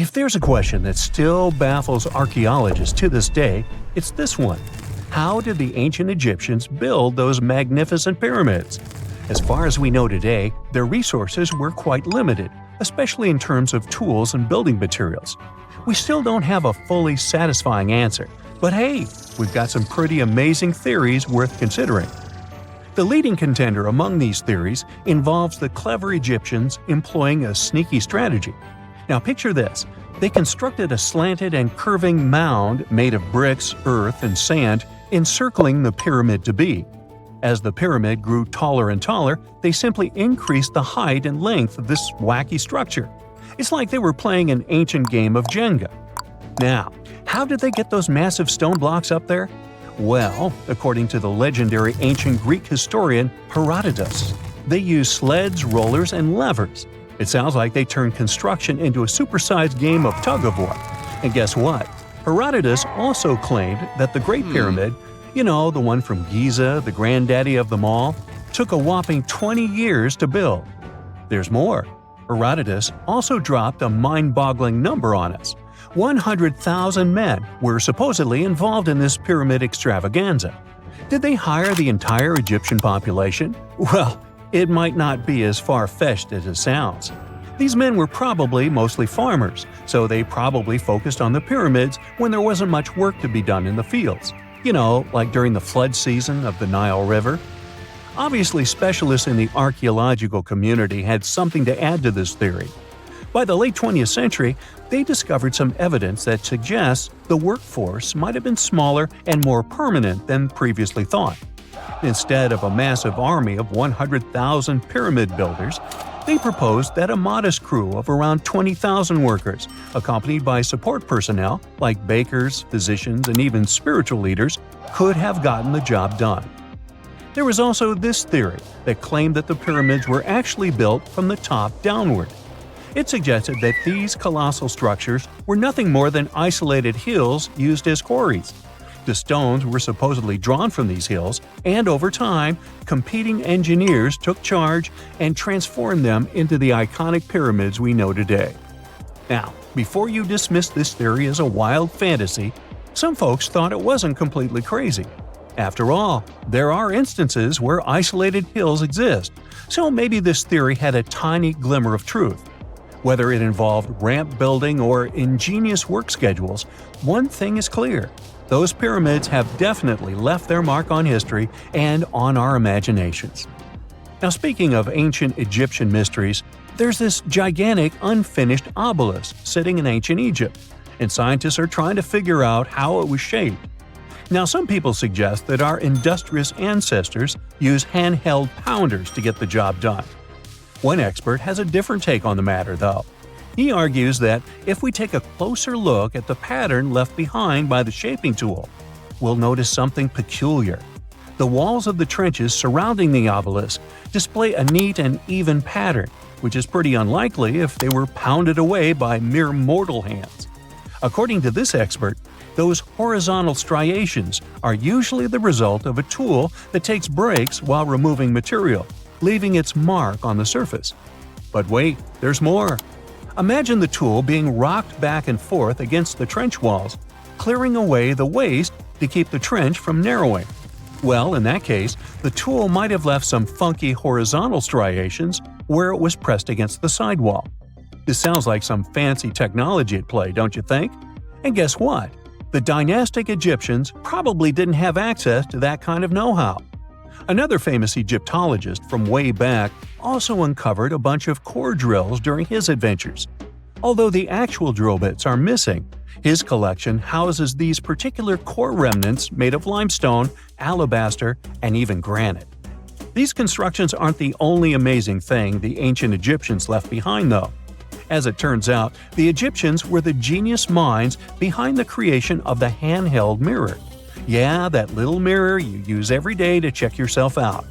If there's a question that still baffles archaeologists to this day, it's this one. How did the ancient Egyptians build those magnificent pyramids? As far as we know today, their resources were quite limited, especially in terms of tools and building materials. We still don't have a fully satisfying answer, but hey, we've got some pretty amazing theories worth considering. The leading contender among these theories involves the clever Egyptians employing a sneaky strategy. Now picture this. They constructed a slanted and curving mound made of bricks, earth, and sand encircling the pyramid to be. As the pyramid grew taller and taller, they simply increased the height and length of this wacky structure. It's like they were playing an ancient game of Jenga. Now, how did they get those massive stone blocks up there? Well, according to the legendary ancient Greek historian Herodotus, they used sleds, rollers, and levers. It sounds like they turned construction into a supersized game of tug-of-war. And guess what? Herodotus also claimed that the Great Pyramid, the one from Giza, the granddaddy of them all, took a whopping 20 years to build. There's more. Herodotus also dropped a mind-boggling number on us. 100,000 men were supposedly involved in this pyramid extravaganza. Did they hire the entire Egyptian population? Well, it might not be as far-fetched as it sounds. These men were probably mostly farmers, so they probably focused on the pyramids when there wasn't much work to be done in the fields. Like during the flood season of the Nile River. Obviously, specialists in the archaeological community had something to add to this theory. By the late 20th century, they discovered some evidence that suggests the workforce might have been smaller and more permanent than previously thought. Instead of a massive army of 100,000 pyramid builders, they proposed that a modest crew of around 20,000 workers, accompanied by support personnel like bakers, physicians, and even spiritual leaders, could have gotten the job done. There was also this theory that claimed that the pyramids were actually built from the top downward. It suggested that these colossal structures were nothing more than isolated hills used as quarries. The stones were supposedly drawn from these hills, and over time, competing engineers took charge and transformed them into the iconic pyramids we know today. Now, before you dismiss this theory as a wild fantasy, some folks thought it wasn't completely crazy. After all, there are instances where isolated hills exist, so maybe this theory had a tiny glimmer of truth. Whether it involved ramp building or ingenious work schedules, one thing is clear. Those pyramids have definitely left their mark on history and on our imaginations. Now, speaking of ancient Egyptian mysteries, there's this gigantic unfinished obelisk sitting in ancient Egypt, and scientists are trying to figure out how it was shaped. Now, some people suggest that our industrious ancestors used handheld pounders to get the job done. One expert has a different take on the matter, though. He argues that if we take a closer look at the pattern left behind by the shaping tool, we'll notice something peculiar. The walls of the trenches surrounding the obelisk display a neat and even pattern, which is pretty unlikely if they were pounded away by mere mortal hands. According to this expert, those horizontal striations are usually the result of a tool that takes breaks while removing material, leaving its mark on the surface. But wait, there's more. Imagine the tool being rocked back and forth against the trench walls, clearing away the waste to keep the trench from narrowing. Well, in that case, the tool might have left some funky horizontal striations where it was pressed against the sidewall. This sounds like some fancy technology at play, don't you think? And guess what? The dynastic Egyptians probably didn't have access to that kind of know-how. Another famous Egyptologist from way back also uncovered a bunch of core drills during his adventures. Although the actual drill bits are missing, his collection houses these particular core remnants made of limestone, alabaster, and even granite. These constructions aren't the only amazing thing the ancient Egyptians left behind, though. As it turns out, the Egyptians were the genius minds behind the creation of the handheld mirror. Yeah, that little mirror you use every day to check yourself out.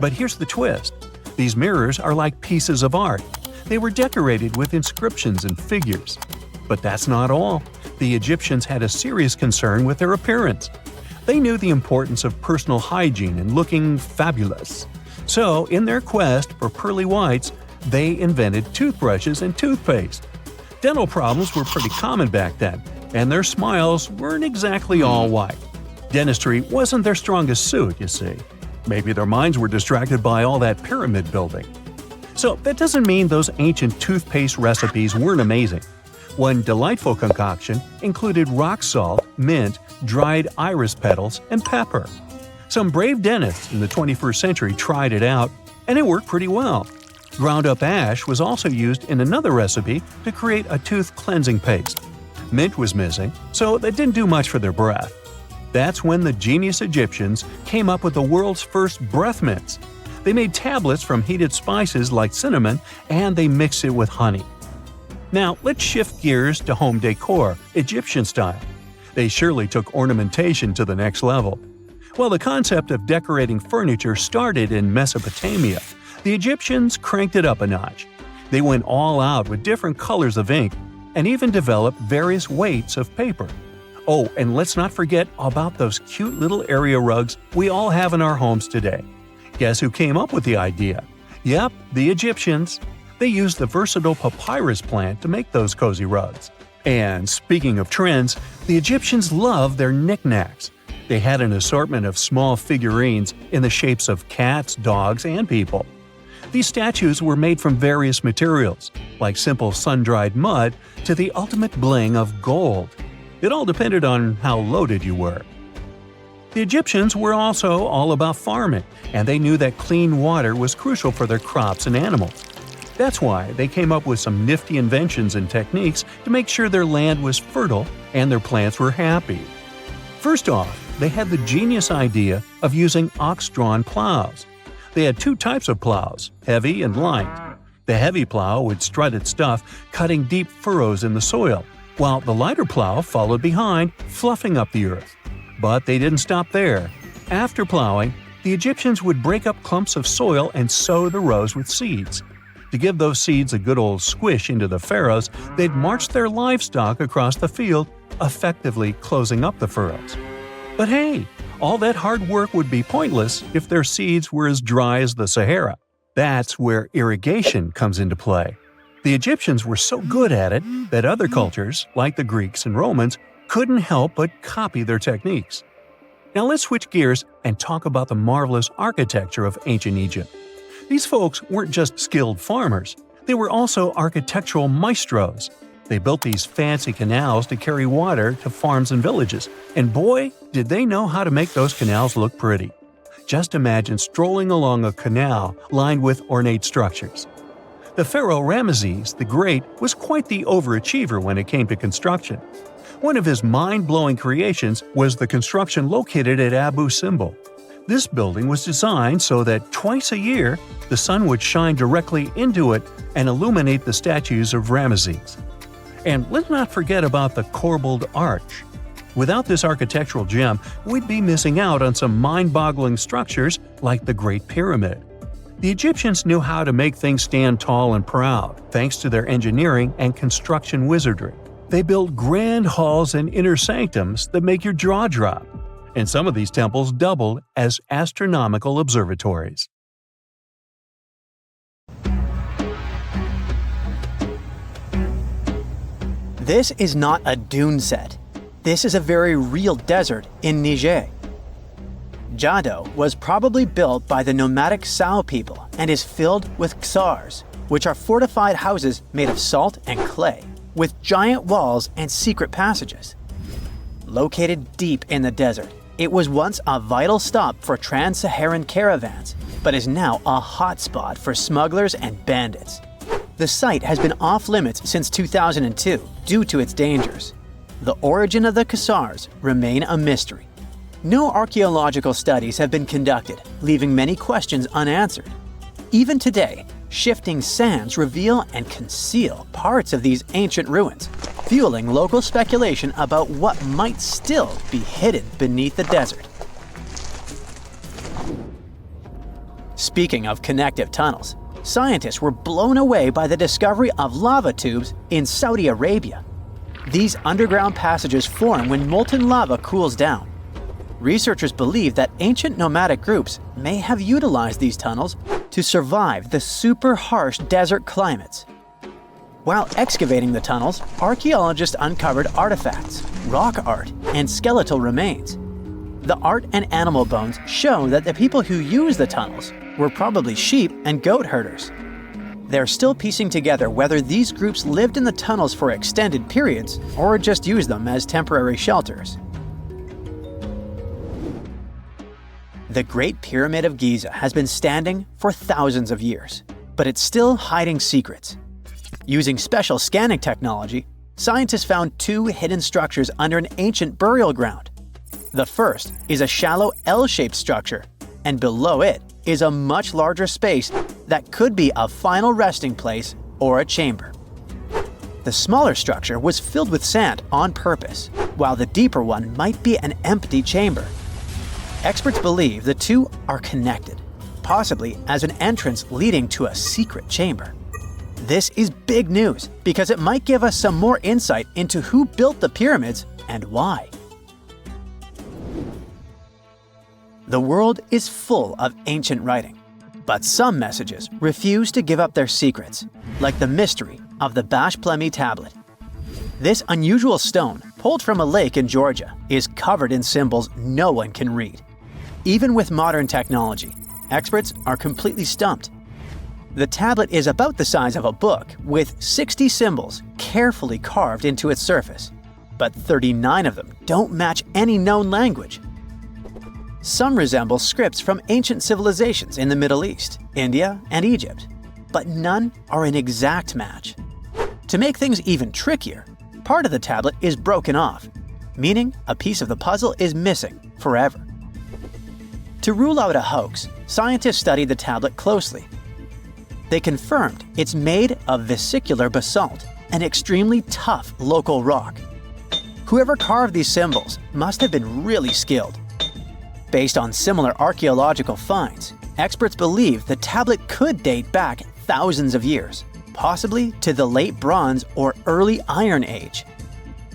But here's the twist. These mirrors are like pieces of art. They were decorated with inscriptions and figures. But that's not all. The Egyptians had a serious concern with their appearance. They knew the importance of personal hygiene and looking fabulous. So, in their quest for pearly whites, they invented toothbrushes and toothpaste. Dental problems were pretty common back then, and their smiles weren't exactly all white. Dentistry wasn't their strongest suit, you see. Maybe their minds were distracted by all that pyramid building. So that doesn't mean those ancient toothpaste recipes weren't amazing. One delightful concoction included rock salt, mint, dried iris petals, and pepper. Some brave dentists in the 21st century tried it out, and it worked pretty well. Ground-up ash was also used in another recipe to create a tooth cleansing paste. Mint was missing, so that didn't do much for their breath. That's when the genius Egyptians came up with the world's first breath mints. They made tablets from heated spices like cinnamon, and they mixed it with honey. Now, let's shift gears to home decor, Egyptian style. They surely took ornamentation to the next level. While the concept of decorating furniture started in Mesopotamia, the Egyptians cranked it up a notch. They went all out with different colors of ink and even developed various weights of paper. Oh, and let's not forget about those cute little area rugs we all have in our homes today. Guess who came up with the idea? Yep, the Egyptians. They used the versatile papyrus plant to make those cozy rugs. And speaking of trends, the Egyptians loved their knickknacks. They had an assortment of small figurines in the shapes of cats, dogs, and people. These statues were made from various materials, like simple sun-dried mud to the ultimate bling of gold. It all depended on how loaded you were. The Egyptians were also all about farming, and they knew that clean water was crucial for their crops and animals. That's why they came up with some nifty inventions and techniques to make sure their land was fertile and their plants were happy. First off, they had the genius idea of using ox-drawn plows. They had two types of plows, heavy and light. The heavy plow would strut its stuff, cutting deep furrows in the soil, while the lighter plow followed behind, fluffing up the earth. But they didn't stop there. After plowing, the Egyptians would break up clumps of soil and sow the rows with seeds. To give those seeds a good old squish into the furrows, they'd march their livestock across the field, effectively closing up the furrows. But hey, all that hard work would be pointless if their seeds were as dry as the Sahara. That's where irrigation comes into play. The Egyptians were so good at it that other cultures, like the Greeks and Romans, couldn't help but copy their techniques. Now let's switch gears and talk about the marvelous architecture of ancient Egypt. These folks weren't just skilled farmers, they were also architectural maestros. They built these fancy canals to carry water to farms and villages, and boy, did they know how to make those canals look pretty. Just imagine strolling along a canal lined with ornate structures. The pharaoh Ramesses the Great was quite the overachiever when it came to construction. One of his mind-blowing creations was the construction located at Abu Simbel. This building was designed so that twice a year, the sun would shine directly into it and illuminate the statues of Ramesses. And let's not forget about the corbelled arch. Without this architectural gem, we'd be missing out on some mind-boggling structures like the Great Pyramid. The Egyptians knew how to make things stand tall and proud, thanks to their engineering and construction wizardry. They built grand halls and inner sanctums that make your jaw drop, and some of these temples doubled as astronomical observatories. This is not a dune set. This is a very real desert in Niger. Jado was probably built by the nomadic Sao people and is filled with ksars, which are fortified houses made of salt and clay, with giant walls and secret passages. Located deep in the desert, it was once a vital stop for trans-Saharan caravans, but is now a hotspot for smugglers and bandits. The site has been off-limits since 2002 due to its dangers. The origin of the ksars remain a mystery. No archaeological studies have been conducted, leaving many questions unanswered. Even today, shifting sands reveal and conceal parts of these ancient ruins, fueling local speculation about what might still be hidden beneath the desert. Speaking of connective tunnels, scientists were blown away by the discovery of lava tubes in Saudi Arabia. These underground passages form when molten lava cools down. Researchers believe that ancient nomadic groups may have utilized these tunnels to survive the super harsh desert climates. While excavating the tunnels, archaeologists uncovered artifacts, rock art, and skeletal remains. The art and animal bones show that the people who used the tunnels were probably sheep and goat herders. They're still piecing together whether these groups lived in the tunnels for extended periods or just used them as temporary shelters. The Great Pyramid of Giza has been standing for thousands of years, but it's still hiding secrets. Using special scanning technology, scientists found two hidden structures under an ancient burial ground. The first is a shallow L-shaped structure, and below it is a much larger space that could be a final resting place or a chamber. The smaller structure was filled with sand on purpose, while the deeper one might be an empty chamber. Experts believe the two are connected, possibly as an entrance leading to a secret chamber. This is big news because it might give us some more insight into who built the pyramids and why. The world is full of ancient writing, but some messages refuse to give up their secrets, like the mystery of the Baalbek tablet. This unusual stone, pulled from a lake in Georgia, is covered in symbols no one can read. Even with modern technology, experts are completely stumped. The tablet is about the size of a book, with 60 symbols carefully carved into its surface, but 39 of them don't match any known language. Some resemble scripts from ancient civilizations in the Middle East, India, and Egypt, but none are an exact match. To make things even trickier, part of the tablet is broken off, meaning a piece of the puzzle is missing forever. To rule out a hoax, scientists studied the tablet closely. They confirmed it's made of vesicular basalt, an extremely tough local rock. Whoever carved these symbols must have been really skilled. Based on similar archaeological finds, experts believe the tablet could date back thousands of years, possibly to the late Bronze or early Iron Age.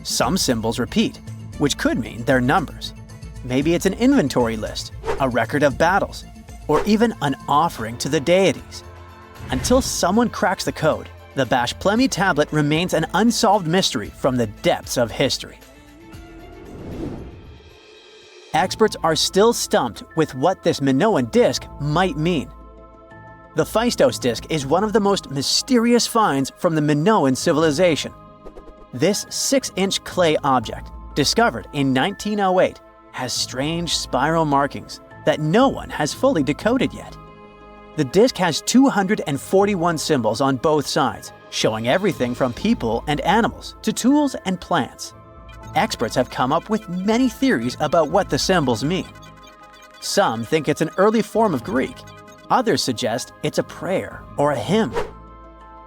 Some symbols repeat, which could mean they're numbers. Maybe it's an inventory list, a record of battles, or even an offering to the deities. Until someone cracks the code, the Baalbek tablet remains an unsolved mystery from the depths of history. Experts are still stumped with what this Minoan disc might mean. The Phaistos disc is one of the most mysterious finds from the Minoan civilization. This 6-inch clay object, discovered in 1908, has strange spiral markings that no one has fully decoded yet. The disc has 241 symbols on both sides, showing everything from people and animals to tools and plants. Experts have come up with many theories about what the symbols mean. Some think it's an early form of Greek. Others suggest it's a prayer or a hymn.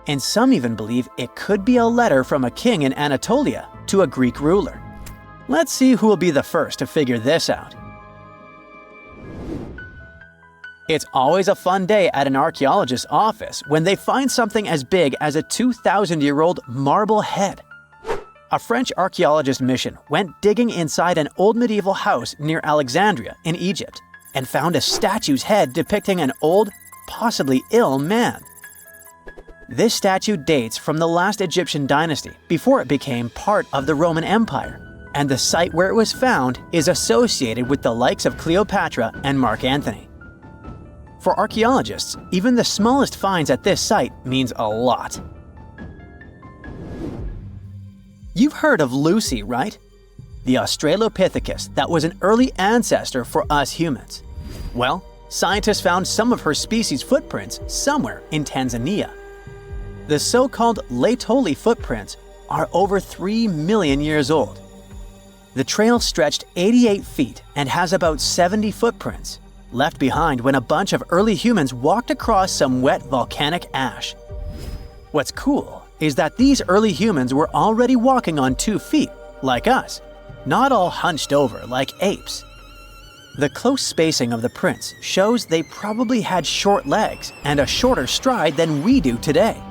And some even believe it could be a letter from a king in Anatolia to a Greek ruler. Let's see who will be the first to figure this out. It's always a fun day at an archaeologist's office when they find something as big as a 2,000-year-old marble head. A French archaeologist mission went digging inside an old medieval house near Alexandria in Egypt and found a statue's head depicting an old, possibly ill man. This statue dates from the last Egyptian dynasty before it became part of the Roman Empire, and the site where it was found is associated with the likes of Cleopatra and Mark Antony. For archaeologists, even the smallest finds at this site means a lot. You've heard of Lucy, right? The Australopithecus that was an early ancestor for us humans. Well, scientists found some of her species' footprints somewhere in Tanzania. The so-called Laetoli footprints are over 3 million years old. The trail stretched 88 feet and has about 70 footprints, left behind when a bunch of early humans walked across some wet volcanic ash. What's cool is that these early humans were already walking on 2 feet, like us, not all hunched over like apes. The close spacing of the prints shows they probably had short legs and a shorter stride than we do today.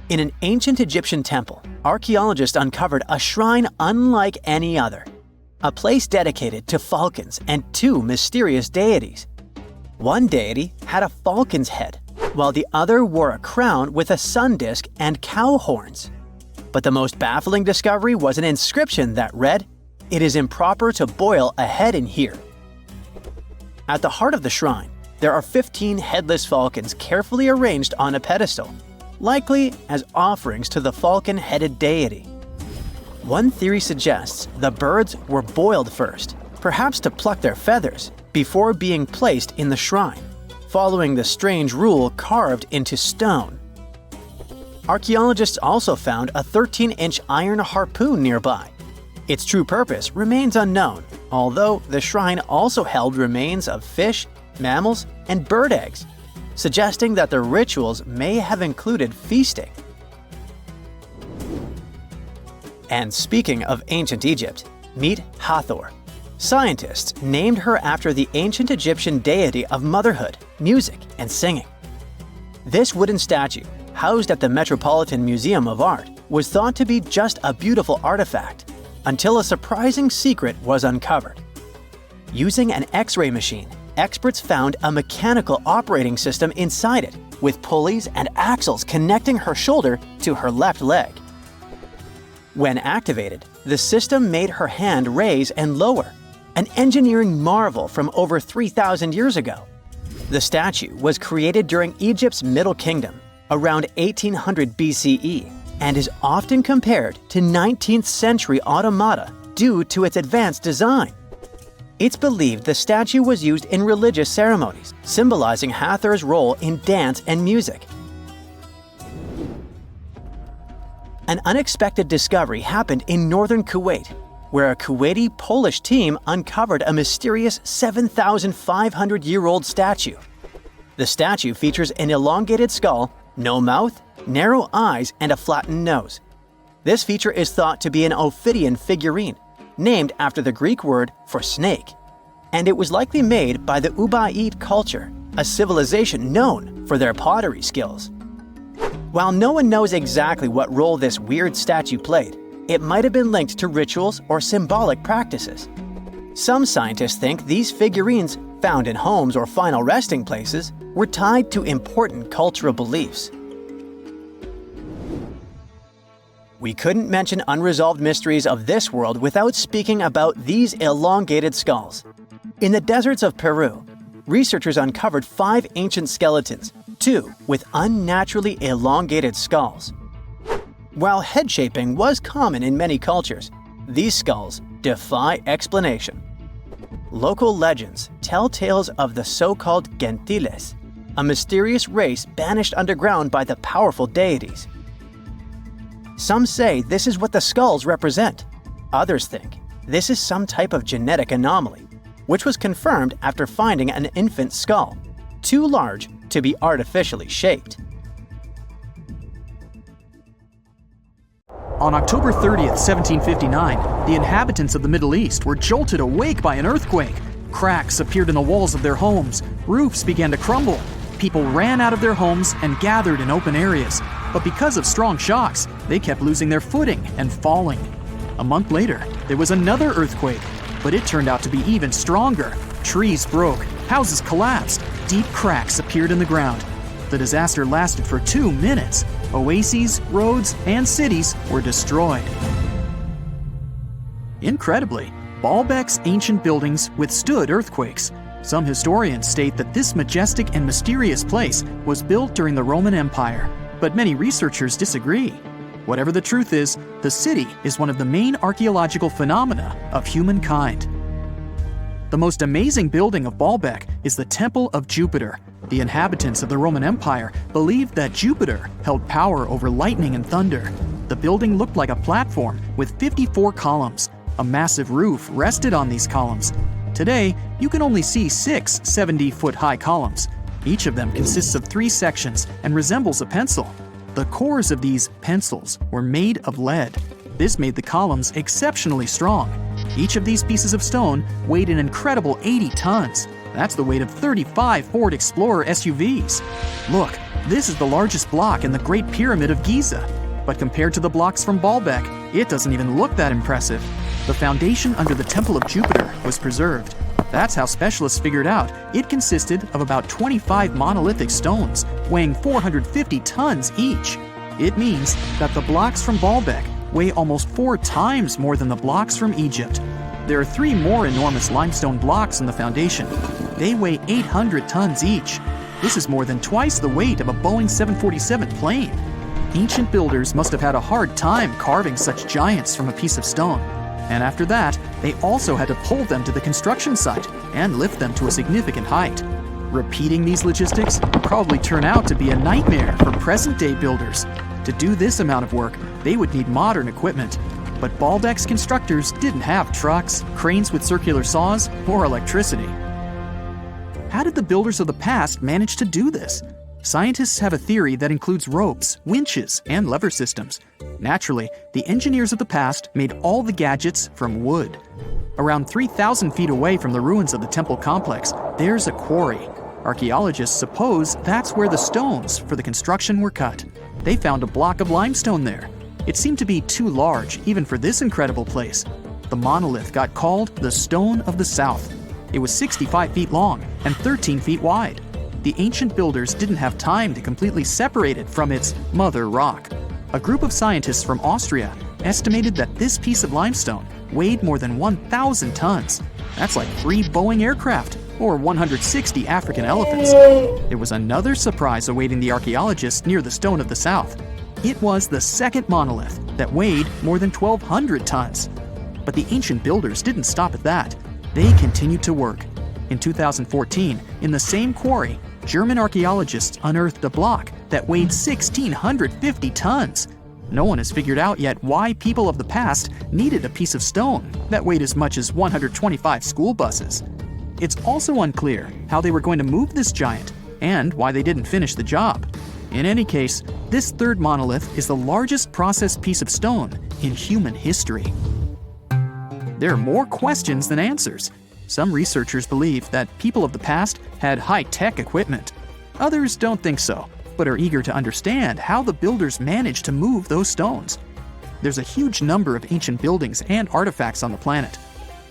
In an ancient Egyptian temple, archaeologists uncovered a shrine unlike any other, a place dedicated to falcons and 2 mysterious deities. One deity had a falcon's head, while the other wore a crown with a sun disk and cow horns. But the most baffling discovery was an inscription that read, "It is improper to boil a head in here." At the heart of the shrine, there are 15 headless falcons carefully arranged on a pedestal, likely as offerings to the falcon-headed deity. One theory suggests the birds were boiled first, perhaps to pluck their feathers, before being placed in the shrine, following the strange rule carved into stone. Archaeologists also found a 13-inch iron harpoon nearby. Its true purpose remains unknown, although the shrine also held remains of fish, mammals, and bird eggs, suggesting that the rituals may have included feasting. And speaking of ancient Egypt, meet Hathor. Scientists named her after the ancient Egyptian deity of motherhood, music, and singing. This wooden statue, housed at the Metropolitan Museum of Art, was thought to be just a beautiful artifact, until a surprising secret was uncovered. Using an X-ray machine, experts found a mechanical operating system inside it, with pulleys and axles connecting her shoulder to her left leg. When activated, the system made her hand raise and lower, an engineering marvel from over 3,000 years ago. The statue was created during Egypt's Middle Kingdom, around 1800 BCE, and is often compared to 19th century automata due to its advanced design. It's believed the statue was used in religious ceremonies, symbolizing Hathor's role in dance and music. An unexpected discovery happened in northern Kuwait, where a Kuwaiti-Polish team uncovered a mysterious 7,500-year-old statue. The statue features an elongated skull, no mouth, narrow eyes, and a flattened nose. This feature is thought to be an Ophidian figurine, named after the Greek word for snake, and it was likely made by the Ubaid culture, a civilization known for their pottery skills. While no one knows exactly what role this weird statue played, it might have been linked to rituals or symbolic practices. Some scientists think these figurines, found in homes or final resting places, were tied to important cultural beliefs. We couldn't mention unresolved mysteries of this world without speaking about these elongated skulls. In the deserts of Peru, researchers uncovered 5 ancient skeletons, 2 with unnaturally elongated skulls. While head shaping was common in many cultures, these skulls defy explanation. Local legends tell tales of the so-called gentiles, a mysterious race banished underground by the powerful deities. Some say this is what the skulls represent. Others think this is some type of genetic anomaly, which was confirmed after finding an infant skull, too large to be artificially shaped. On October 30th, 1759, the inhabitants of the Middle East were jolted awake by an earthquake. Cracks appeared in the walls of their homes, roofs began to crumble. People ran out of their homes and gathered in open areas. But because of strong shocks, they kept losing their footing and falling. A month later, there was another earthquake, but it turned out to be even stronger. Trees broke, houses collapsed, deep cracks appeared in the ground. The disaster lasted for 2 minutes. Oases, roads, and cities were destroyed. Incredibly, Baalbek's ancient buildings withstood earthquakes. Some historians state that this majestic and mysterious place was built during the Roman Empire, but many researchers disagree. Whatever the truth is, the city is one of the main archaeological phenomena of humankind. The most amazing building of Baalbek is the Temple of Jupiter. The inhabitants of the Roman Empire believed that Jupiter held power over lightning and thunder. The building looked like a platform with 54 columns. A massive roof rested on these columns. Today, you can only see 6 70-foot-high columns. Each of them consists of 3 sections and resembles a pencil. The cores of these pencils were made of lead. This made the columns exceptionally strong. Each of these pieces of stone weighed an incredible 80 tons. That's the weight of 35 Ford Explorer SUVs. Look, this is the largest block in the Great Pyramid of Giza. But compared to the blocks from Baalbek, it doesn't even look that impressive. The foundation under the Temple of Jupiter was preserved. That's how specialists figured out it consisted of about 25 monolithic stones, weighing 450 tons each. It means that the blocks from Baalbek weigh almost 4 times more than the blocks from Egypt. There are 3 more enormous limestone blocks in the foundation. They weigh 800 tons each. This is more than twice the weight of a Boeing 747 plane. Ancient builders must have had a hard time carving such giants from a piece of stone. And after that, they also had to pull them to the construction site and lift them to a significant height. Repeating these logistics would probably turn out to be a nightmare for present-day builders. To do this amount of work, they would need modern equipment. But Baalbek's constructors didn't have trucks, cranes with circular saws, or electricity. How did the builders of the past manage to do this? Scientists have a theory that includes ropes, winches, and lever systems. Naturally, the engineers of the past made all the gadgets from wood. Around 3,000 feet away from the ruins of the temple complex, there's a quarry. Archaeologists suppose that's where the stones for the construction were cut. They found a block of limestone there. It seemed to be too large even for this incredible place. The monolith got called the Stone of the South. It was 65 feet long and 13 feet wide. The ancient builders didn't have time to completely separate it from its mother rock. A group of scientists from Austria estimated that this piece of limestone weighed more than 1,000 tons. That's like 3 Boeing aircraft or 160 African elephants. There was another surprise awaiting the archaeologists near the Stone of the South. It was the second monolith that weighed more than 1,200 tons. But the ancient builders didn't stop at that. They continued to work. In 2014, in the same quarry, German archaeologists unearthed a block that weighed 1,650 tons. No one has figured out yet why people of the past needed a piece of stone that weighed as much as 125 school buses. It's also unclear how they were going to move this giant and why they didn't finish the job. In any case, this third monolith is the largest processed piece of stone in human history. There are more questions than answers. Some researchers believe that people of the past had high-tech equipment. Others don't think so, but are eager to understand how the builders managed to move those stones. There's a huge number of ancient buildings and artifacts on the planet.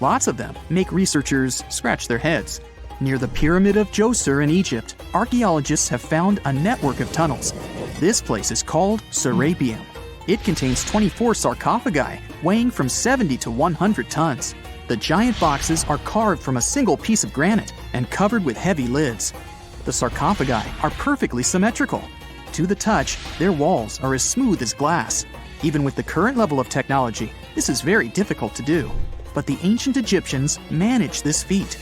Lots of them make researchers scratch their heads. Near the Pyramid of Djoser in Egypt, archaeologists have found a network of tunnels. This place is called Serapeum. It contains 24 sarcophagi, weighing from 70 to 100 tons. The giant boxes are carved from a single piece of granite and covered with heavy lids. The sarcophagi are perfectly symmetrical. To the touch, their walls are as smooth as glass. Even with the current level of technology, this is very difficult to do. But the ancient Egyptians managed this feat.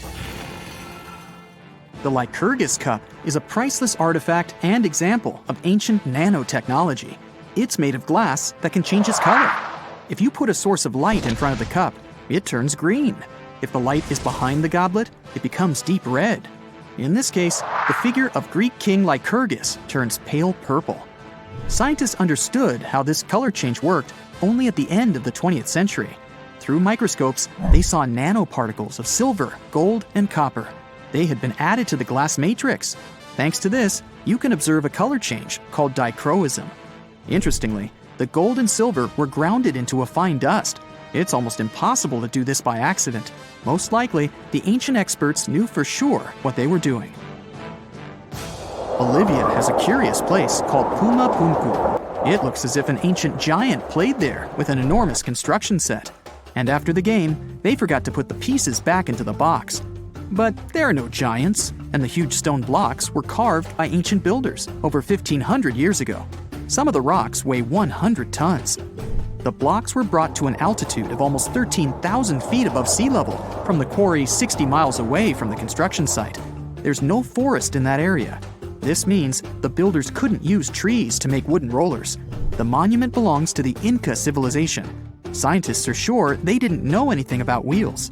The Lycurgus cup is a priceless artifact and example of ancient nanotechnology. It's made of glass that can change its color. If you put a source of light in front of the cup, it turns green. If the light is behind the goblet, it becomes deep red. In this case, the figure of Greek king Lycurgus turns pale purple. Scientists understood how this color change worked only at the end of the 20th century. Through microscopes, they saw nanoparticles of silver, gold, and copper. They had been added to the glass matrix. Thanks to this, you can observe a color change called dichroism. Interestingly, the gold and silver were grounded into a fine dust. It's almost impossible to do this by accident. Most likely, the ancient experts knew for sure what they were doing. Bolivia has a curious place called Puma Punku. It looks as if an ancient giant played there with an enormous construction set. And after the game, they forgot to put the pieces back into the box. But there are no giants, and the huge stone blocks were carved by ancient builders over 1,500 years ago. Some of the rocks weigh 100 tons. The blocks were brought to an altitude of almost 13,000 feet above sea level from the quarry 60 miles away from the construction site. There's no forest in that area. This means the builders couldn't use trees to make wooden rollers. The monument belongs to the Inca civilization. Scientists are sure they didn't know anything about wheels.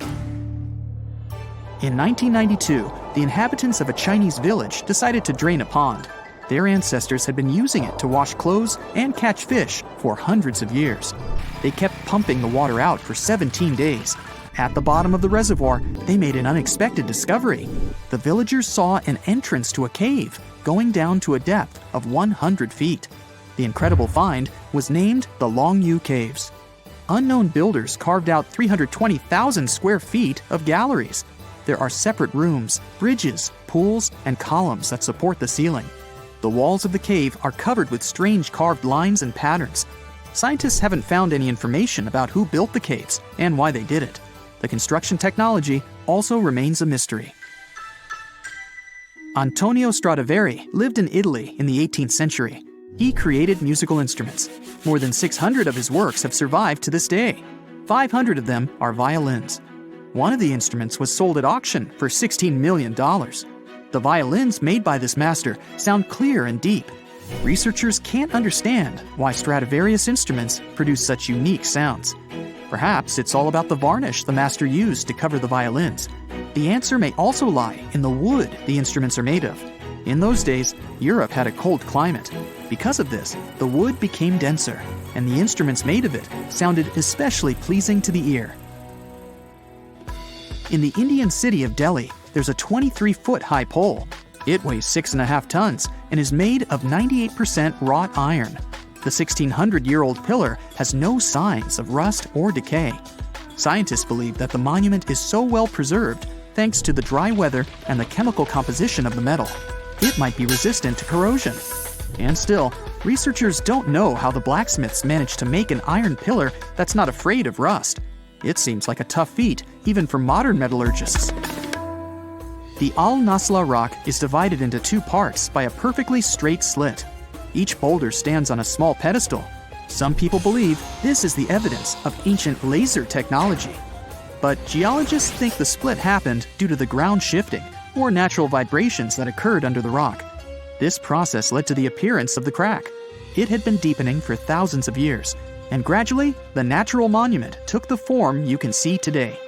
In 1992, the inhabitants of a Chinese village decided to drain a pond. Their ancestors had been using it to wash clothes and catch fish for hundreds of years. They kept pumping the water out for 17 days. At the bottom of the reservoir, they made an unexpected discovery. The villagers saw an entrance to a cave going down to a depth of 100 feet. The incredible find was named the Longyu Caves. Unknown builders carved out 320,000 square feet of galleries. There are separate rooms, bridges, pools, and columns that support the ceiling. The walls of the cave are covered with strange carved lines and patterns. Scientists haven't found any information about who built the caves and why they did it. The construction technology also remains a mystery. Antonio Stradivari lived in Italy in the 18th century. He created musical instruments. More than 600 of his works have survived to this day. 500 of them are violins. One of the instruments was sold at auction for $16 million. The violins made by this master sound clear and deep. Researchers can't understand why Stradivarius instruments produce such unique sounds. Perhaps it's all about the varnish the master used to cover the violins. The answer may also lie in the wood the instruments are made of. In those days, Europe had a cold climate. Because of this, the wood became denser, and the instruments made of it sounded especially pleasing to the ear. In the Indian city of Delhi, there's a 23-foot-high pole. It weighs 6.5 tons and is made of 98% wrought iron. The 1,600-year-old pillar has no signs of rust or decay. Scientists believe that the monument is so well preserved thanks to the dry weather and the chemical composition of the metal. It might be resistant to corrosion. And still, researchers don't know how the blacksmiths managed to make an iron pillar that's not afraid of rust. It seems like a tough feat, even for modern metallurgists. The Al-Nasla rock is divided into two parts by a perfectly straight slit. Each boulder stands on a small pedestal. Some people believe this is the evidence of ancient laser technology. But geologists think the split happened due to the ground shifting or natural vibrations that occurred under the rock. This process led to the appearance of the crack. It had been deepening for thousands of years, and gradually, the natural monument took the form you can see today.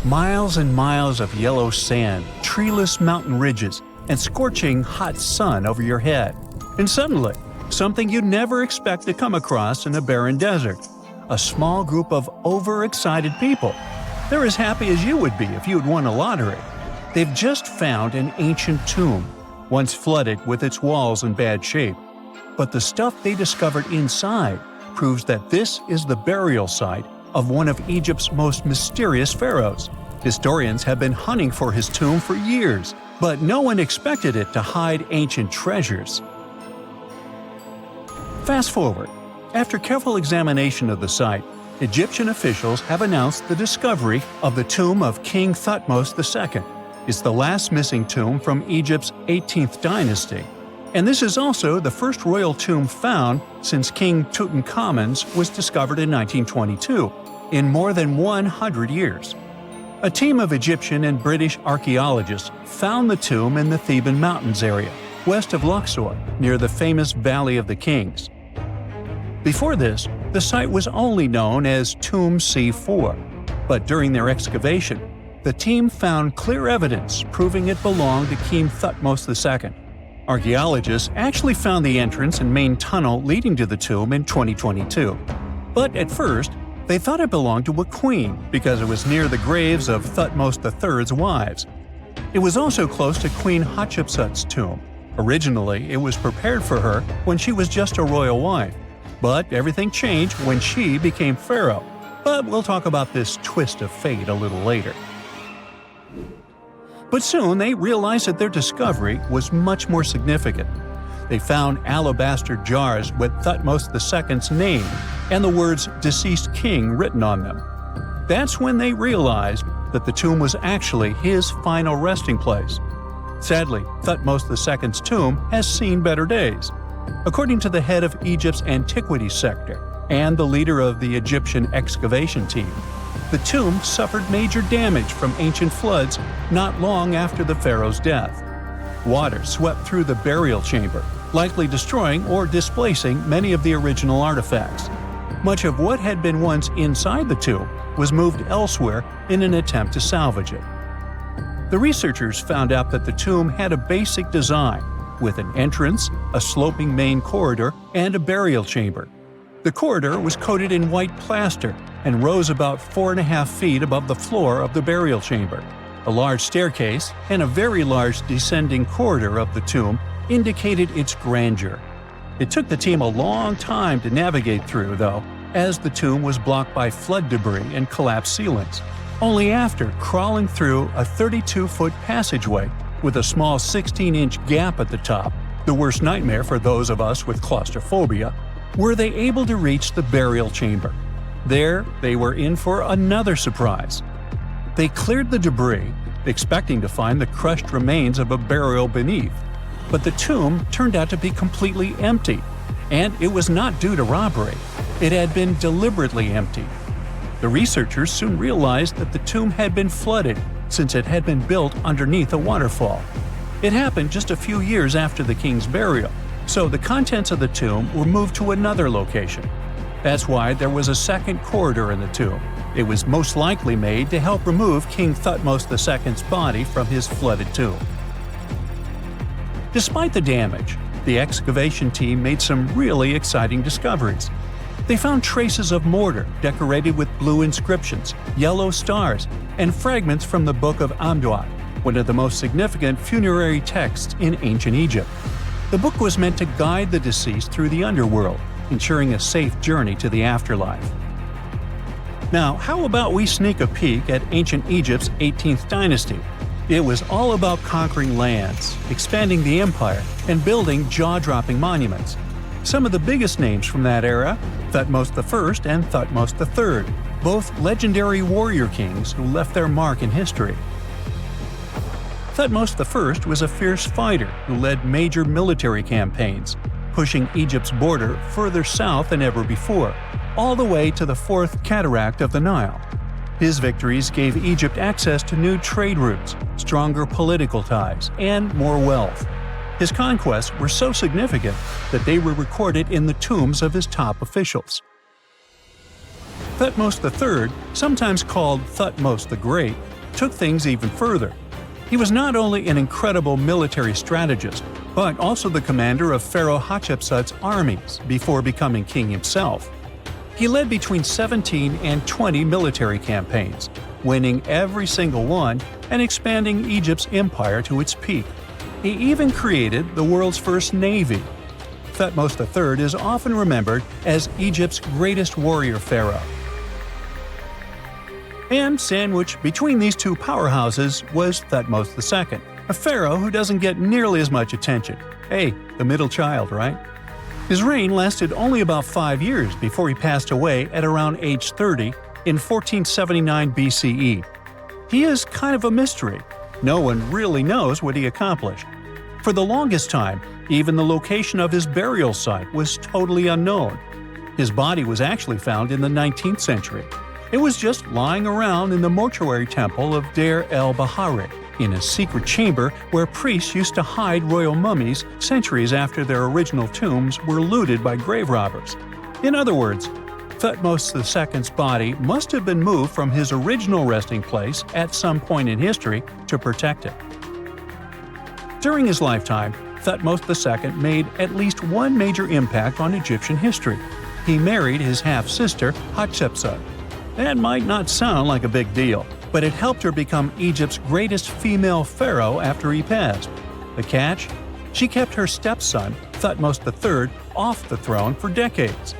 Miles and miles of yellow sand, treeless mountain ridges, and scorching hot sun over your head. And suddenly, something you'd never expect to come across in a barren desert. A small group of overexcited people. They're as happy as you would be if you'd won a lottery. They've just found an ancient tomb, once flooded with its walls in bad shape. But the stuff they discovered inside proves that this is the burial site of one of Egypt's most mysterious pharaohs. Historians have been hunting for his tomb for years, but no one expected it to hide ancient treasures. Fast forward. After careful examination of the site, Egyptian officials have announced the discovery of the tomb of King Thutmos II. It's the last missing tomb from Egypt's 18th dynasty. And this is also the first royal tomb found since King Tutankhamun's was discovered in 1922, in more than 100 years. A team of Egyptian and British archaeologists found the tomb in the Theban Mountains area, west of Luxor, near the famous Valley of the Kings. Before this, the site was only known as Tomb C4, but during their excavation, the team found clear evidence proving it belonged to King Thutmos II. Archaeologists actually found the entrance and main tunnel leading to the tomb in 2022. But at first, they thought it belonged to a queen because it was near the graves of Thutmos III's wives. It was also close to Queen Hatshepsut's tomb. Originally, it was prepared for her when she was just a royal wife. But everything changed when she became pharaoh. But we'll talk about this twist of fate a little later. But soon they realized that their discovery was much more significant. They found alabaster jars with Thutmos II's name and the words "deceased king" written on them. That's when they realized that the tomb was actually his final resting place. Sadly, Thutmos II's tomb has seen better days. According to the head of Egypt's antiquities sector and the leader of the Egyptian excavation team, the tomb suffered major damage from ancient floods not long after the pharaoh's death. Water swept through the burial chamber, likely destroying or displacing many of the original artifacts. Much of what had been once inside the tomb was moved elsewhere in an attempt to salvage it. The researchers found out that the tomb had a basic design, with an entrance, a sloping main corridor, and a burial chamber. The corridor was coated in white plaster and rose about 4.5 feet above the floor of the burial chamber. A large staircase and a very large descending corridor of the tomb indicated its grandeur. It took the team a long time to navigate through, though, as the tomb was blocked by flood debris and collapsed ceilings. only after crawling through a 32-foot passageway with a small 16-inch gap at the top, the worst nightmare for those of us with claustrophobia, were they able to reach the burial chamber. There, they were in for another surprise. They cleared the debris, expecting to find the crushed remains of a burial beneath, but the tomb turned out to be completely empty, and it was not due to robbery. It had been deliberately emptied. The researchers soon realized that the tomb had been flooded since it had been built underneath a waterfall. It happened just a few years after the king's burial, so the contents of the tomb were moved to another location. That's why there was a second corridor in the tomb. It was most likely made to help remove King Thutmos II's body from his flooded tomb. Despite the damage, the excavation team made some really exciting discoveries. They found traces of mortar decorated with blue inscriptions, yellow stars, and fragments from the Book of Amduat, one of the most significant funerary texts in ancient Egypt. The book was meant to guide the deceased through the underworld, ensuring a safe journey to the afterlife. Now, how about we sneak a peek at ancient Egypt's 18th dynasty? It was all about conquering lands, expanding the empire, and building jaw-dropping monuments. Some of the biggest names from that era, Thutmos I and Thutmos III, both legendary warrior kings who left their mark in history. Thutmos I was a fierce fighter who led major military campaigns, pushing Egypt's border further south than ever before, all the way to the fourth cataract of the Nile. His victories gave Egypt access to new trade routes, stronger political ties, and more wealth. His conquests were so significant that they were recorded in the tombs of his top officials. Thutmos III, sometimes called Thutmos the Great, took things even further. He was not only an incredible military strategist, but also the commander of Pharaoh Hatshepsut's armies before becoming king himself. He led between 17 and 20 military campaigns, winning every single one and expanding Egypt's empire to its peak. He even created the world's first navy. Thutmos III is often remembered as Egypt's greatest warrior pharaoh. And sandwiched between these two powerhouses was Thutmos II, a pharaoh who doesn't get nearly as much attention. Hey, the middle child, right? His reign lasted only about 5 years before he passed away at around age 30 in 1479 BCE. He is kind of a mystery. No one really knows what he accomplished. For the longest time, even the location of his burial site was totally unknown. His body was actually found in the 19th century. It was just lying around in the mortuary temple of Deir el-Bahari, in a secret chamber where priests used to hide royal mummies centuries after their original tombs were looted by grave robbers. In other words, Thutmos II's body must have been moved from his original resting place at some point in history to protect it. During his lifetime, Thutmos II made at least one major impact on Egyptian history. He married his half-sister Hatshepsut. That might not sound like a big deal, but it helped her become Egypt's greatest female pharaoh after he passed. The catch? She kept her stepson, Thutmos III, off the throne for decades.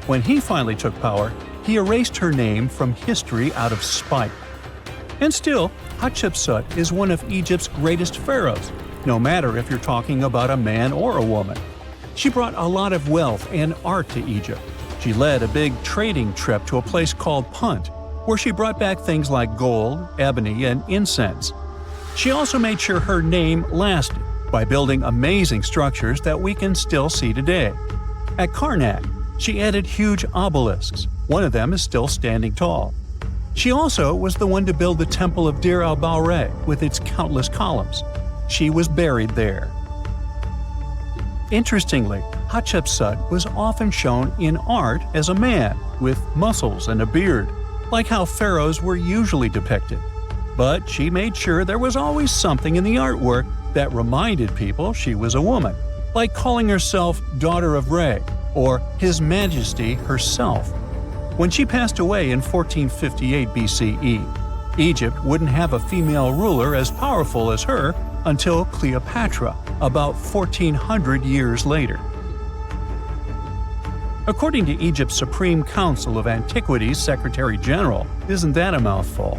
When he finally took power, he erased her name from history out of spite. And still, Hatshepsut is one of Egypt's greatest pharaohs, no matter if you're talking about a man or a woman. She brought a lot of wealth and art to Egypt. She led a big trading trip to a place called Punt, where she brought back things like gold, ebony, and incense. She also made sure her name lasted by building amazing structures that we can still see today. At Karnak, she added huge obelisks. One of them is still standing tall. She also was the one to build the Temple of Deir el-Bahari with its countless columns. She was buried there. Interestingly, Hatshepsut was often shown in art as a man with muscles and a beard, like how pharaohs were usually depicted. But she made sure there was always something in the artwork that reminded people she was a woman, like calling herself Daughter of Re or His Majesty herself. When she passed away in 1458 BCE, Egypt wouldn't have a female ruler as powerful as her until Cleopatra, about 1400 years later. According to Egypt's Supreme Council of Antiquities Secretary General, isn't that a mouthful?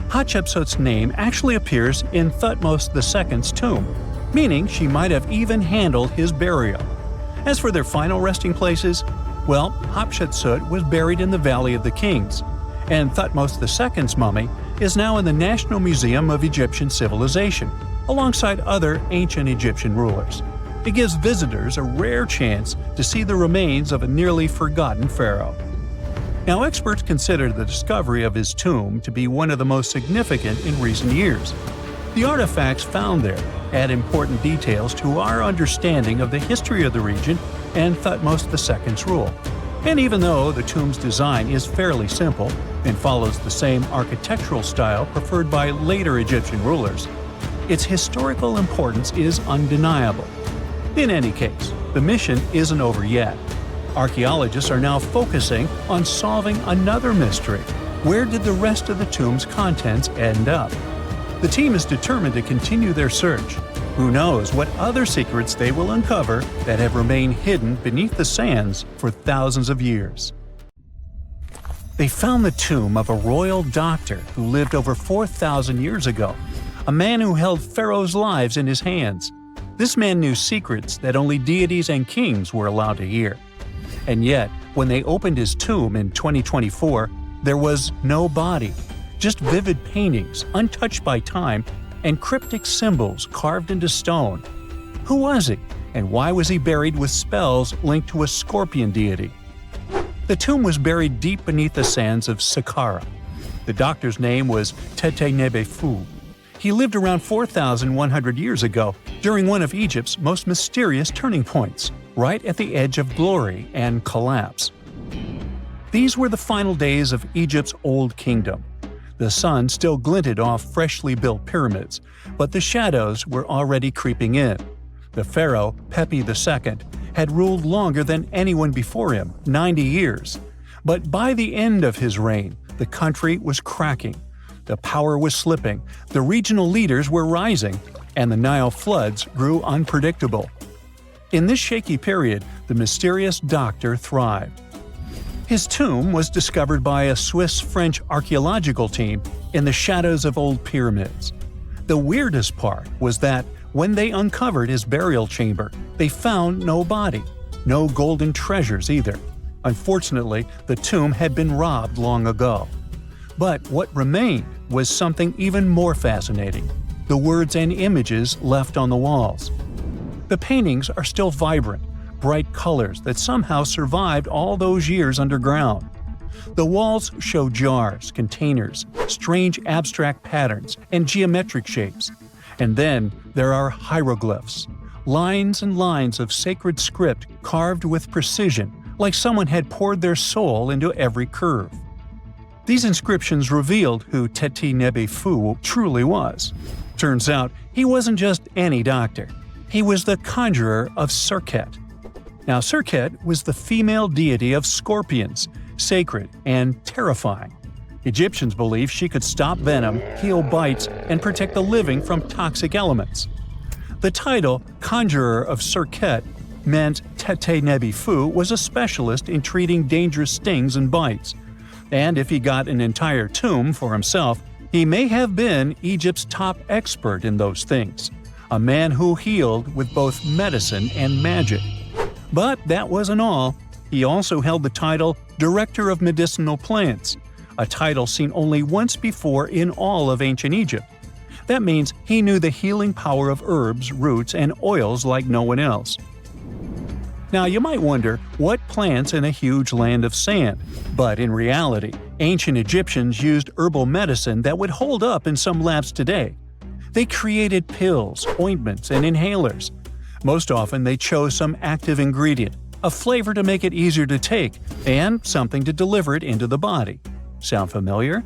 Hatshepsut's name actually appears in Thutmos II's tomb, meaning she might have even handled his burial. As for their final resting places, well, Hatshepsut was buried in the Valley of the Kings, and Thutmos II's mummy is now in the National Museum of Egyptian Civilization, alongside other ancient Egyptian rulers. It gives visitors a rare chance to see the remains of a nearly forgotten pharaoh. Now, experts consider the discovery of his tomb to be one of the most significant in recent years. The artifacts found there add important details to our understanding of the history of the region and Thutmos II's rule. And even though the tomb's design is fairly simple and follows the same architectural style preferred by later Egyptian rulers, its historical importance is undeniable. In any case, the mission isn't over yet. Archaeologists are now focusing on solving another mystery. Where did the rest of the tomb's contents end up? The team is determined to continue their search. Who knows what other secrets they will uncover that have remained hidden beneath the sands for thousands of years. They found the tomb of a royal doctor who lived over 4,000 years ago, a man who held pharaohs' lives in his hands. This man knew secrets that only deities and kings were allowed to hear. And yet, when they opened his tomb in 2024, there was no body, just vivid paintings untouched by time and cryptic symbols carved into stone. Who was he, and why was he buried with spells linked to a scorpion deity? The tomb was buried deep beneath the sands of Saqqara. The doctor's name was Tete-Nebefu. He lived around 4,100 years ago, during one of Egypt's most mysterious turning points, right at the edge of glory and collapse. These were the final days of Egypt's Old Kingdom. The sun still glinted off freshly built pyramids, but the shadows were already creeping in. The pharaoh, Pepi II, had ruled longer than anyone before him, 90 years. But by the end of his reign, the country was cracking. The power was slipping, the regional leaders were rising, and the Nile floods grew unpredictable. In this shaky period, the mysterious doctor thrived. His tomb was discovered by a Swiss-French archaeological team in the shadows of old pyramids. The weirdest part was that when they uncovered his burial chamber, they found no body, no golden treasures either. Unfortunately, the tomb had been robbed long ago. But what remained was something even more fascinating: the words and images left on the walls. The paintings are still vibrant, bright colors that somehow survived all those years underground. The walls show jars, containers, strange abstract patterns, and geometric shapes. And then there are hieroglyphs, lines and lines of sacred script carved with precision, like someone had poured their soul into every curve. These inscriptions revealed who Tete-Nebefu truly was. Turns out, he wasn't just any doctor. He was the conjurer of Serket. Now, Serket was the female deity of scorpions, sacred and terrifying. Egyptians believed she could stop venom, heal bites, and protect the living from toxic elements. The title, Conjurer of Serket, meant Tete-Nebefu was a specialist in treating dangerous stings and bites. And if he got an entire tomb for himself, he may have been Egypt's top expert in those things, a man who healed with both medicine and magic. But that wasn't all. He also held the title Director of Medicinal Plants, a title seen only once before in all of ancient Egypt. That means he knew the healing power of herbs, roots, and oils like no one else. Now, you might wonder, what plants in a huge land of sand? But in reality, ancient Egyptians used herbal medicine that would hold up in some labs today. They created pills, ointments, and inhalers. Most often, they chose some active ingredient, a flavor to make it easier to take, and something to deliver it into the body. Sound familiar?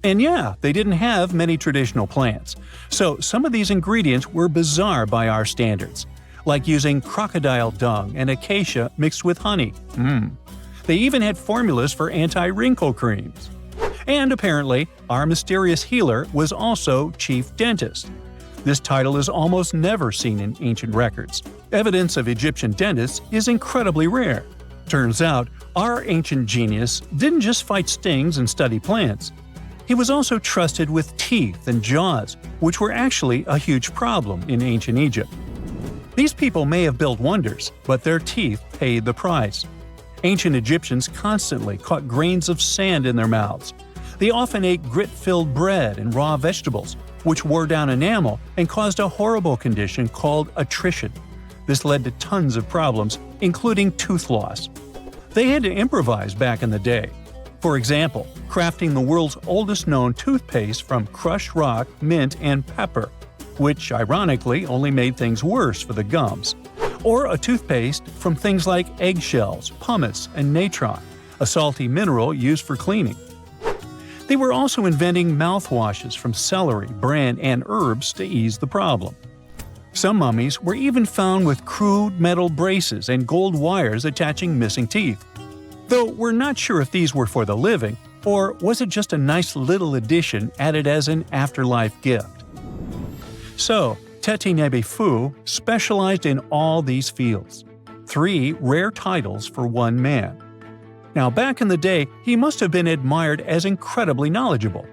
And yeah, they didn't have many traditional plants, so some of these ingredients were bizarre by our standards, like using crocodile dung and acacia mixed with honey. They even had formulas for anti-wrinkle creams. And apparently, our mysterious healer was also chief dentist. This title is almost never seen in ancient records. Evidence of Egyptian dentists is incredibly rare. Turns out, our ancient genius didn't just fight stings and study plants. He was also trusted with teeth and jaws, which were actually a huge problem in ancient Egypt. These people may have built wonders, but their teeth paid the price. Ancient Egyptians constantly caught grains of sand in their mouths. They often ate grit-filled bread and raw vegetables, which wore down enamel and caused a horrible condition called attrition. This led to tons of problems, including tooth loss. They had to improvise back in the day. For example, crafting the world's oldest known toothpaste from crushed rock, mint, and pepper, which ironically only made things worse for the gums. Or a toothpaste from things like eggshells, pumice, and natron, a salty mineral used for cleaning. They were also inventing mouthwashes from celery, bran, and herbs to ease the problem. Some mummies were even found with crude metal braces and gold wires attaching missing teeth. Though we're not sure if these were for the living, or was it just a nice little addition added as an afterlife gift. So, Teti-Nebi-Fu specialized in all these fields. 3 rare titles for one man. Now, back in the day, he must have been admired as incredibly knowledgeable.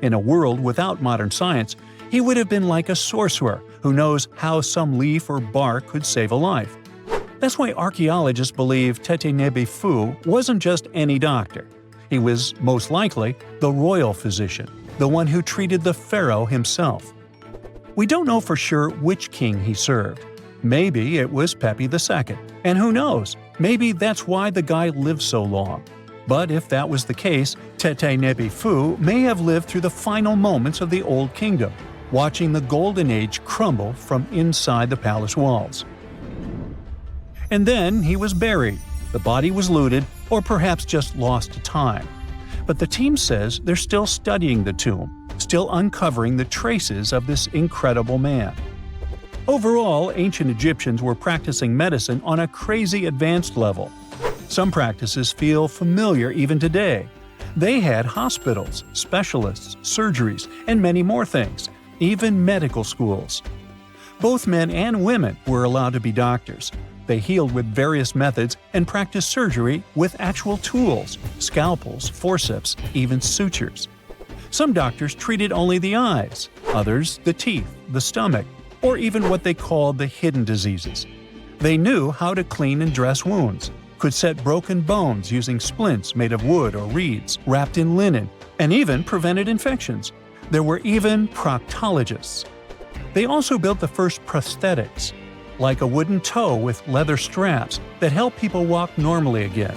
In a world without modern science, he would have been like a sorcerer who knows how some leaf or bark could save a life. That's why archaeologists believe Teti-Nebi-Fu wasn't just any doctor. He was, most likely, the royal physician, the one who treated the pharaoh himself. We don't know for sure which king he served. Maybe it was Pepi II, and who knows, maybe that's why the guy lived so long. But if that was the case, Teti-Nebi-Fu may have lived through the final moments of the Old Kingdom, watching the Golden Age crumble from inside the palace walls. And then he was buried, the body was looted, or perhaps just lost to time. But the team says they're still studying the tomb, still uncovering the traces of this incredible man. Overall, ancient Egyptians were practicing medicine on a crazy advanced level. Some practices feel familiar even today. They had hospitals, specialists, surgeries, and many more things, even medical schools. Both men and women were allowed to be doctors. They healed with various methods and practiced surgery with actual tools, scalpels, forceps, even sutures. Some doctors treated only the eyes, others the teeth, the stomach, or even what they called the hidden diseases. They knew how to clean and dress wounds, could set broken bones using splints made of wood or reeds wrapped in linen, and even prevented infections. There were even proctologists. They also built the first prosthetics, like a wooden toe with leather straps that help people walk normally again.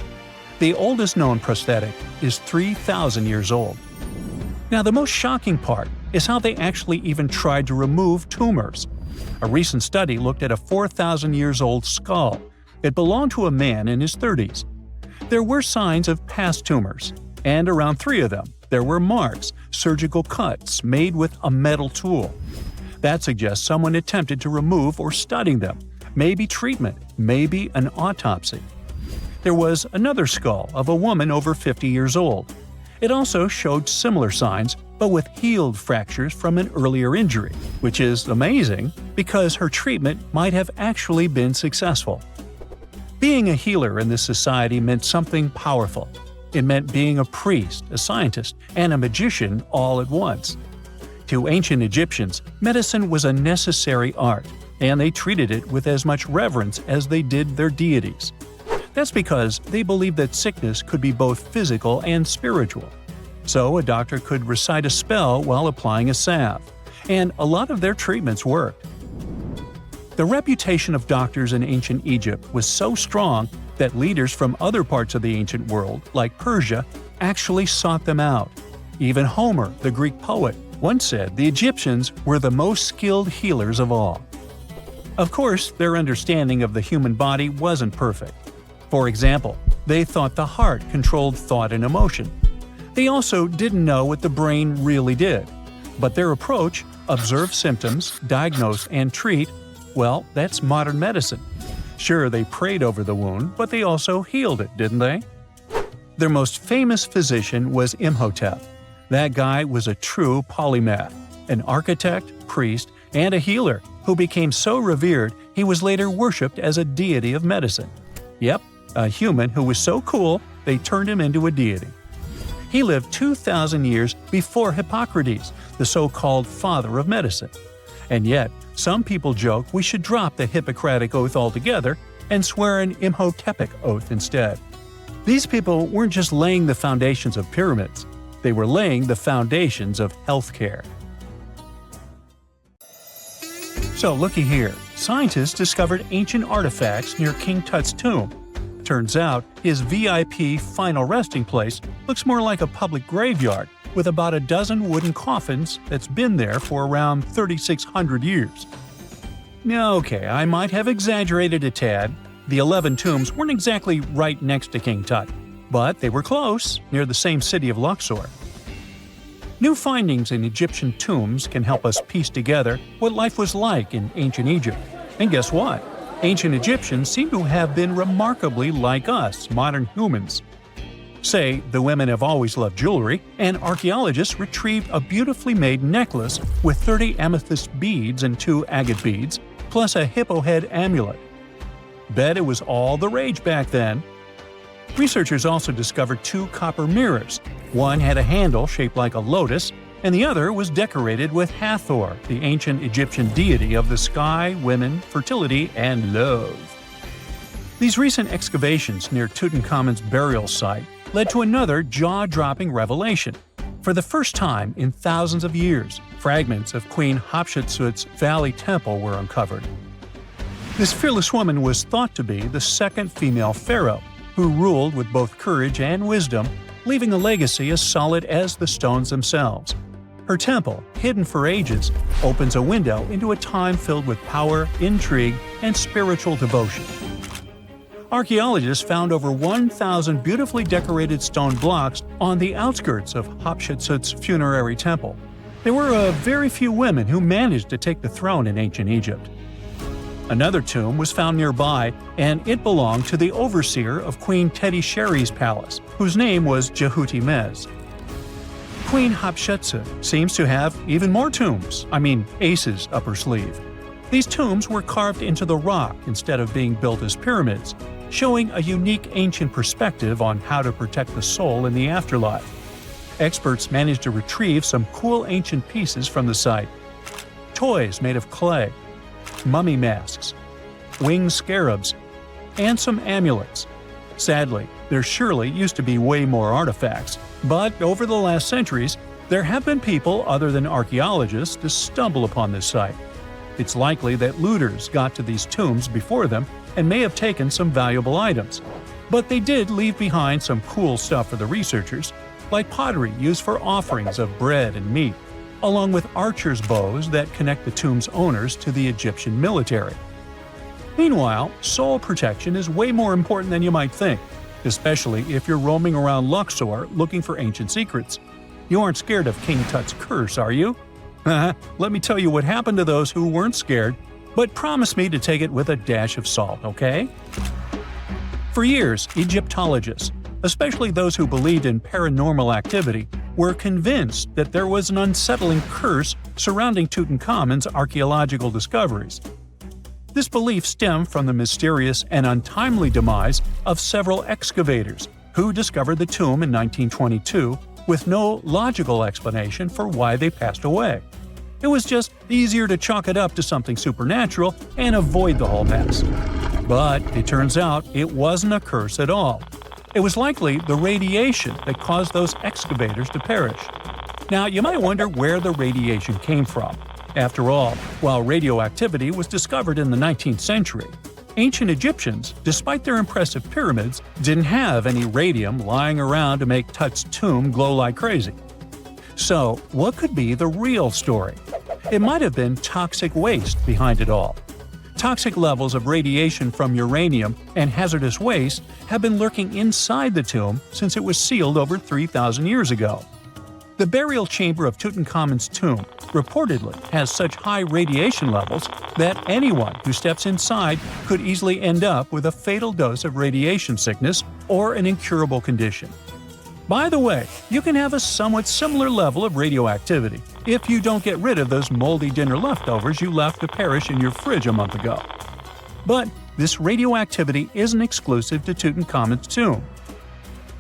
The oldest known prosthetic is 3,000 years old. Now, the most shocking part is how they actually even tried to remove tumors. A recent study looked at a 4,000 years old skull. It belonged to a man in his 30s. There were signs of past tumors, and around 3 of them, there were marks, surgical cuts made with a metal tool. That suggests someone attempted to remove or study them, maybe treatment, maybe an autopsy. There was another skull of a woman over 50 years old. It also showed similar signs, but with healed fractures from an earlier injury, which is amazing because her treatment might have actually been successful. Being a healer in this society meant something powerful. It meant being a priest, a scientist, and a magician all at once. To ancient Egyptians, medicine was a necessary art, and they treated it with as much reverence as they did their deities. That's because they believed that sickness could be both physical and spiritual. So a doctor could recite a spell while applying a salve, and a lot of their treatments worked. The reputation of doctors in ancient Egypt was so strong that leaders from other parts of the ancient world, like Persia, actually sought them out. Even Homer, the Greek poet, once said the Egyptians were the most skilled healers of all. Of course, their understanding of the human body wasn't perfect. For example, they thought the heart controlled thought and emotion. They also didn't know what the brain really did. But their approach, observe symptoms, diagnose, and treat, well, that's modern medicine. Sure, they prayed over the wound, but they also healed it, didn't they? Their most famous physician was Imhotep. That guy was a true polymath, an architect, priest, and a healer who became so revered he was later worshipped as a deity of medicine. Yep, a human who was so cool they turned him into a deity. He lived 2,000 years before Hippocrates, the so-called father of medicine. And yet, some people joke we should drop the Hippocratic oath altogether and swear an Imhotepic oath instead. These people weren't just laying the foundations of pyramids, they were laying the foundations of healthcare. So looky here, scientists discovered ancient artifacts near King Tut's tomb. Turns out, his VIP final resting place looks more like a public graveyard with about a dozen wooden coffins that's been there for around 3,600 years. Okay, I might have exaggerated a tad. The 11 tombs weren't exactly right next to King Tut, but they were close, near the same city of Luxor. New findings in Egyptian tombs can help us piece together what life was like in ancient Egypt. And guess what? Ancient Egyptians seem to have been remarkably like us, modern humans. Say, the women have always loved jewelry, and archaeologists retrieved a beautifully made necklace with 30 amethyst beads and 2 agate beads, plus a hippo head amulet. Bet it was all the rage back then. Researchers also discovered 2 copper mirrors. One had a handle shaped like a lotus, and the other was decorated with Hathor, the ancient Egyptian deity of the sky, women, fertility, and love. These recent excavations near Tutankhamun's burial site led to another jaw-dropping revelation. For the first time in thousands of years, fragments of Queen Hatshepsut's Valley Temple were uncovered. This fearless woman was thought to be the second female pharaoh, who ruled with both courage and wisdom, leaving a legacy as solid as the stones themselves. Her temple, hidden for ages, opens a window into a time filled with power, intrigue, and spiritual devotion. Archaeologists found over 1,000 beautifully decorated stone blocks on the outskirts of Hatshepsut's funerary temple. There were very few women who managed to take the throne in ancient Egypt. Another tomb was found nearby, and it belonged to the overseer of Queen Teti Sheri's palace, whose name was Jehuti-Mez. Queen Hatshepsut seems to have even more tombs, aces up her sleeve. These tombs were carved into the rock instead of being built as pyramids, showing a unique ancient perspective on how to protect the soul in the afterlife. Experts managed to retrieve some cool ancient pieces from the site. Toys made of clay, mummy masks, winged scarabs, and some amulets. Sadly, there surely used to be way more artifacts, but over the last centuries, there have been people other than archaeologists to stumble upon this site. It's likely that looters got to these tombs before them and may have taken some valuable items. But they did leave behind some cool stuff for the researchers, like pottery used for offerings of bread and meat, along with archers' bows that connect the tomb's owners to the Egyptian military. Meanwhile, soul protection is way more important than you might think, especially if you're roaming around Luxor looking for ancient secrets. You aren't scared of King Tut's curse, are you? Let me tell you what happened to those who weren't scared, but promise me to take it with a dash of salt, okay? For years, Egyptologists, especially those who believed in paranormal activity, were convinced that there was an unsettling curse surrounding Tutankhamun's archaeological discoveries. This belief stemmed from the mysterious and untimely demise of several excavators who discovered the tomb in 1922 with no logical explanation for why they passed away. It was just easier to chalk it up to something supernatural and avoid the whole mess. But it turns out it wasn't a curse at all. It was likely the radiation that caused those excavators to perish. Now, you might wonder where the radiation came from. After all, while radioactivity was discovered in the 19th century, ancient Egyptians, despite their impressive pyramids, didn't have any radium lying around to make Tut's tomb glow like crazy. So, what could be the real story? It might have been toxic waste behind it all. Toxic levels of radiation from uranium and hazardous waste have been lurking inside the tomb since it was sealed over 3,000 years ago. The burial chamber of Tutankhamun's tomb reportedly has such high radiation levels that anyone who steps inside could easily end up with a fatal dose of radiation sickness or an incurable condition. By the way, you can have a somewhat similar level of radioactivity if you don't get rid of those moldy dinner leftovers you left to perish in your fridge a month ago. But this radioactivity isn't exclusive to Tutankhamun's tomb.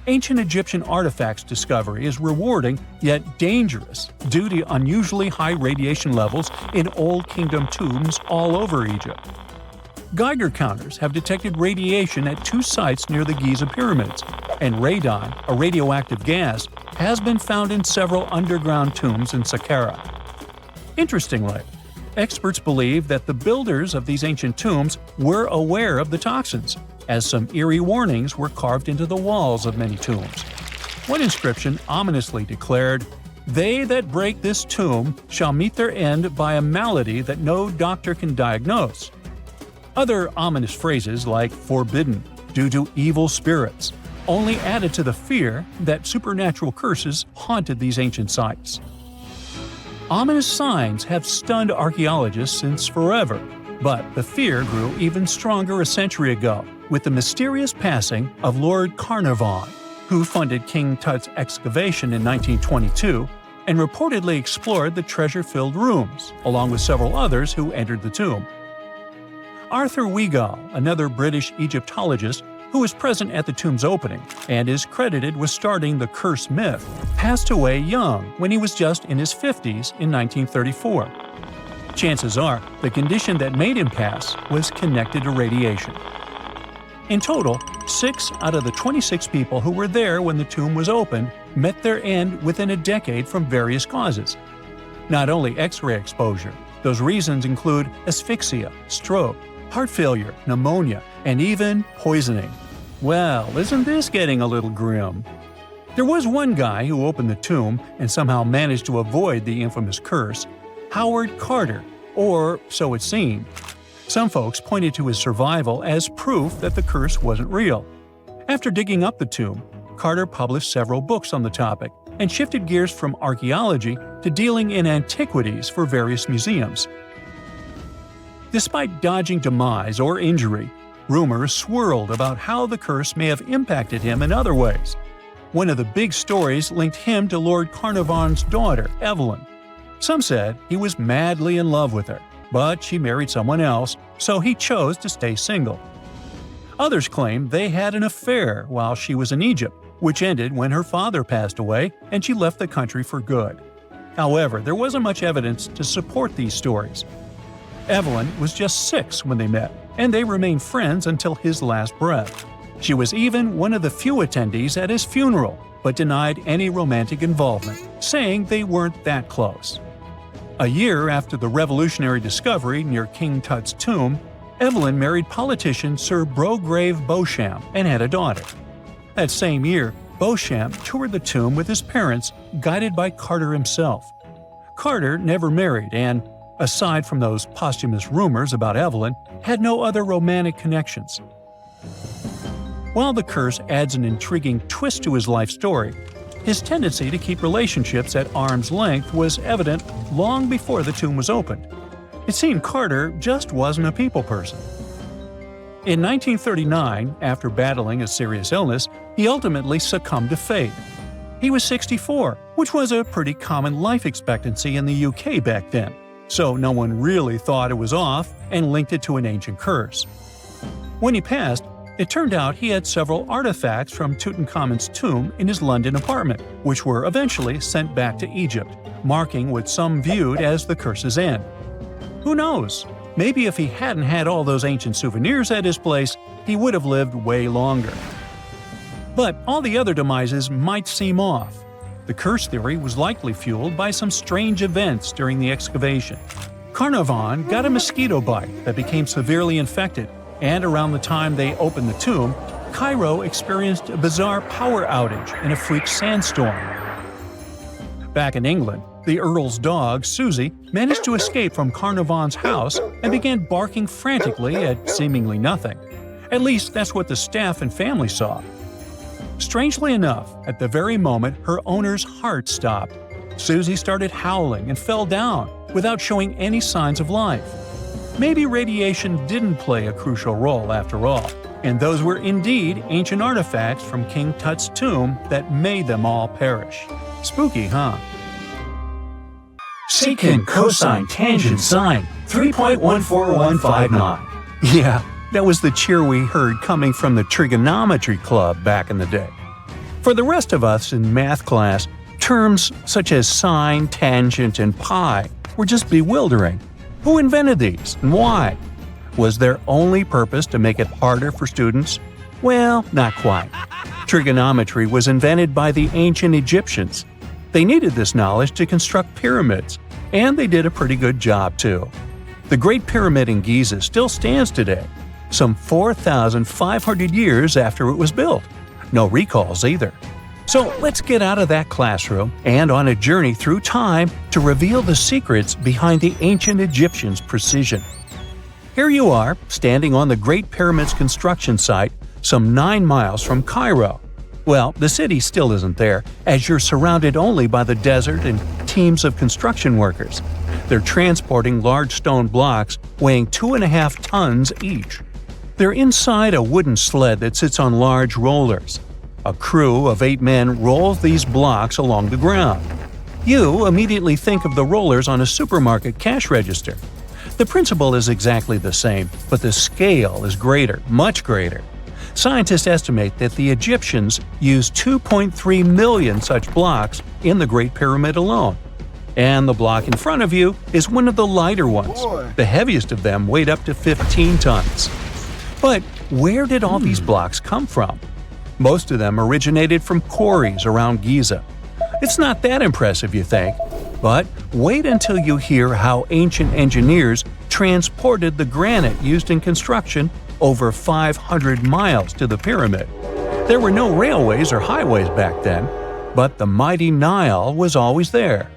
Ancient Egyptian artifacts discovery is rewarding yet dangerous due to unusually high radiation levels in Old Kingdom tombs all over Egypt. Geiger counters have detected radiation at 2 sites near the Giza pyramids, and radon, a radioactive gas, has been found in several underground tombs in Saqqara. Interestingly, experts believe that the builders of these ancient tombs were aware of the toxins, as some eerie warnings were carved into the walls of many tombs. One inscription ominously declared, "They that break this tomb shall meet their end by a malady that no doctor can diagnose." Other ominous phrases like "forbidden," "due to evil spirits," only added to the fear that supernatural curses haunted these ancient sites. Ominous signs have stunned archaeologists since forever, but the fear grew even stronger a century ago with the mysterious passing of Lord Carnarvon, who funded King Tut's excavation in 1922 and reportedly explored the treasure-filled rooms, along with several others who entered the tomb. Arthur Weigall, another British Egyptologist who was present at the tomb's opening and is credited with starting the curse myth, passed away young when he was just in his 50s in 1934. Chances are the condition that made him pass was connected to radiation. In total, 6 out of the 26 people who were there when the tomb was opened met their end within a decade from various causes. Not only X-ray exposure, those reasons include asphyxia, stroke, heart failure, pneumonia, and even poisoning. Well, isn't this getting a little grim? There was one guy who opened the tomb and somehow managed to avoid the infamous curse, Howard Carter, or so it seemed. Some folks pointed to his survival as proof that the curse wasn't real. After digging up the tomb, Carter published several books on the topic and shifted gears from archaeology to dealing in antiquities for various museums. Despite dodging demise or injury, rumors swirled about how the curse may have impacted him in other ways. One of the big stories linked him to Lord Carnarvon's daughter, Evelyn. Some said he was madly in love with her, but she married someone else, so he chose to stay single. Others claim they had an affair while she was in Egypt, which ended when her father passed away and she left the country for good. However, there wasn't much evidence to support these stories. Evelyn was just 6 when they met, and they remained friends until his last breath. She was even one of the few attendees at his funeral, but denied any romantic involvement, saying they weren't that close. A year after the revolutionary discovery near King Tut's tomb, Evelyn married politician Sir Brograve Beauchamp and had a daughter. That same year, Beauchamp toured the tomb with his parents, guided by Carter himself. Carter never married and, aside from those posthumous rumors about Evelyn, had no other romantic connections. While the curse adds an intriguing twist to his life story, his tendency to keep relationships at arm's length was evident long before the tomb was opened. It seemed Carter just wasn't a people person. In 1939, after battling a serious illness, he ultimately succumbed to fate. He was 64, which was a pretty common life expectancy in the UK back then, so no one really thought it was off and linked it to an ancient curse. When he passed, it turned out he had several artifacts from Tutankhamun's tomb in his London apartment, which were eventually sent back to Egypt, marking what some viewed as the curse's end. Who knows? Maybe if he hadn't had all those ancient souvenirs at his place, he would have lived way longer. But all the other demises might seem off. The curse theory was likely fueled by some strange events during the excavation. Carnarvon got a mosquito bite that became severely infected, and around the time they opened the tomb, Cairo experienced a bizarre power outage and a freak sandstorm. Back in England, the Earl's dog, Susie, managed to escape from Carnarvon's house and began barking frantically at seemingly nothing. At least that's what the staff and family saw. Strangely enough, at the very moment her owner's heart stopped, Susie started howling and fell down without showing any signs of life. Maybe radiation didn't play a crucial role after all, and those were indeed ancient artifacts from King Tut's tomb that made them all perish. Spooky, huh? Secant cosine tangent sine 3.14159. Yeah, that was the cheer we heard coming from the trigonometry club back in the day. For the rest of us in math class, terms such as sine, tangent, and pi were just bewildering. Who invented these and why? Was their only purpose to make it harder for students? Well, not quite. Trigonometry was invented by the ancient Egyptians. They needed this knowledge to construct pyramids, and they did a pretty good job too. The Great Pyramid in Giza still stands today, some 4,500 years after it was built. No recalls either. So let's get out of that classroom and on a journey through time to reveal the secrets behind the ancient Egyptians' precision. Here you are, standing on the Great Pyramid's construction site, some 9 miles from Cairo. Well, the city still isn't there, as you're surrounded only by the desert and teams of construction workers. They're transporting large stone blocks weighing 2.5 tons each. They're inside a wooden sled that sits on large rollers. A crew of 8 men rolls these blocks along the ground. You immediately think of the rollers on a supermarket cash register. The principle is exactly the same, but the scale is greater, much greater. Scientists estimate that the Egyptians used 2.3 million such blocks in the Great Pyramid alone. And the block in front of you is one of the lighter ones. The heaviest of them weighed up to 15 tons. But where did all these blocks come from? Most of them originated from quarries around Giza. It's not that impressive, you think, but wait until you hear how ancient engineers transported the granite used in construction over 500 miles to the pyramid. There were no railways or highways back then, but the mighty Nile was always there.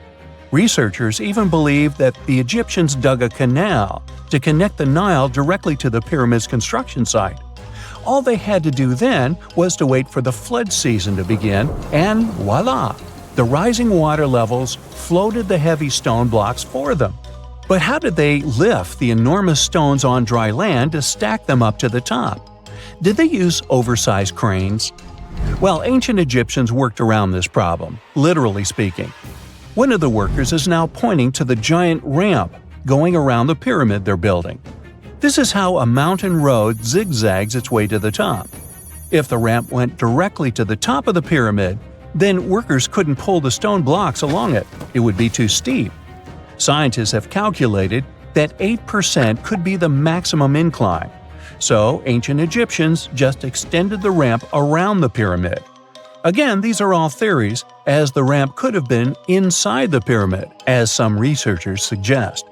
Researchers even believe that the Egyptians dug a canal to connect the Nile directly to the pyramid's construction site. All they had to do then was to wait for the flood season to begin, and voila! The rising water levels floated the heavy stone blocks for them. But how did they lift the enormous stones on dry land to stack them up to the top? Did they use oversized cranes? Well, ancient Egyptians worked around this problem, literally speaking. One of the workers is now pointing to the giant ramp going around the pyramid they're building. This is how a mountain road zigzags its way to the top. If the ramp went directly to the top of the pyramid, then workers couldn't pull the stone blocks along it. It would be too steep. Scientists have calculated that 8% could be the maximum incline. So ancient Egyptians just extended the ramp around the pyramid. Again, these are all theories, as the ramp could have been inside the pyramid, as some researchers suggest.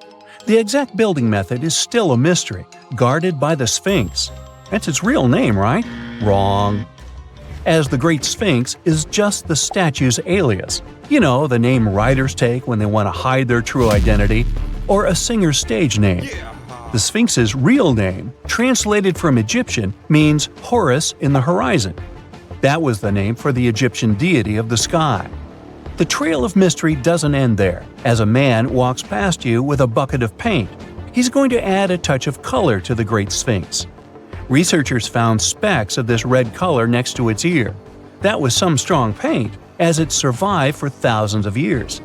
The exact building method is still a mystery, guarded by the Sphinx. That's its real name, right? Wrong. As the Great Sphinx is just the statue's alias. You know, the name writers take when they want to hide their true identity, or a singer's stage name. The Sphinx's real name, translated from Egyptian, means Horus in the horizon. That was the name for the Egyptian deity of the sky. The trail of mystery doesn't end there. As a man walks past you with a bucket of paint, he's going to add a touch of color to the Great Sphinx. Researchers found specks of this red color next to its ear. That was some strong paint, as it survived for thousands of years.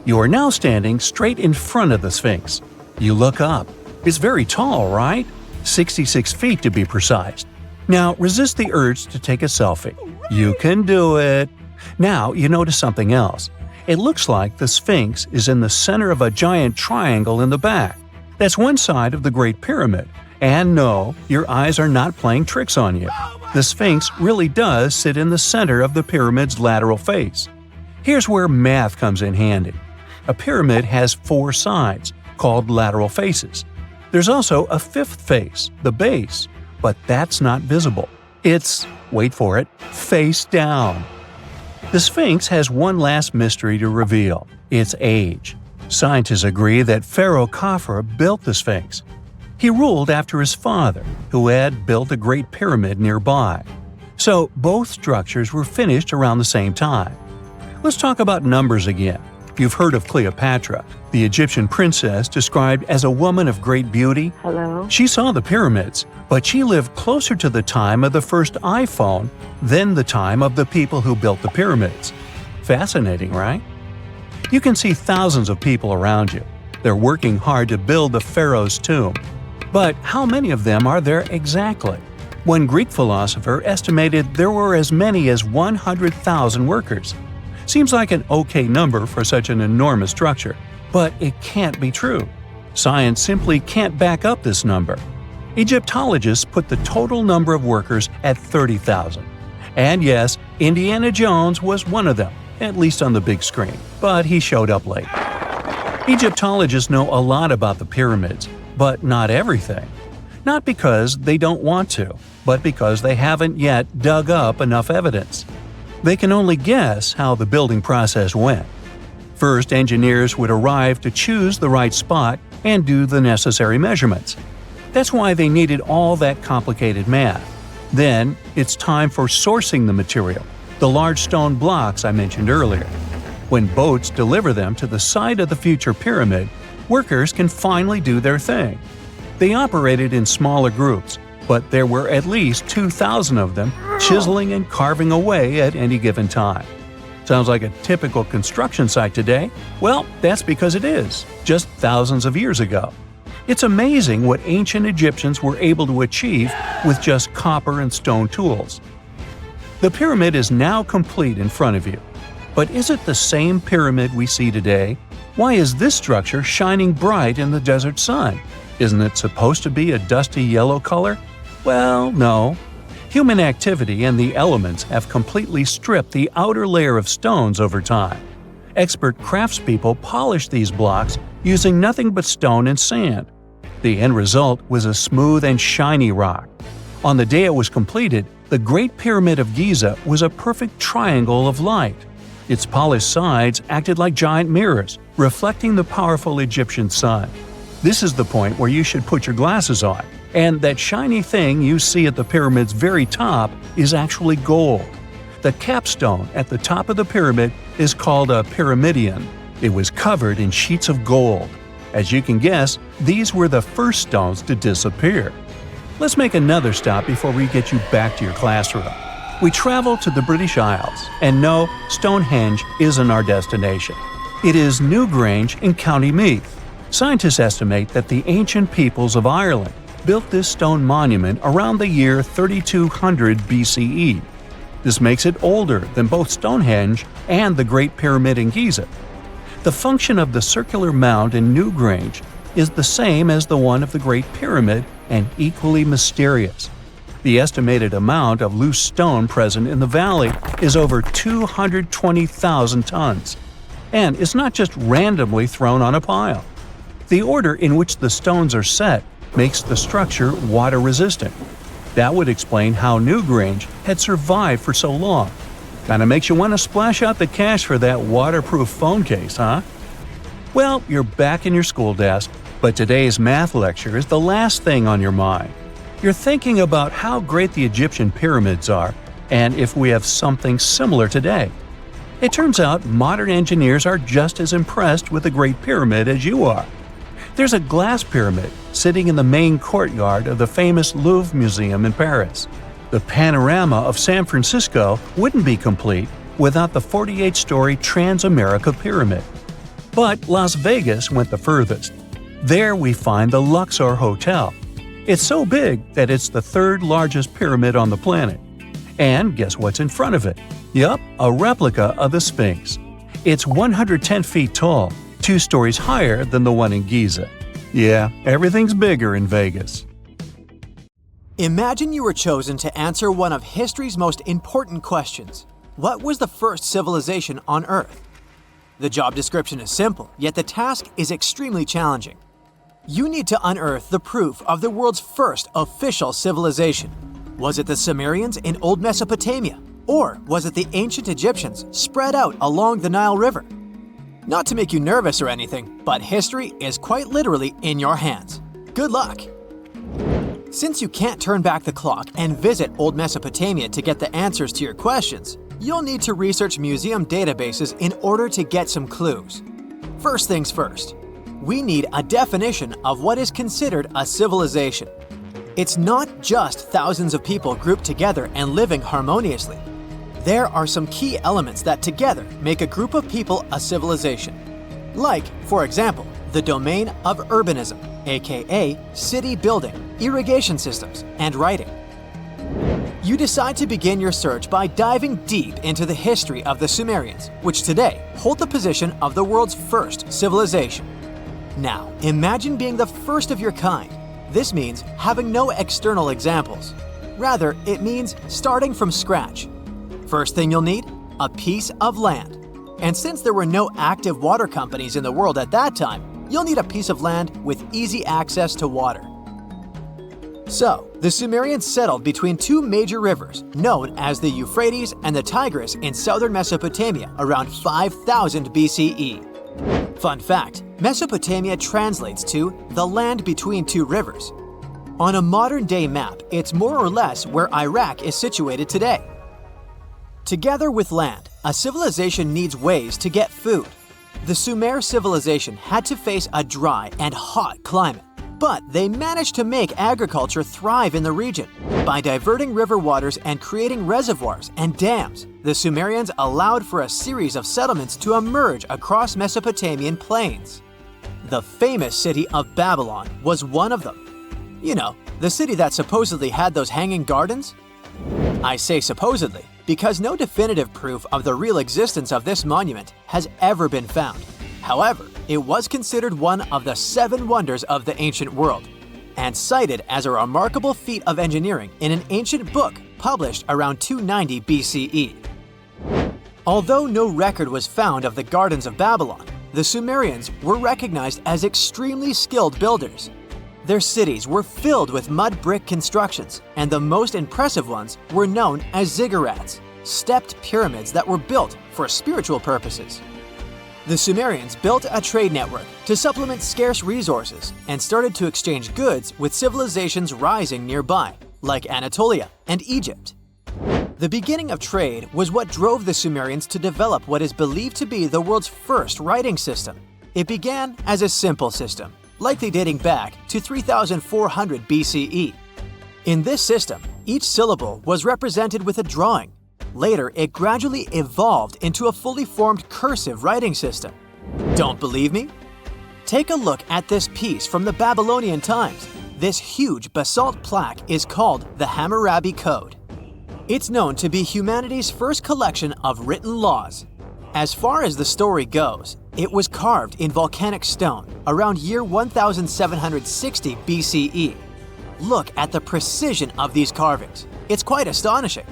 You are now standing straight in front of the Sphinx. You look up. It's very tall, right? 66 feet to be precise. Now resist the urge to take a selfie. You can do it. Now you notice something else. It looks like the Sphinx is in the center of a giant triangle in the back. That's one side of the Great Pyramid. And no, your eyes are not playing tricks on you. The Sphinx really does sit in the center of the pyramid's lateral face. Here's where math comes in handy. A pyramid has 4 sides, called lateral faces. There's also a 5th face, the base, but that's not visible. It's, wait for it, face down. The Sphinx has one last mystery to reveal: its age. Scientists agree that Pharaoh Khafre built the Sphinx. He ruled after his father, who had built a great pyramid nearby. So both structures were finished around the same time. Let's talk about numbers again. You've heard of Cleopatra, the Egyptian princess described as a woman of great beauty. Hello? She saw the pyramids, but she lived closer to the time of the first iPhone than the time of the people who built the pyramids. Fascinating, right? You can see thousands of people around you. They're working hard to build the pharaoh's tomb. But how many of them are there exactly? One Greek philosopher estimated there were as many as 100,000 workers. Seems like an okay number for such an enormous structure, but it can't be true. Science simply can't back up this number. Egyptologists put the total number of workers at 30,000. And yes, Indiana Jones was one of them, at least on the big screen, but he showed up late. Egyptologists know a lot about the pyramids, but not everything. Not because they don't want to, but because they haven't yet dug up enough evidence. They can only guess how the building process went. First, engineers would arrive to choose the right spot and do the necessary measurements. That's why they needed all that complicated math. Then, it's time for sourcing the material, the large stone blocks I mentioned earlier. When boats deliver them to the site of the future pyramid, workers can finally do their thing. They operated in smaller groups, but there were at least 2,000 of them chiseling and carving away at any given time. Sounds like a typical construction site today? Well, that's because it is, just thousands of years ago. It's amazing what ancient Egyptians were able to achieve with just copper and stone tools. The pyramid is now complete in front of you. But is it the same pyramid we see today? Why is this structure shining bright in the desert sun? Isn't it supposed to be a dusty yellow color? Well, no. Human activity and the elements have completely stripped the outer layer of stones over time. Expert craftspeople polished these blocks using nothing but stone and sand. The end result was a smooth and shiny rock. On the day it was completed, the Great Pyramid of Giza was a perfect triangle of light. Its polished sides acted like giant mirrors, reflecting the powerful Egyptian sun. This is the point where you should put your glasses on, and that shiny thing you see at the pyramid's very top is actually gold. The capstone at the top of the pyramid is called a pyramidion. It was covered in sheets of gold. As you can guess, these were the first stones to disappear. Let's make another stop before we get you back to your classroom. We travel to the British Isles, and no, Stonehenge isn't our destination. It is Newgrange in County Meath. Scientists estimate that the ancient peoples of Ireland built this stone monument around the year 3200 BCE. This makes it older than both Stonehenge and the Great Pyramid in Giza. The function of the circular mound in Newgrange is the same as the one of the Great Pyramid and equally mysterious. The estimated amount of loose stone present in the valley is over 220,000 tons. And it's not just randomly thrown on a pile. The order in which the stones are set makes the structure water-resistant. That would explain how Newgrange had survived for so long. Kinda makes you want to splash out the cash for that waterproof phone case, huh? Well, you're back in your school desk, but today's math lecture is the last thing on your mind. You're thinking about how great the Egyptian pyramids are, and if we have something similar today. It turns out modern engineers are just as impressed with the Great Pyramid as you are. There's a glass pyramid sitting in the main courtyard of the famous Louvre Museum in Paris. The panorama of San Francisco wouldn't be complete without the 48-story Transamerica Pyramid. But Las Vegas went the furthest. There we find the Luxor Hotel. It's so big that it's the third largest pyramid on the planet. And guess what's in front of it? Yup, a replica of the Sphinx. It's 110 feet tall, 2 stories higher than the one in Giza. Yeah, everything's bigger in Vegas. Imagine you were chosen to answer one of history's most important questions. What was the first civilization on Earth? The job description is simple, yet the task is extremely challenging. You need to unearth the proof of the world's first official civilization. Was it the Sumerians in Old Mesopotamia? Or was it the ancient Egyptians spread out along the Nile River? Not to make you nervous or anything, but history is quite literally in your hands. Good luck! Since you can't turn back the clock and visit Old Mesopotamia to get the answers to your questions, you'll need to research museum databases in order to get some clues. First things first, we need a definition of what is considered a civilization. It's not just thousands of people grouped together and living harmoniously. There are some key elements that together make a group of people a civilization. Like, for example, the domain of urbanism, aka city building, irrigation systems, and writing. You decide to begin your search by diving deep into the history of the Sumerians, which today hold the position of the world's first civilization. Now, imagine being the first of your kind. This means having no external examples. Rather, it means starting from scratch. First thing you'll need? A piece of land. And since there were no active water companies in the world at that time, you'll need a piece of land with easy access to water. So, the Sumerians settled between two major rivers, known as the Euphrates and the Tigris in southern Mesopotamia around 5000 BCE. Fun fact, Mesopotamia translates to the land between two rivers. On a modern-day map, it's more or less where Iraq is situated today. Together with land, a civilization needs ways to get food. The Sumer civilization had to face a dry and hot climate, but they managed to make agriculture thrive in the region. By diverting river waters and creating reservoirs and dams, the Sumerians allowed for a series of settlements to emerge across Mesopotamian plains. The famous city of Babylon was one of them. You know, the city that supposedly had those hanging gardens? I say supposedly because no definitive proof of the real existence of this monument has ever been found. However, it was considered one of the 7 wonders of the ancient world, and cited as a remarkable feat of engineering in an ancient book published around 290 BCE. Although no record was found of the Gardens of Babylon, the Sumerians were recognized as extremely skilled builders. Their cities were filled with mud brick constructions, and the most impressive ones were known as ziggurats, stepped pyramids that were built for spiritual purposes. The Sumerians built a trade network to supplement scarce resources and started to exchange goods with civilizations rising nearby, like Anatolia and Egypt. The beginning of trade was what drove the Sumerians to develop what is believed to be the world's first writing system. It began as a simple system, likely dating back to 3400 BCE. In this system, each syllable was represented with a drawing. Later, it gradually evolved into a fully formed cursive writing system. Don't believe me? Take a look at this piece from the Babylonian times. This huge basalt plaque is called the Hammurabi Code. It's known to be humanity's first collection of written laws. As far as the story goes, it was carved in volcanic stone around year 1760 BCE. Look at the precision of these carvings. It's quite astonishing.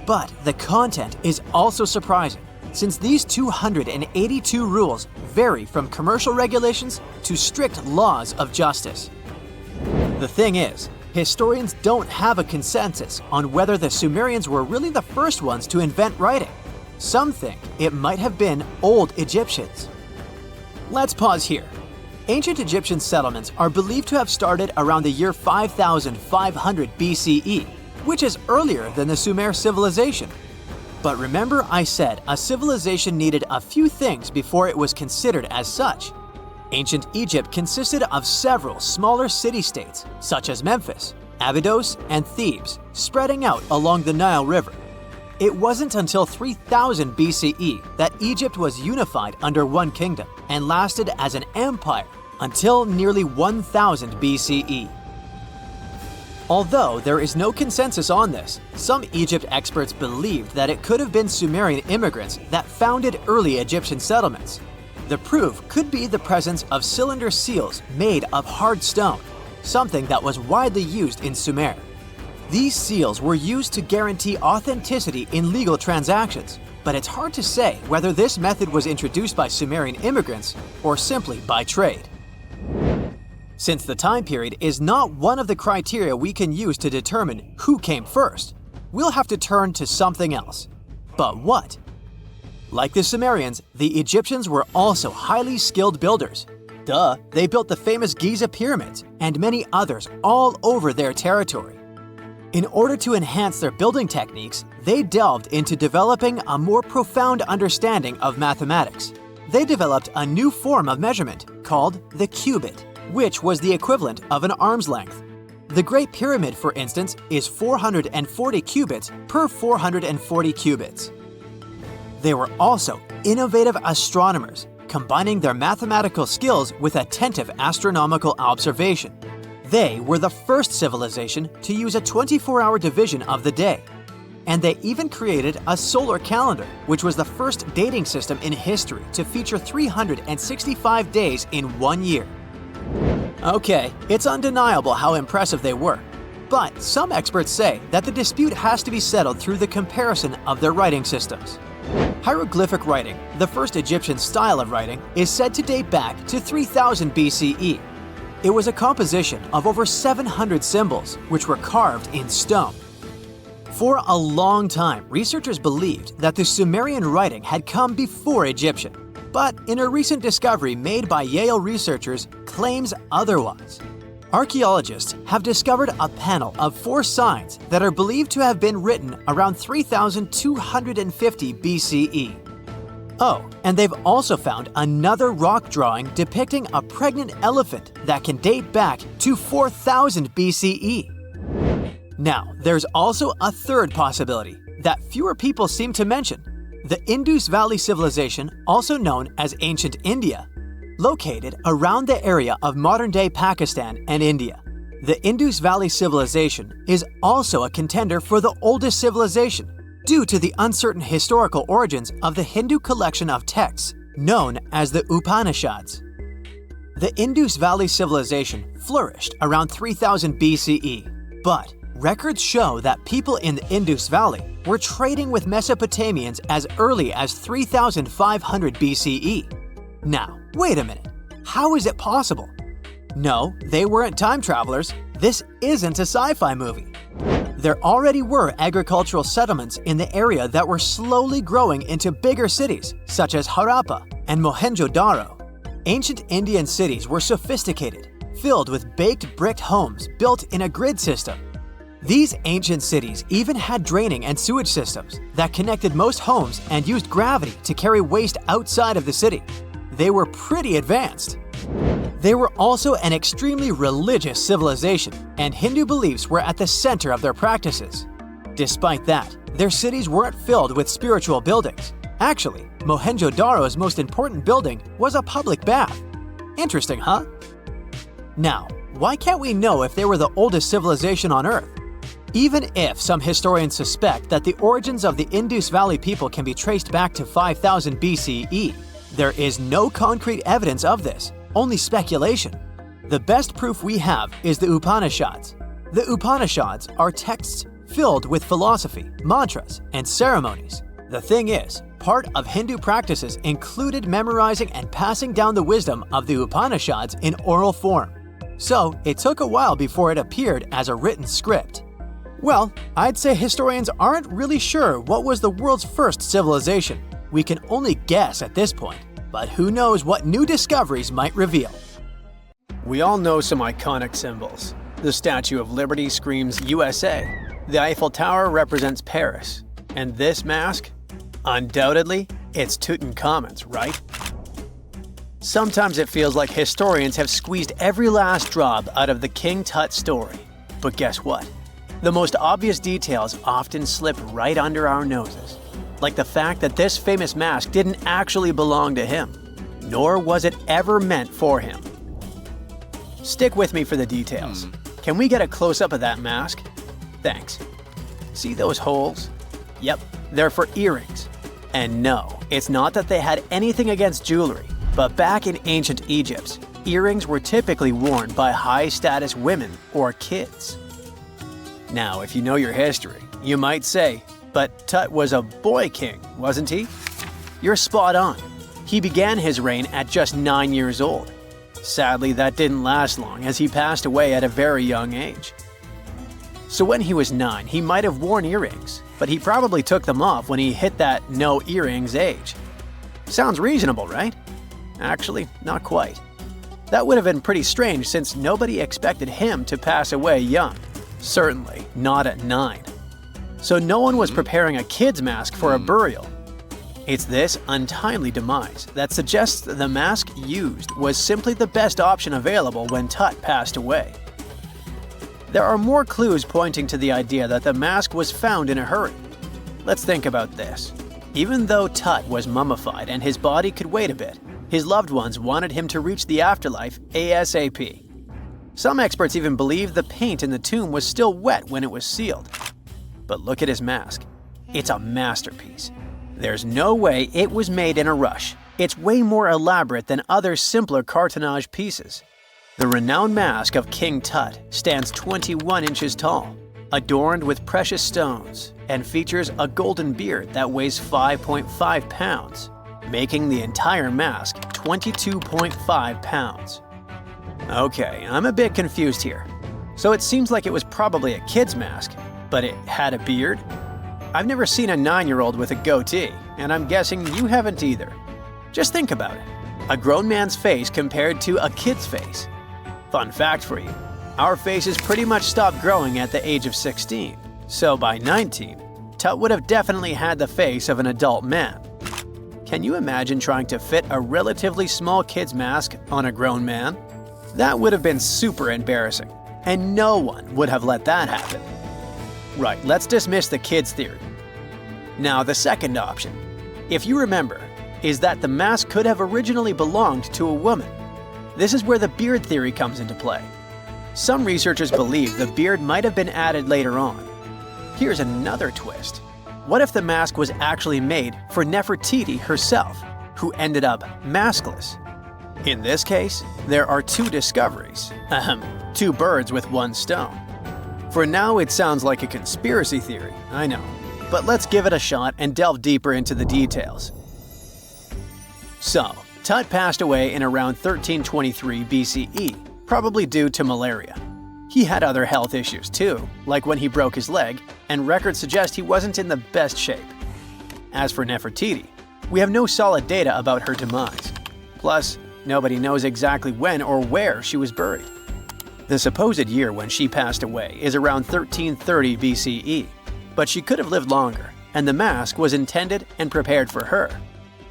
But the content is also surprising, since these 282 rules vary from commercial regulations to strict laws of justice. The thing is, historians don't have a consensus on whether the Sumerians were really the first ones to invent writing. Some think it might have been old Egyptians. Let's pause here. Ancient Egyptian settlements are believed to have started around the year 5500 BCE, which is earlier than the Sumer civilization. But remember I said a civilization needed a few things before it was considered as such. Ancient Egypt consisted of several smaller city-states, such as Memphis, Abydos, and Thebes, spreading out along the Nile River. It wasn't until 3000 BCE that Egypt was unified under one kingdom and lasted as an empire until nearly 1000 BCE. Although there is no consensus on this, some Egypt experts believed that it could have been Sumerian immigrants that founded early Egyptian settlements. The proof could be the presence of cylinder seals made of hard stone, something that was widely used in Sumer. These seals were used to guarantee authenticity in legal transactions, but it's hard to say whether this method was introduced by Sumerian immigrants or simply by trade. Since the time period is not one of the criteria we can use to determine who came first, we'll have to turn to something else. But what? Like the Sumerians, the Egyptians were also highly skilled builders. Duh, they built the famous Giza pyramids and many others all over their territory. In order to enhance their building techniques, they delved into developing a more profound understanding of mathematics. They developed a new form of measurement called the cubit, which was the equivalent of an arm's length. The Great Pyramid, for instance, is 440 cubits per 440 cubits. They were also innovative astronomers, combining their mathematical skills with attentive astronomical observation. They were the first civilization to use a 24-hour division of the day, And they even created a solar calendar, which was the first dating system in history to feature 365 days in 1 year. Okay, it's undeniable how impressive they were. But some experts say that the dispute has to be settled through the comparison of their writing systems. Hieroglyphic writing, the first Egyptian style of writing, is said to date back to 3000 BCE. It was a composition of over 700 symbols, which were carved in stone. For a long time, researchers believed that the Sumerian writing had come before Egyptian, but in a recent discovery made by Yale researchers claims otherwise. Archaeologists have discovered a panel of 4 signs that are believed to have been written around 3250 BCE. Oh, and they've also found another rock drawing depicting a pregnant elephant that can date back to 4000 BCE. Now, there's also a third possibility that fewer people seem to mention: the Indus Valley Civilization, also known as Ancient India, located around the area of modern-day Pakistan and India. The Indus Valley Civilization is also a contender for the oldest civilization due to the uncertain historical origins of the Hindu collection of texts known as the Upanishads. The Indus Valley Civilization flourished around 3000 BCE, but records show that people in the Indus Valley were trading with Mesopotamians as early as 3500 BCE. Now, wait a minute. How is it possible? No, they weren't time travelers. This isn't a sci-fi movie. There already were agricultural settlements in the area that were slowly growing into bigger cities, such as Harappa and Mohenjo-Daro. Ancient Indian cities were sophisticated, filled with baked brick homes built in a grid system. These ancient cities even had draining and sewage systems that connected most homes and used gravity to carry waste outside of the city. They were pretty advanced. They were also an extremely religious civilization, and Hindu beliefs were at the center of their practices. Despite that, their cities weren't filled with spiritual buildings. Actually, Mohenjo-Daro's most important building was a public bath. Interesting, huh? Now, why can't we know if they were the oldest civilization on Earth? Even if some historians suspect that the origins of the Indus Valley people can be traced back to 5000 BCE, there is no concrete evidence of this, only speculation. The best proof we have is the Upanishads. The Upanishads are texts filled with philosophy, mantras, and ceremonies. The thing is, part of Hindu practices included memorizing and passing down the wisdom of the Upanishads in oral form. So it took a while before it appeared as a written script. Well, I'd say historians aren't really sure what was the world's first civilization. We can only guess at this point, but who knows what new discoveries might reveal. We all know some iconic symbols. The Statue of Liberty screams USA. The Eiffel Tower represents Paris. And this mask? Undoubtedly, it's Tutankhamun's, right? Sometimes it feels like historians have squeezed every last drop out of the King Tut story. But guess what? The most obvious details often slip right under our noses, like the fact that this famous mask didn't actually belong to him, nor was it ever meant for him. Stick with me for the details. Can we get a close-up of that mask? Thanks. See those holes? Yep, they're for earrings. And no, it's not that they had anything against jewelry, but back in ancient Egypt, earrings were typically worn by high-status women or kids. Now, if you know your history, you might say, but Tut was a boy king, wasn't he? You're spot on. He began his reign at just 9 years old. Sadly, that didn't last long as he passed away at a very young age. So when he was 9, he might have worn earrings, but he probably took them off when he hit that no earrings age. Sounds reasonable, right? Actually, not quite. That would have been pretty strange since nobody expected him to pass away young. Certainly not at 9. So no one was preparing a kid's mask for a burial. It's this untimely demise that suggests that the mask used was simply the best option available when Tut passed away. There are more clues pointing to the idea that the mask was found in a hurry. Let's think about this. Even though Tut was mummified and his body could wait a bit, his loved ones wanted him to reach the afterlife ASAP. Some experts even believe the paint in the tomb was still wet when it was sealed. But look at his mask. It's a masterpiece. There's no way it was made in a rush. It's way more elaborate than other simpler cartonnage pieces. The renowned mask of King Tut stands 21 inches tall, adorned with precious stones, and features a golden beard that weighs 5.5 pounds, making the entire mask 22.5 pounds. Okay, I'm a bit confused here. So it seems like it was probably a kid's mask, but it had a beard? I've never seen a 9-year-old with a goatee, and I'm guessing you haven't either. Just think about it. A grown man's face compared to a kid's face. Fun fact for you, our faces pretty much stopped growing at the age of 16, so by 19, Tut would have definitely had the face of an adult man. Can you imagine trying to fit a relatively small kid's mask on a grown man? That would have been super embarrassing, and no one would have let that happen. Right, let's dismiss the kids theory. Now the second option, if you remember, is that the mask could have originally belonged to a woman. This is where the beard theory comes into play. Some researchers believe the beard might have been added later on. Here's another twist. What if the mask was actually made for Nefertiti herself, who ended up maskless? In this case, there are two discoveries. Two birds with one stone. For now, it sounds like a conspiracy theory, I know. But let's give it a shot and delve deeper into the details. So, Tut passed away in around 1323 BCE, probably due to malaria. He had other health issues too, like when he broke his leg, and records suggest he wasn't in the best shape. As for Nefertiti, we have no solid data about her demise. Plus, nobody knows exactly when or where she was buried. The supposed year when she passed away is around 1330 BCE, but she could have lived longer, and the mask was intended and prepared for her.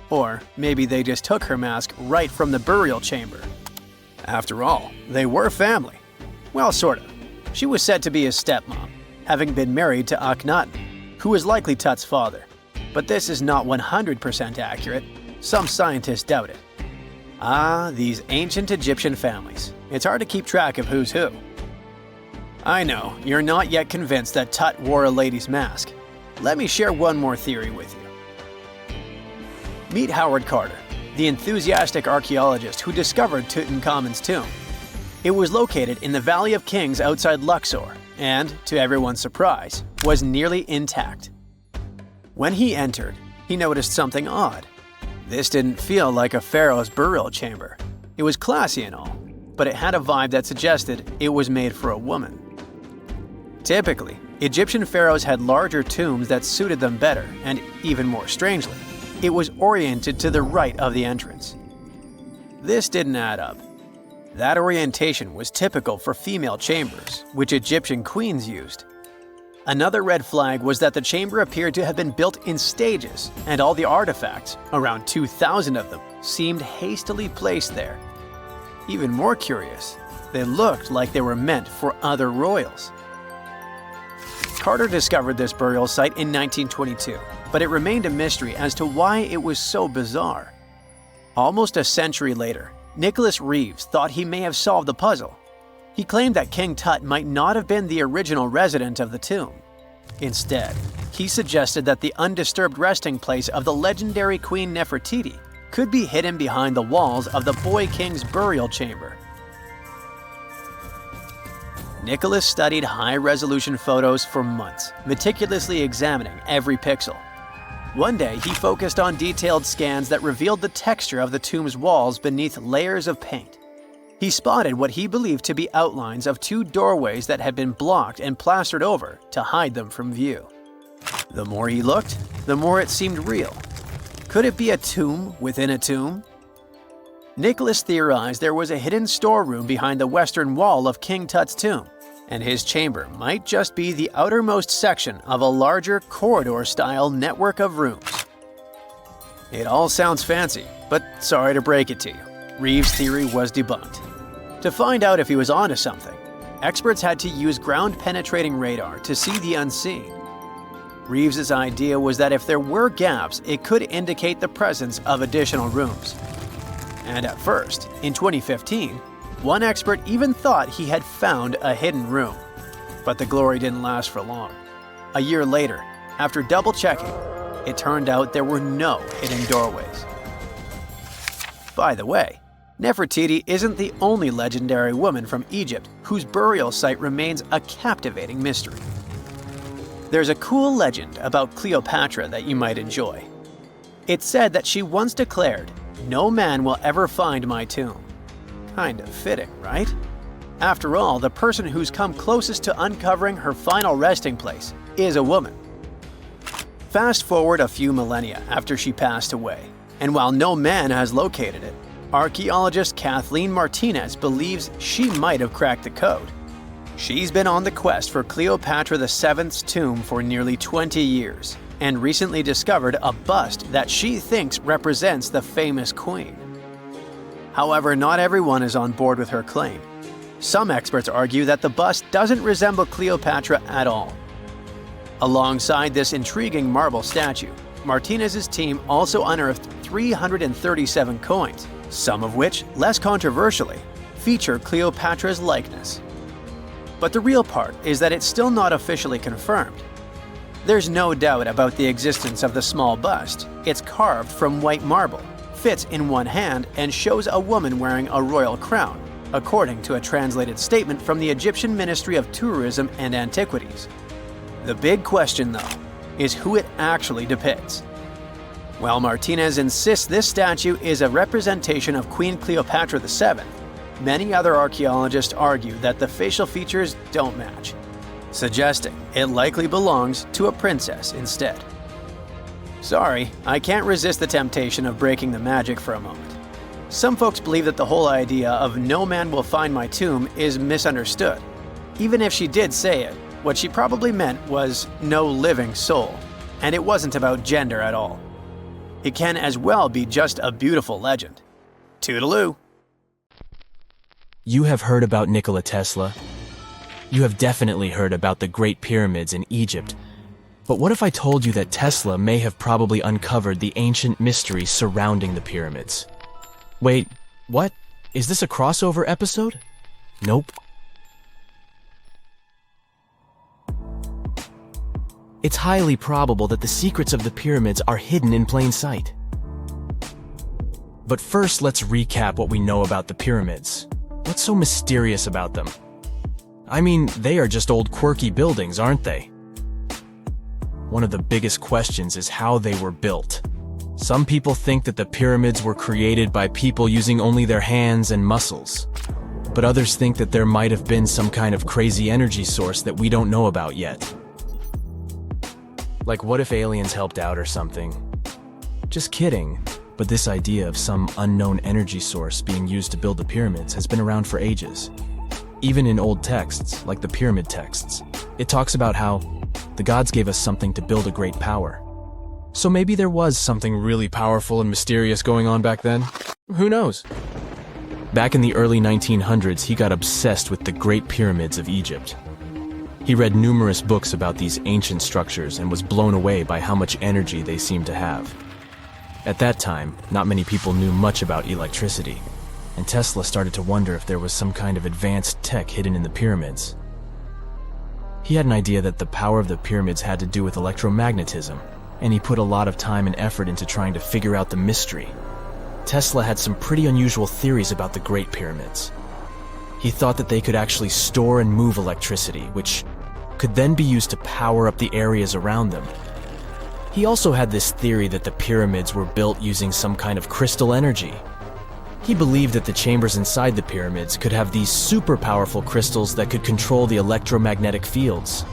Or maybe they just took her mask right from the burial chamber. After all, they were family. Well, sort of. She was said to be his stepmom, having been married to Akhenaten, who was likely Tut's father. But this is not 100% accurate. Some scientists doubt it. Ah, these ancient Egyptian families. It's hard to keep track of who's who. I know, you're not yet convinced that Tut wore a lady's mask. Let me share one more theory with you. Meet Howard Carter, the enthusiastic archaeologist who discovered Tutankhamun's tomb. It was located in the Valley of Kings outside Luxor and, to everyone's surprise, was nearly intact. When he entered, he noticed something odd. This didn't feel like a pharaoh's burial chamber. It was classy and all, but it had a vibe that suggested it was made for a woman. Typically, Egyptian pharaohs had larger tombs that suited them better, and even more strangely, it was oriented to the right of the entrance. This didn't add up. That orientation was typical for female chambers, which Egyptian queens used. Another red flag was that the chamber appeared to have been built in stages, and all the artifacts, around 2,000 of them, seemed hastily placed there. Even more curious, they looked like they were meant for other royals. Carter discovered this burial site in 1922, but it remained a mystery as to why it was so bizarre. Almost a century later, Nicholas Reeves thought he may have solved the puzzle. He claimed that King Tut might not have been the original resident of the tomb. Instead, he suggested that the undisturbed resting place of the legendary Queen Nefertiti could be hidden behind the walls of the boy king's burial chamber. Nicholas studied high-resolution photos for months, meticulously examining every pixel. One day, he focused on detailed scans that revealed the texture of the tomb's walls beneath layers of paint. He spotted what he believed to be outlines of two doorways that had been blocked and plastered over to hide them from view. The more he looked, the more it seemed real. Could it be a tomb within a tomb? Nicholas theorized there was a hidden storeroom behind the western wall of King Tut's tomb, and his chamber might just be the outermost section of a larger corridor-style network of rooms. It all sounds fancy, but sorry to break it to you, Reeves' theory was debunked. To find out if he was onto something, experts had to use ground-penetrating radar to see the unseen. Reeves' idea was that if there were gaps, it could indicate the presence of additional rooms. And at first, in 2015, one expert even thought he had found a hidden room. But the glory didn't last for long. A year later, After double-checking, it turned out there were no hidden doorways. By the way, Nefertiti isn't the only legendary woman from Egypt whose burial site remains a captivating mystery. There's a cool legend about Cleopatra that you might enjoy. It's said that she once declared, "No man will ever find my tomb." Kind of fitting, right? After all, the person who's come closest to uncovering her final resting place is a woman. Fast forward a few millennia after she passed away, and while no man has located it, archaeologist Kathleen Martinez believes she might have cracked the code. She's been on the quest for Cleopatra VII's tomb for nearly 20 years, and recently discovered a bust that she thinks represents the famous queen. However, not everyone is on board with her claim. Some experts argue that the bust doesn't resemble Cleopatra at all. Alongside this intriguing marble statue, Martinez's team also unearthed 337 coins, some of which, less controversially, feature Cleopatra's likeness. But the real part is that it's still not officially confirmed. There's no doubt about the existence of the small bust. It's carved from white marble, fits in one hand, and shows a woman wearing a royal crown, according to a translated statement from the Egyptian Ministry of Tourism and Antiquities. The big question, though, is who it actually depicts. While Martinez insists this statue is a representation of Queen Cleopatra VII, many other archaeologists argue that the facial features don't match, suggesting it likely belongs to a princess instead. Sorry, I can't resist the temptation of breaking the magic for a moment. Some folks believe that the whole idea of "no man will find my tomb" is misunderstood. Even if she did say it, what she probably meant was "no living soul," and it wasn't about gender at all. It can as well be just a beautiful legend. Toodaloo! You have heard about Nikola Tesla. You have definitely heard about the Great Pyramids in Egypt. But what if I told you that Tesla may have probably uncovered the ancient mystery surrounding the pyramids? Wait, what? Is this a crossover episode? Nope. It's highly probable that the secrets of the pyramids are hidden in plain sight. But first, let's recap what we know about the pyramids. What's so mysterious about them? I mean, they are just old quirky buildings, aren't they? One of the biggest questions is how they were built. Some people think that the pyramids were created by people using only their hands and muscles. But others think that there might have been some kind of crazy energy source that we don't know about yet. Like, what if aliens helped out or something? Just kidding. But this idea of some unknown energy source being used to build the pyramids has been around for ages. Even in old texts, like the pyramid texts, it talks about how the gods gave us something to build a great power. So maybe there was something really powerful and mysterious going on back then? Who knows? Back in the early 1900s, he got obsessed with the Great Pyramids of Egypt. He read numerous books about these ancient structures and was blown away by how much energy they seemed to have. At that time, not many people knew much about electricity, and Tesla started to wonder if there was some kind of advanced tech hidden in the pyramids. He had an idea that the power of the pyramids had to do with electromagnetism, and he put a lot of time and effort into trying to figure out the mystery. Tesla had some pretty unusual theories about the Great Pyramids. He thought that they could actually store and move electricity, which could then be used to power up the areas around them. He also had this theory that the pyramids were built using some kind of crystal energy. He believed that the chambers inside the pyramids could have these super powerful crystals that could control the electromagnetic fields.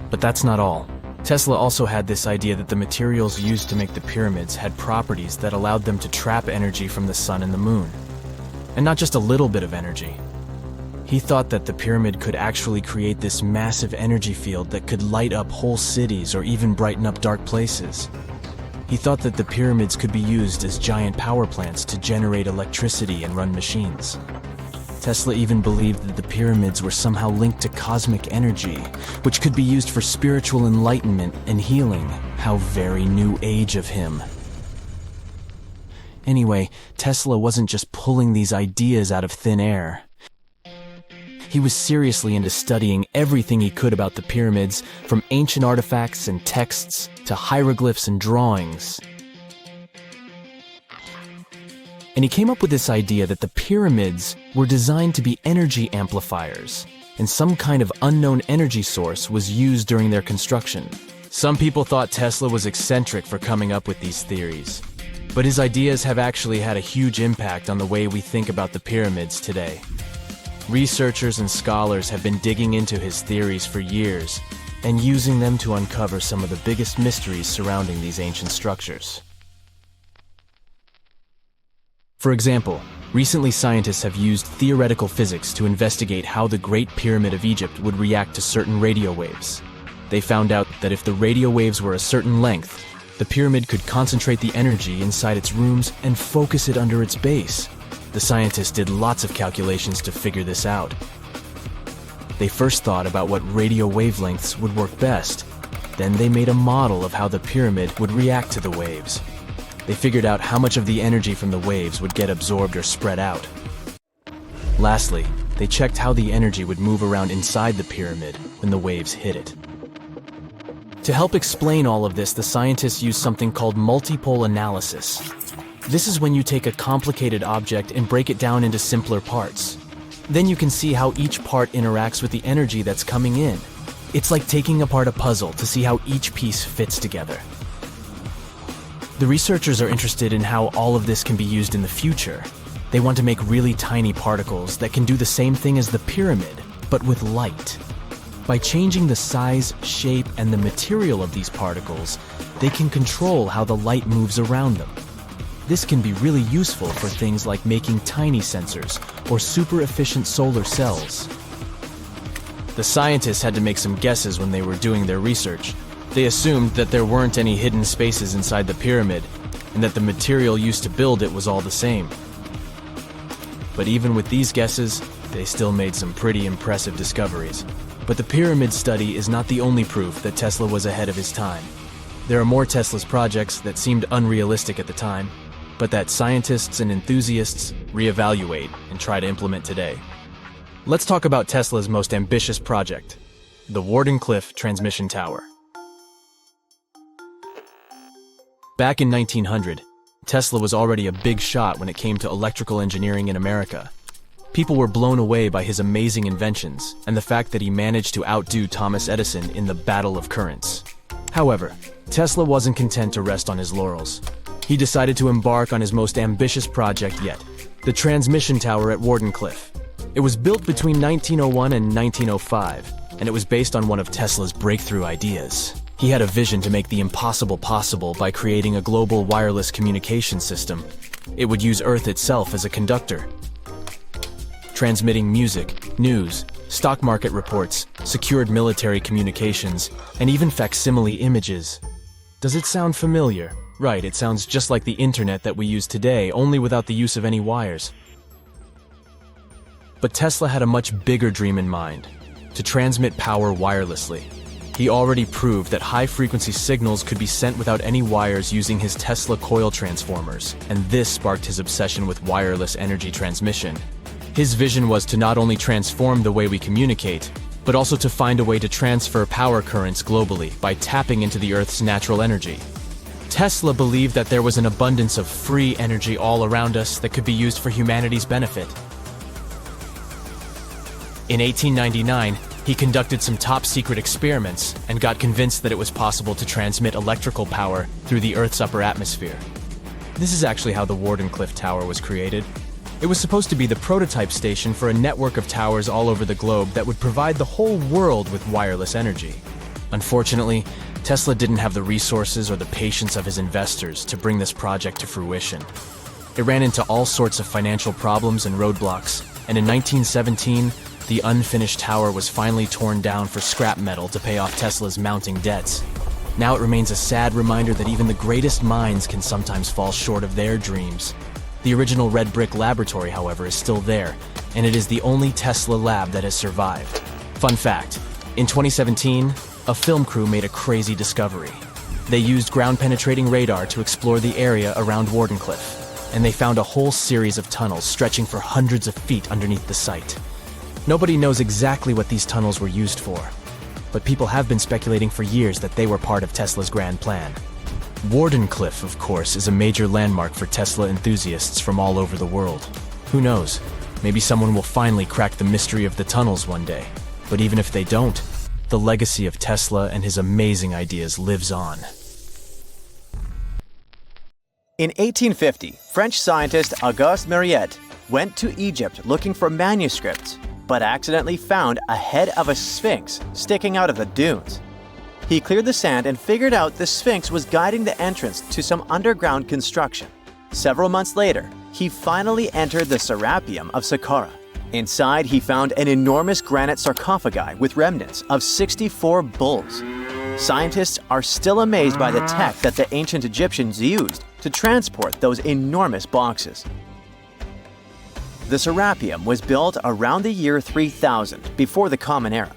But that's not all. Tesla also had this idea that the materials used to make the pyramids had properties that allowed them to trap energy from the sun and the moon. And not just a little bit of energy. He thought that the pyramid could actually create this massive energy field that could light up whole cities or even brighten up dark places. He thought that the pyramids could be used as giant power plants to generate electricity and run machines. Tesla even believed that the pyramids were somehow linked to cosmic energy, which could be used for spiritual enlightenment and healing. How very new age of him. Anyway, Tesla wasn't just pulling these ideas out of thin air. He was seriously into studying everything he could about the pyramids, from ancient artifacts and texts to hieroglyphs and drawings. And he came up with this idea that the pyramids were designed to be energy amplifiers, and some kind of unknown energy source was used during their construction. Some people thought Tesla was eccentric for coming up with these theories, but his ideas have actually had a huge impact on the way we think about the pyramids today. Researchers and scholars have been digging into his theories for years and using them to uncover some of the biggest mysteries surrounding these ancient structures. For example, recently scientists have used theoretical physics to investigate how the Great Pyramid of Egypt would react to certain radio waves. They found out that if the radio waves were a certain length, the pyramid could concentrate the energy inside its rooms and focus it under its base. The scientists did lots of calculations to figure this out. They first thought about what radio wavelengths would work best. Then they made a model of how the pyramid would react to the waves. They figured out how much of the energy from the waves would get absorbed or spread out. Lastly, they checked how the energy would move around inside the pyramid when the waves hit it. To help explain all of this, the scientists used something called multipole analysis. This is when you take a complicated object and break it down into simpler parts. Then you can see how each part interacts with the energy that's coming in. It's like taking apart a puzzle to see how each piece fits together. The researchers are interested in how all of this can be used in the future. They want to make really tiny particles that can do the same thing as the pyramid, but with light. By changing the size, shape, and the material of these particles, they can control how the light moves around them. This can be really useful for things like making tiny sensors or super efficient solar cells. The scientists had to make some guesses when they were doing their research. They assumed that there weren't any hidden spaces inside the pyramid, and that the material used to build it was all the same. But even with these guesses, they still made some pretty impressive discoveries. But the pyramid study is not the only proof that Tesla was ahead of his time. There are more Tesla's projects that seemed unrealistic at the time, but that scientists and enthusiasts reevaluate and try to implement today. Let's talk about Tesla's most ambitious project, the Wardenclyffe Transmission Tower. Back in 1900, Tesla was already a big shot when it came to electrical engineering in America. People were blown away by his amazing inventions and the fact that he managed to outdo Thomas Edison in the Battle of Currents. However, Tesla wasn't content to rest on his laurels. He decided to embark on his most ambitious project yet, the transmission tower at Wardenclyffe. It was built between 1901 and 1905, and it was based on one of Tesla's breakthrough ideas. He had a vision to make the impossible possible by creating a global wireless communication system. It would use Earth itself as a conductor, transmitting music, news, stock market reports, secured military communications, and even facsimile images. Does it sound familiar? Right, it sounds just like the internet that we use today, only without the use of any wires. But Tesla had a much bigger dream in mind, to transmit power wirelessly. He already proved that high-frequency signals could be sent without any wires using his Tesla coil transformers, and this sparked his obsession with wireless energy transmission. His vision was to not only transform the way we communicate, but also to find a way to transfer power currents globally by tapping into the Earth's natural energy. Tesla believed that there was an abundance of free energy all around us that could be used for humanity's benefit. In 1899, he conducted some top-secret experiments and got convinced that it was possible to transmit electrical power through the Earth's upper atmosphere. This is actually how the Wardenclyffe Tower was created. It was supposed to be the prototype station for a network of towers all over the globe that would provide the whole world with wireless energy. Unfortunately, Tesla didn't have the resources or the patience of his investors to bring this project to fruition. It ran into all sorts of financial problems and roadblocks, and in 1917, the unfinished tower was finally torn down for scrap metal to pay off Tesla's mounting debts. Now it remains a sad reminder that even the greatest minds can sometimes fall short of their dreams. The original red brick laboratory, however, is still there, and it is the only Tesla lab that has survived. Fun fact, in 2017, a film crew made a crazy discovery. They used ground-penetrating radar to explore the area around Wardenclyffe, and they found a whole series of tunnels stretching for hundreds of feet underneath the site. Nobody knows exactly what these tunnels were used for, but people have been speculating for years that they were part of Tesla's grand plan. Wardenclyffe, of course, is a major landmark for Tesla enthusiasts from all over the world. Who knows? Maybe someone will finally crack the mystery of the tunnels one day. But even if they don't, the legacy of Tesla and his amazing ideas lives on. In 1850, French scientist Auguste Mariette went to Egypt looking for manuscripts, but accidentally found a head of a sphinx sticking out of the dunes. He cleared the sand and figured out the sphinx was guiding the entrance to some underground construction. Several months later, he finally entered the Serapeum of Saqqara. Inside, he found an enormous granite sarcophagi with remnants of 64 bulls. Scientists are still amazed by the tech that the ancient Egyptians used to transport those enormous boxes. The Serapeum was built around the year 3000 before the Common Era.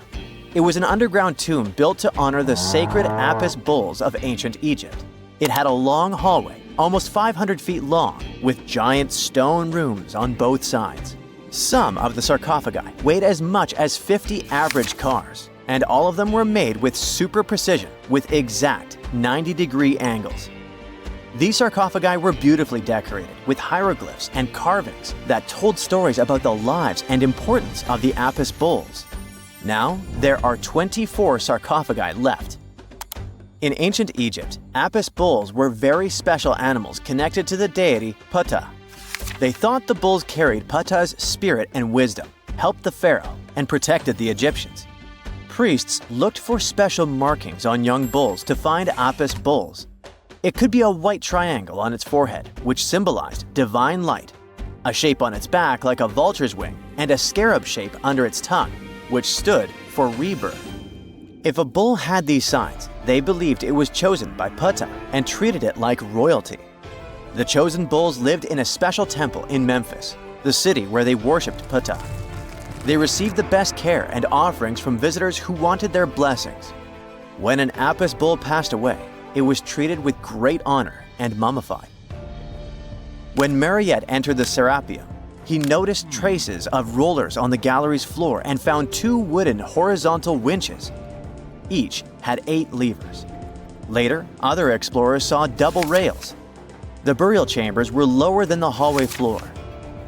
It was an underground tomb built to honor the sacred Apis bulls of ancient Egypt. It had a long hallway, almost 500 feet long, with giant stone rooms on both sides. Some of the sarcophagi weighed as much as 50 average cars, and all of them were made with super precision with exact 90-degree angles. These sarcophagi were beautifully decorated with hieroglyphs and carvings that told stories about the lives and importance of the Apis bulls. Now, there are 24 sarcophagi left. In ancient Egypt, Apis bulls were very special animals connected to the deity Ptah. They thought the bulls carried Ptah's spirit and wisdom, helped the pharaoh, and protected the Egyptians. Priests looked for special markings on young bulls to find Apis bulls. It could be a white triangle on its forehead, which symbolized divine light, a shape on its back like a vulture's wing, and a scarab shape under its tongue, which stood for rebirth. If a bull had these signs, they believed it was chosen by Ptah and treated it like royalty. The chosen bulls lived in a special temple in Memphis, the city where they worshipped Ptah. They received the best care and offerings from visitors who wanted their blessings. When an Apis bull passed away, it was treated with great honor and mummified. When Mariette entered the Serapeum, he noticed traces of rollers on the gallery's floor and found 2 wooden horizontal winches. Each had 8 levers. Later, other explorers saw double rails. The burial chambers were lower than the hallway floor.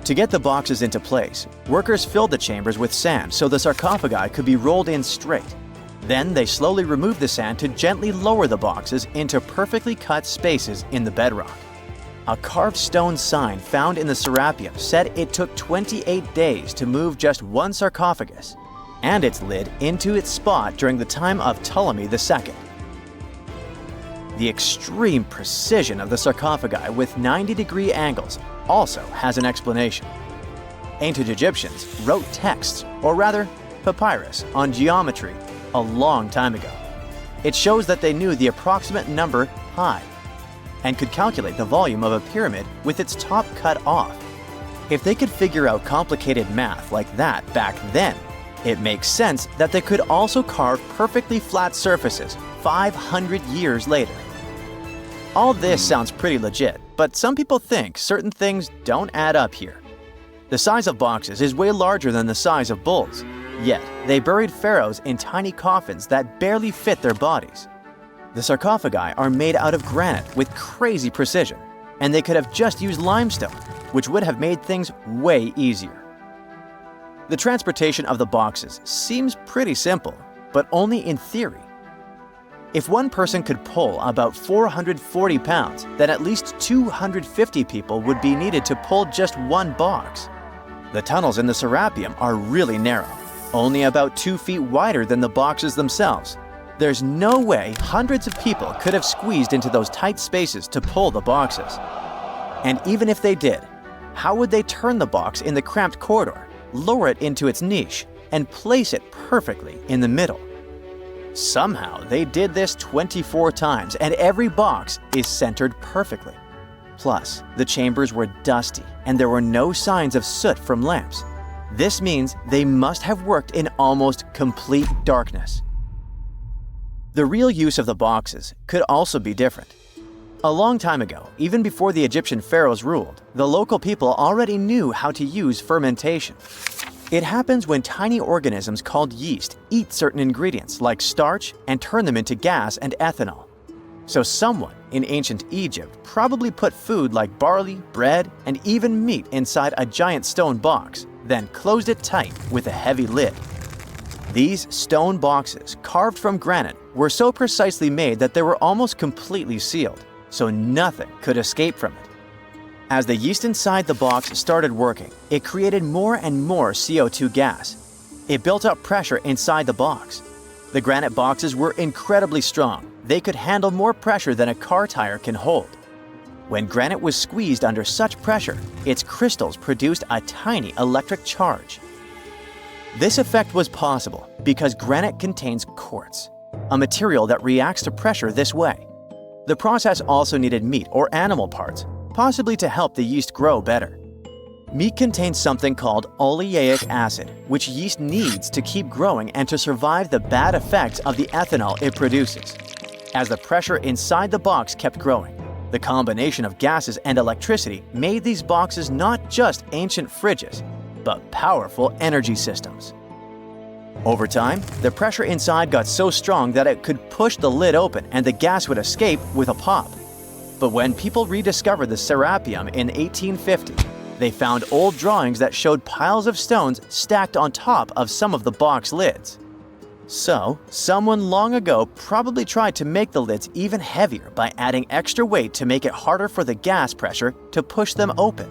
To get the boxes into place, workers filled the chambers with sand so the sarcophagi could be rolled in straight. Then they slowly removed the sand to gently lower the boxes into perfectly cut spaces in the bedrock. A carved stone sign found in the Serapeum said it took 28 days to move just one sarcophagus and its lid into its spot during the time of Ptolemy II. The extreme precision of the sarcophagi with 90-degree angles also has an explanation. Ancient Egyptians wrote texts, or rather, papyrus, on geometry a long time ago. It shows that they knew the approximate number pi and could calculate the volume of a pyramid with its top cut off. If they could figure out complicated math like that back then, it makes sense that they could also carve perfectly flat surfaces 500 years later. All this sounds pretty legit, but some people think certain things don't add up here. The size of boxes is way larger than the size of bulls, yet they buried pharaohs in tiny coffins that barely fit their bodies. The sarcophagi are made out of granite with crazy precision, and they could have just used limestone, which would have made things way easier. The transportation of the boxes seems pretty simple, but only in theory. If one person could pull about 440 pounds, then at least 250 people would be needed to pull just one box. The tunnels in the Serapeum are really narrow, only about 2 feet wider than the boxes themselves. There's no way hundreds of people could have squeezed into those tight spaces to pull the boxes. And even if they did, how would they turn the box in the cramped corridor, lower it into its niche, and place it perfectly in the middle? Somehow they did this 24 times, and every box is centered perfectly. Plus, the chambers were dusty, and there were no signs of soot from lamps. This means they must have worked in almost complete darkness. The real use of the boxes could also be different. A long time ago, even before the Egyptian pharaohs ruled, the local people already knew how to use fermentation. It happens when tiny organisms called yeast eat certain ingredients like starch and turn them into gas and ethanol. So someone in ancient Egypt probably put food like barley, bread, and even meat inside a giant stone box, then closed it tight with a heavy lid. These stone boxes, carved from granite, were so precisely made that they were almost completely sealed, so nothing could escape from it. As the yeast inside the box started working, it created more and more CO2 gas. It built up pressure inside the box. The granite boxes were incredibly strong. They could handle more pressure than a car tire can hold. When granite was squeezed under such pressure, its crystals produced a tiny electric charge. This effect was possible because granite contains quartz, a material that reacts to pressure this way. The process also needed meat or animal parts, possibly to help the yeast grow better. Meat contains something called oleic acid, which yeast needs to keep growing and to survive the bad effects of the ethanol it produces. As the pressure inside the box kept growing, the combination of gases and electricity made these boxes not just ancient fridges, but powerful energy systems. Over time, the pressure inside got so strong that it could push the lid open and the gas would escape with a pop. But when people rediscovered the Serapeum in 1850, they found old drawings that showed piles of stones stacked on top of some of the box lids. So, someone long ago probably tried to make the lids even heavier by adding extra weight to make it harder for the gas pressure to push them open.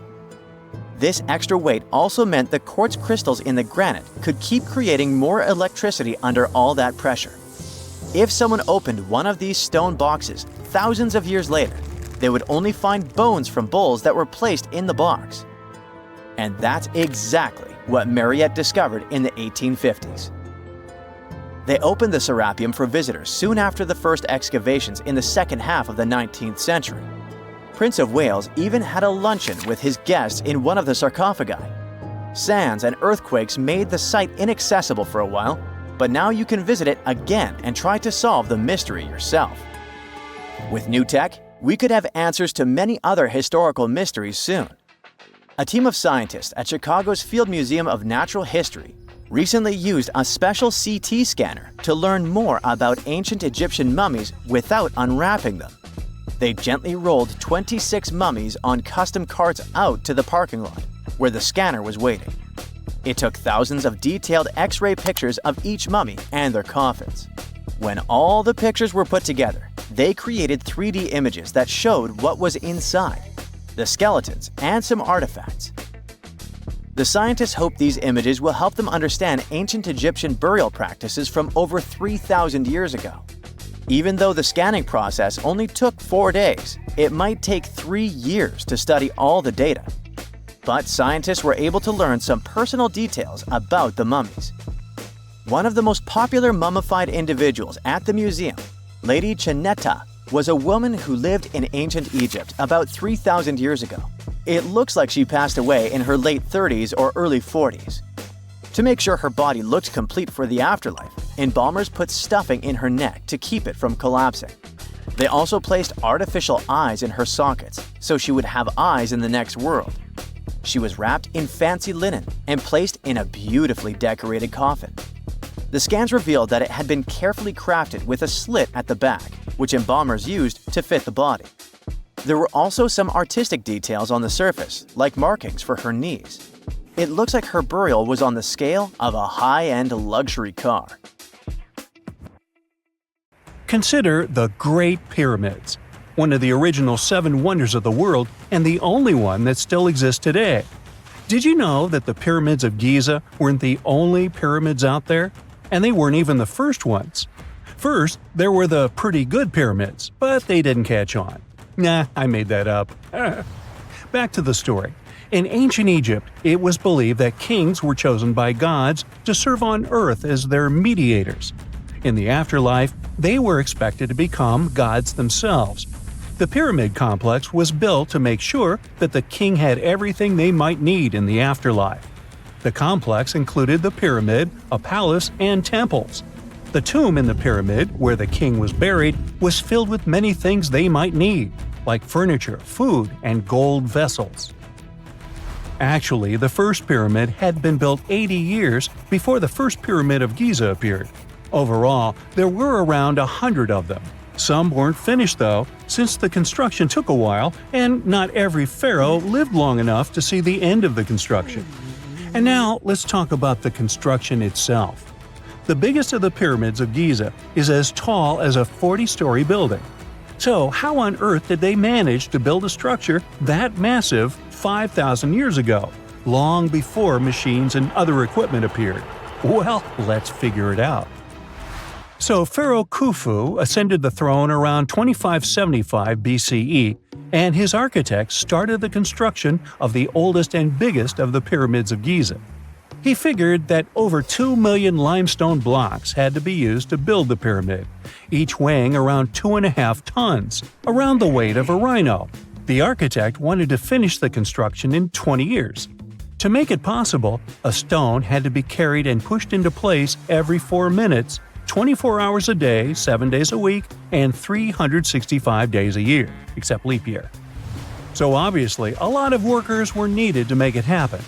This extra weight also meant the quartz crystals in the granite could keep creating more electricity under all that pressure. If someone opened one of these stone boxes thousands of years later, they would only find bones from bulls that were placed in the box. And that's exactly what Mariette discovered in the 1850s. They opened the Serapeum for visitors soon after the first excavations in the second half of the 19th century. Prince of Wales even had a luncheon with his guests in one of the sarcophagi. Sands and earthquakes made the site inaccessible for a while, but now you can visit it again and try to solve the mystery yourself. With new tech, we could have answers to many other historical mysteries soon. A team of scientists at Chicago's Field Museum of Natural History recently used a special CT scanner to learn more about ancient Egyptian mummies without unwrapping them. They gently rolled 26 mummies on custom carts out to the parking lot, where the scanner was waiting. It took thousands of detailed X-ray pictures of each mummy and their coffins. When all the pictures were put together, they created 3D images that showed what was inside, the skeletons, and some artifacts. The scientists hope these images will help them understand ancient Egyptian burial practices from over 3,000 years ago. Even though the scanning process only took 4 days, it might take 3 years to study all the data. But scientists were able to learn some personal details about the mummies. One of the most popular mummified individuals at the museum, Lady Chineta, was a woman who lived in ancient Egypt about 3,000 years ago. It looks like she passed away in her late 30s or early 40s. To make sure her body looked complete for the afterlife, embalmers put stuffing in her neck to keep it from collapsing. They also placed artificial eyes in her sockets, so she would have eyes in the next world. She was wrapped in fancy linen and placed in a beautifully decorated coffin. The scans revealed that it had been carefully crafted with a slit at the back, which embalmers used to fit the body. There were also some artistic details on the surface, like markings for her knees. It looks like her burial was on the scale of a high-end luxury car. Consider the Great Pyramids, one of the original 7 wonders of the world and the only one that still exists today. Did you know that the pyramids of Giza weren't the only pyramids out there? And they weren't even the first ones. First, there were the pretty good pyramids, but they didn't catch on. Nah, I made that up. Back to the story. In ancient Egypt, it was believed that kings were chosen by gods to serve on earth as their mediators. In the afterlife, they were expected to become gods themselves. The pyramid complex was built to make sure that the king had everything they might need in the afterlife. The complex included the pyramid, a palace, and temples. The tomb in the pyramid, where the king was buried, was filled with many things they might need, like furniture, food, and gold vessels. Actually, the first pyramid had been built 80 years before the first pyramid of Giza appeared. Overall, there were around 100 of them. Some weren't finished though, since the construction took a while and not every pharaoh lived long enough to see the end of the construction. And now let's talk about the construction itself. The biggest of the pyramids of Giza is as tall as a 40-story building. So how on earth did they manage to build a structure that massive 5,000 years ago, long before machines and other equipment appeared? Well, let's figure it out. So Pharaoh Khufu ascended the throne around 2575 BCE, and his architects started the construction of the oldest and biggest of the pyramids of Giza. He figured that over 2 million limestone blocks had to be used to build the pyramid, each weighing around 2.5 tons, around the weight of a rhino. The architect wanted to finish the construction in 20 years. To make it possible, a stone had to be carried and pushed into place every 4 minutes, 24 hours a day, 7 days a week, and 365 days a year, except leap year. So obviously, a lot of workers were needed to make it happen.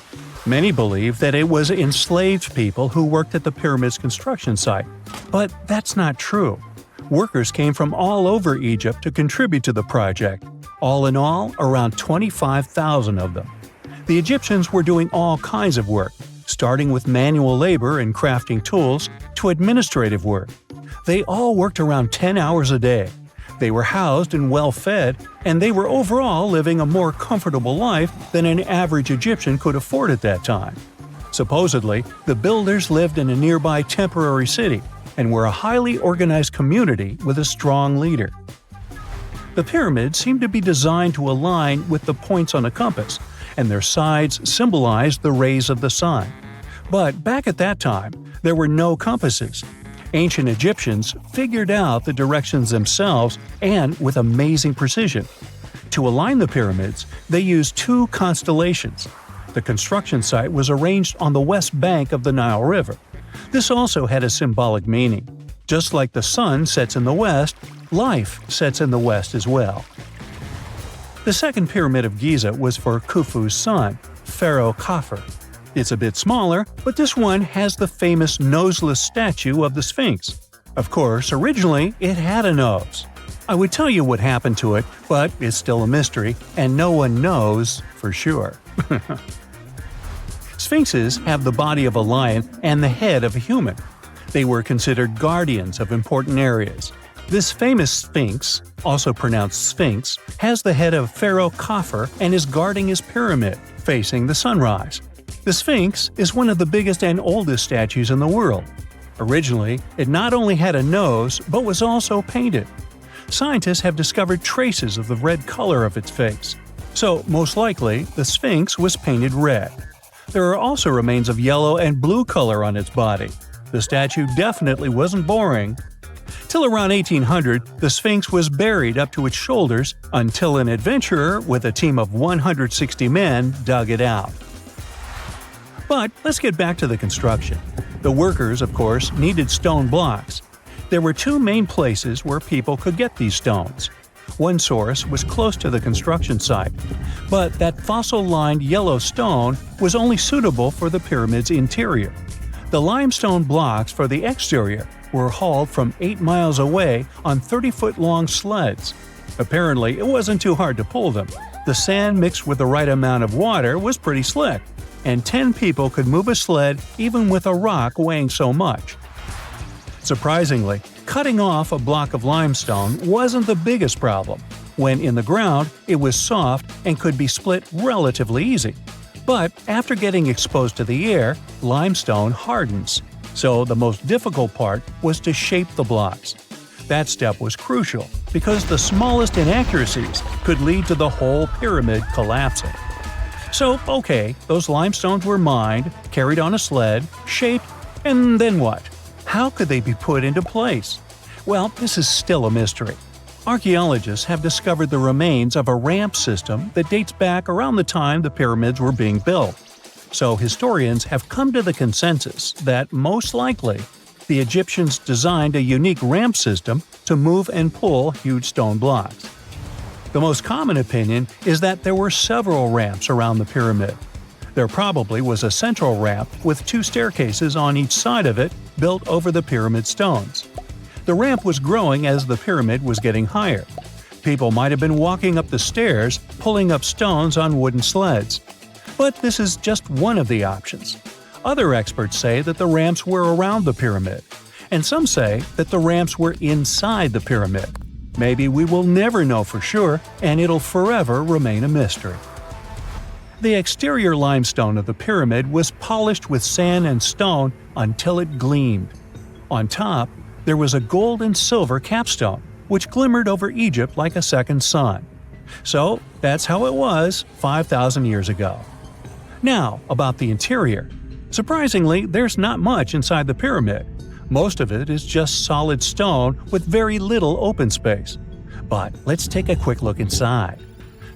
Many believe that it was enslaved people who worked at the pyramid's construction site, but that's not true. Workers came from all over Egypt to contribute to the project, all in all around 25,000 of them. The Egyptians were doing all kinds of work, starting with manual labor and crafting tools to administrative work. They all worked around 10 hours a day. They were housed and well-fed, and they were overall living a more comfortable life than an average Egyptian could afford at that time. Supposedly, the builders lived in a nearby temporary city and were a highly organized community with a strong leader. The pyramids seemed to be designed to align with the points on a compass, and their sides symbolized the rays of the sun. But back at that time, there were no compasses. Ancient Egyptians figured out the directions themselves and with amazing precision. To align the pyramids, they used 2 constellations. The construction site was arranged on the west bank of the Nile River. This also had a symbolic meaning. Just like the sun sets in the west, life sets in the west as well. The second pyramid of Giza was for Khufu's son, Pharaoh Khafre. It's a bit smaller, but this one has the famous noseless statue of the Sphinx. Of course, originally it had a nose. I would tell you what happened to it, but it's still a mystery, and no one knows for sure. Sphinxes have the body of a lion and the head of a human. They were considered guardians of important areas. This famous Sphinx, also pronounced Sphinx, has the head of Pharaoh Khafre and is guarding his pyramid, facing the sunrise. The Sphinx is one of the biggest and oldest statues in the world. Originally, it not only had a nose, but was also painted. Scientists have discovered traces of the red color of its face. So, most likely, the Sphinx was painted red. There are also remains of yellow and blue color on its body. The statue definitely wasn't boring. Till around 1800, the Sphinx was buried up to its shoulders until an adventurer with a team of 160 men dug it out. But let's get back to the construction. The workers, of course, needed stone blocks. There were 2 main places where people could get these stones. One source was close to the construction site, but that fossil-lined yellow stone was only suitable for the pyramid's interior. The limestone blocks for the exterior were hauled from 8 miles away on 30-foot-long sleds. Apparently, it wasn't too hard to pull them. The sand mixed with the right amount of water was pretty slick, and 10 people could move a sled even with a rock weighing so much. Surprisingly, cutting off a block of limestone wasn't the biggest problem. When in the ground, it was soft and could be split relatively easy. But after getting exposed to the air, limestone hardens. So the most difficult part was to shape the blocks. That step was crucial because the smallest inaccuracies could lead to the whole pyramid collapsing. So, okay, those limestones were mined, carried on a sled, shaped, and then what? How could they be put into place? Well, this is still a mystery. Archaeologists have discovered the remains of a ramp system that dates back around the time the pyramids were being built. So historians have come to the consensus that, most likely, the Egyptians designed a unique ramp system to move and pull huge stone blocks. The most common opinion is that there were several ramps around the pyramid. There probably was a central ramp with 2 staircases on each side of it built over the pyramid stones. The ramp was growing as the pyramid was getting higher. People might have been walking up the stairs, pulling up stones on wooden sleds. But this is just one of the options. Other experts say that the ramps were around the pyramid, and some say that the ramps were inside the pyramid. Maybe we will never know for sure, and it'll forever remain a mystery. The exterior limestone of the pyramid was polished with sand and stone until it gleamed. On top, there was a gold and silver capstone, which glimmered over Egypt like a second sun. So that's how it was 5,000 years ago. Now, about the interior. Surprisingly, there's not much inside the pyramid. Most of it is just solid stone with very little open space. But let's take a quick look inside.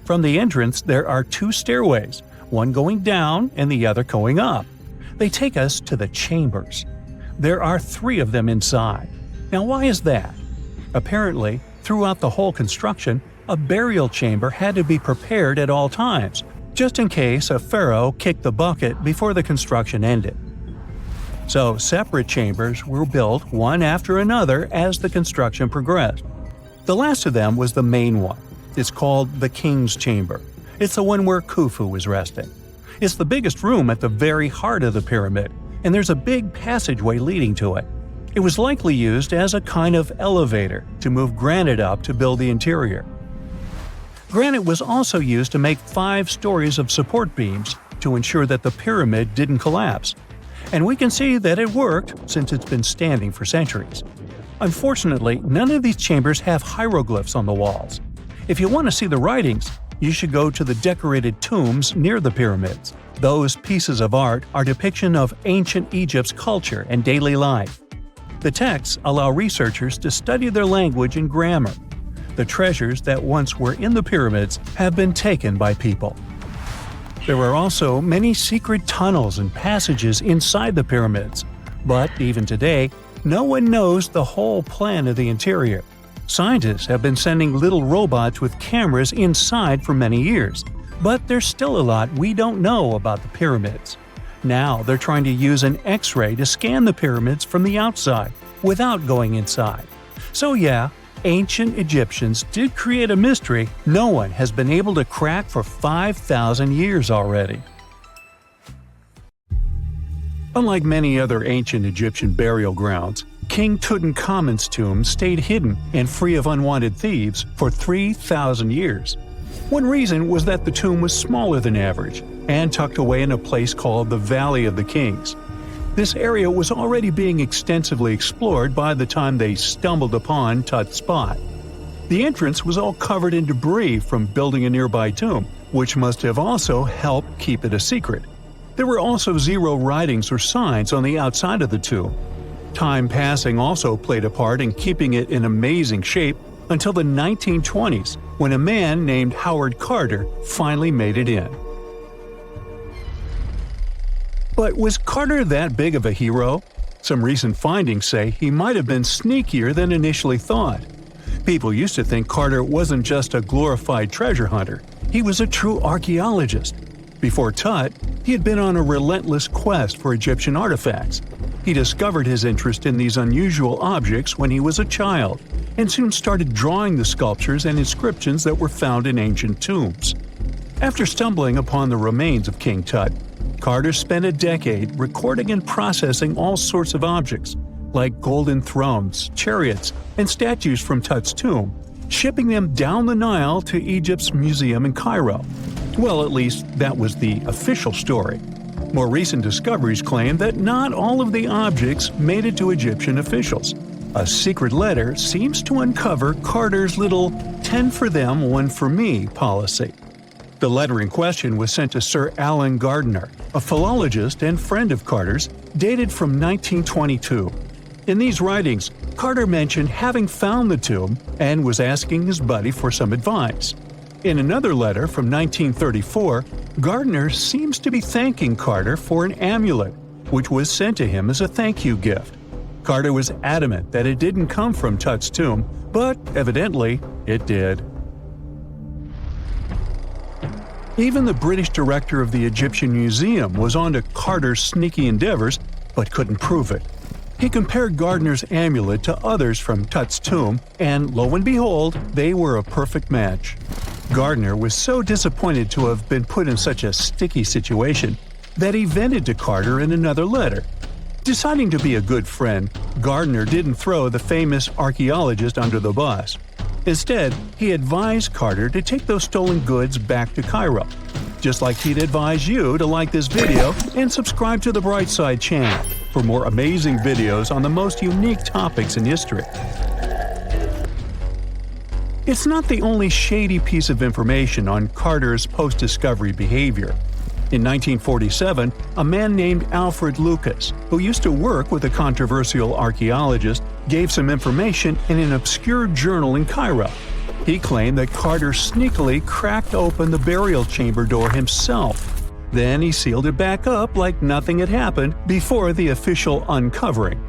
From the entrance, there are 2 stairways, one going down and the other going up. They take us to the chambers. There are 3 of them inside. Now, why is that? Apparently, throughout the whole construction, a burial chamber had to be prepared at all times, just in case a pharaoh kicked the bucket before the construction ended. So, separate chambers were built one after another as the construction progressed. The last of them was the main one. It's called the King's Chamber. It's the one where Khufu was resting. It's the biggest room at the very heart of the pyramid, and there's a big passageway leading to it. It was likely used as a kind of elevator to move granite up to build the interior. Granite was also used to make 5 stories of support beams to ensure that the pyramid didn't collapse. And we can see that it worked since it's been standing for centuries. Unfortunately, none of these chambers have hieroglyphs on the walls. If you want to see the writings, you should go to the decorated tombs near the pyramids. Those pieces of art are depiction of ancient Egypt's culture and daily life. The texts allow researchers to study their language and grammar. The treasures that once were in the pyramids have been taken by people. There are also many secret tunnels and passages inside the pyramids, but even today, no one knows the whole plan of the interior. Scientists have been sending little robots with cameras inside for many years, but there's still a lot we don't know about the pyramids. Now they're trying to use an X-ray to scan the pyramids from the outside, without going inside. So yeah, ancient Egyptians did create a mystery no one has been able to crack for 5,000 years already. Unlike many other ancient Egyptian burial grounds, King Tutankhamun's tomb stayed hidden and free of unwanted thieves for 3,000 years. One reason was that the tomb was smaller than average and tucked away in a place called the Valley of the Kings. This area was already being extensively explored by the time they stumbled upon Tut's spot. The entrance was all covered in debris from building a nearby tomb, which must have also helped keep it a secret. There were also 0 writings or signs on the outside of the tomb. Time passing also played a part in keeping it in amazing shape until the 1920s, when a man named Howard Carter finally made it in. But was Carter that big of a hero? Some recent findings say he might have been sneakier than initially thought. People used to think Carter wasn't just a glorified treasure hunter, he was a true archaeologist. Before Tut, he had been on a relentless quest for Egyptian artifacts. He discovered his interest in these unusual objects when he was a child, and soon started drawing the sculptures and inscriptions that were found in ancient tombs. After stumbling upon the remains of King Tut, Carter spent a decade recording and processing all sorts of objects, like golden thrones, chariots, and statues from Tut's tomb, shipping them down the Nile to Egypt's museum in Cairo. Well, at least that was the official story. More recent discoveries claim that not all of the objects made it to Egyptian officials. A secret letter seems to uncover Carter's little 10 for them, 1 for me policy. The letter in question was sent to Sir Alan Gardiner, a philologist and friend of Carter's, dated from 1922. In these writings, Carter mentioned having found the tomb and was asking his buddy for some advice. In another letter from 1934, Gardiner seems to be thanking Carter for an amulet, which was sent to him as a thank you gift. Carter was adamant that it didn't come from Tut's tomb, but evidently it did. Even the British director of the Egyptian Museum was onto Carter's sneaky endeavors, but couldn't prove it. He compared Gardner's amulet to others from Tut's tomb, and lo and behold, they were a perfect match. Gardner was so disappointed to have been put in such a sticky situation that he vented to Carter in another letter. Deciding to be a good friend, Gardner didn't throw the famous archaeologist under the bus. Instead, he advised Carter to take those stolen goods back to Cairo, just like he'd advise you to like this video and subscribe to the Brightside channel for more amazing videos on the most unique topics in history. It's not the only shady piece of information on Carter's post-discovery behavior. In 1947, a man named Alfred Lucas, who used to work with a controversial archaeologist, gave some information in an obscure journal in Cairo. He claimed that Carter sneakily cracked open the burial chamber door himself. Then he sealed it back up like nothing had happened before the official uncovering.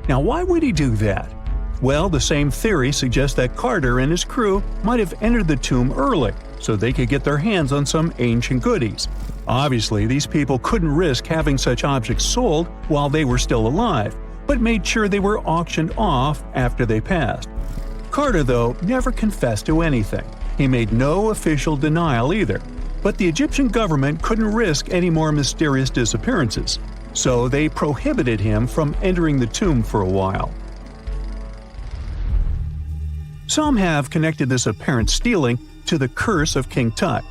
Now, why would he do that? Well, the same theory suggests that Carter and his crew might have entered the tomb early so they could get their hands on some ancient goodies. Obviously, these people couldn't risk having such objects sold while they were still alive, but made sure they were auctioned off after they passed. Carter, though, never confessed to anything. He made no official denial either, but the Egyptian government couldn't risk any more mysterious disappearances, so they prohibited him from entering the tomb for a while. Some have connected this apparent stealing to the curse of King Tut.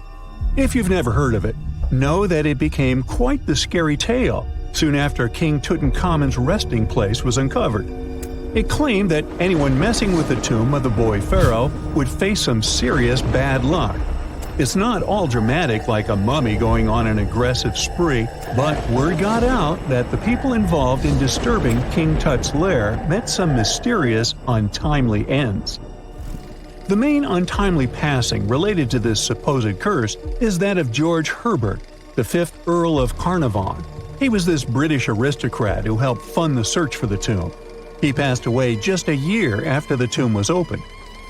If you've never heard of it, know that it became quite the scary tale soon after King Tutankhamun's resting place was uncovered. It claimed that anyone messing with the tomb of the boy pharaoh would face some serious bad luck. It's not all dramatic like a mummy going on an aggressive spree, but word got out that the people involved in disturbing King Tut's lair met some mysterious, untimely ends. The main untimely passing related to this supposed curse is that of George Herbert, the 5th Earl of Carnarvon. He was this British aristocrat who helped fund the search for the tomb. He passed away just a year after the tomb was opened.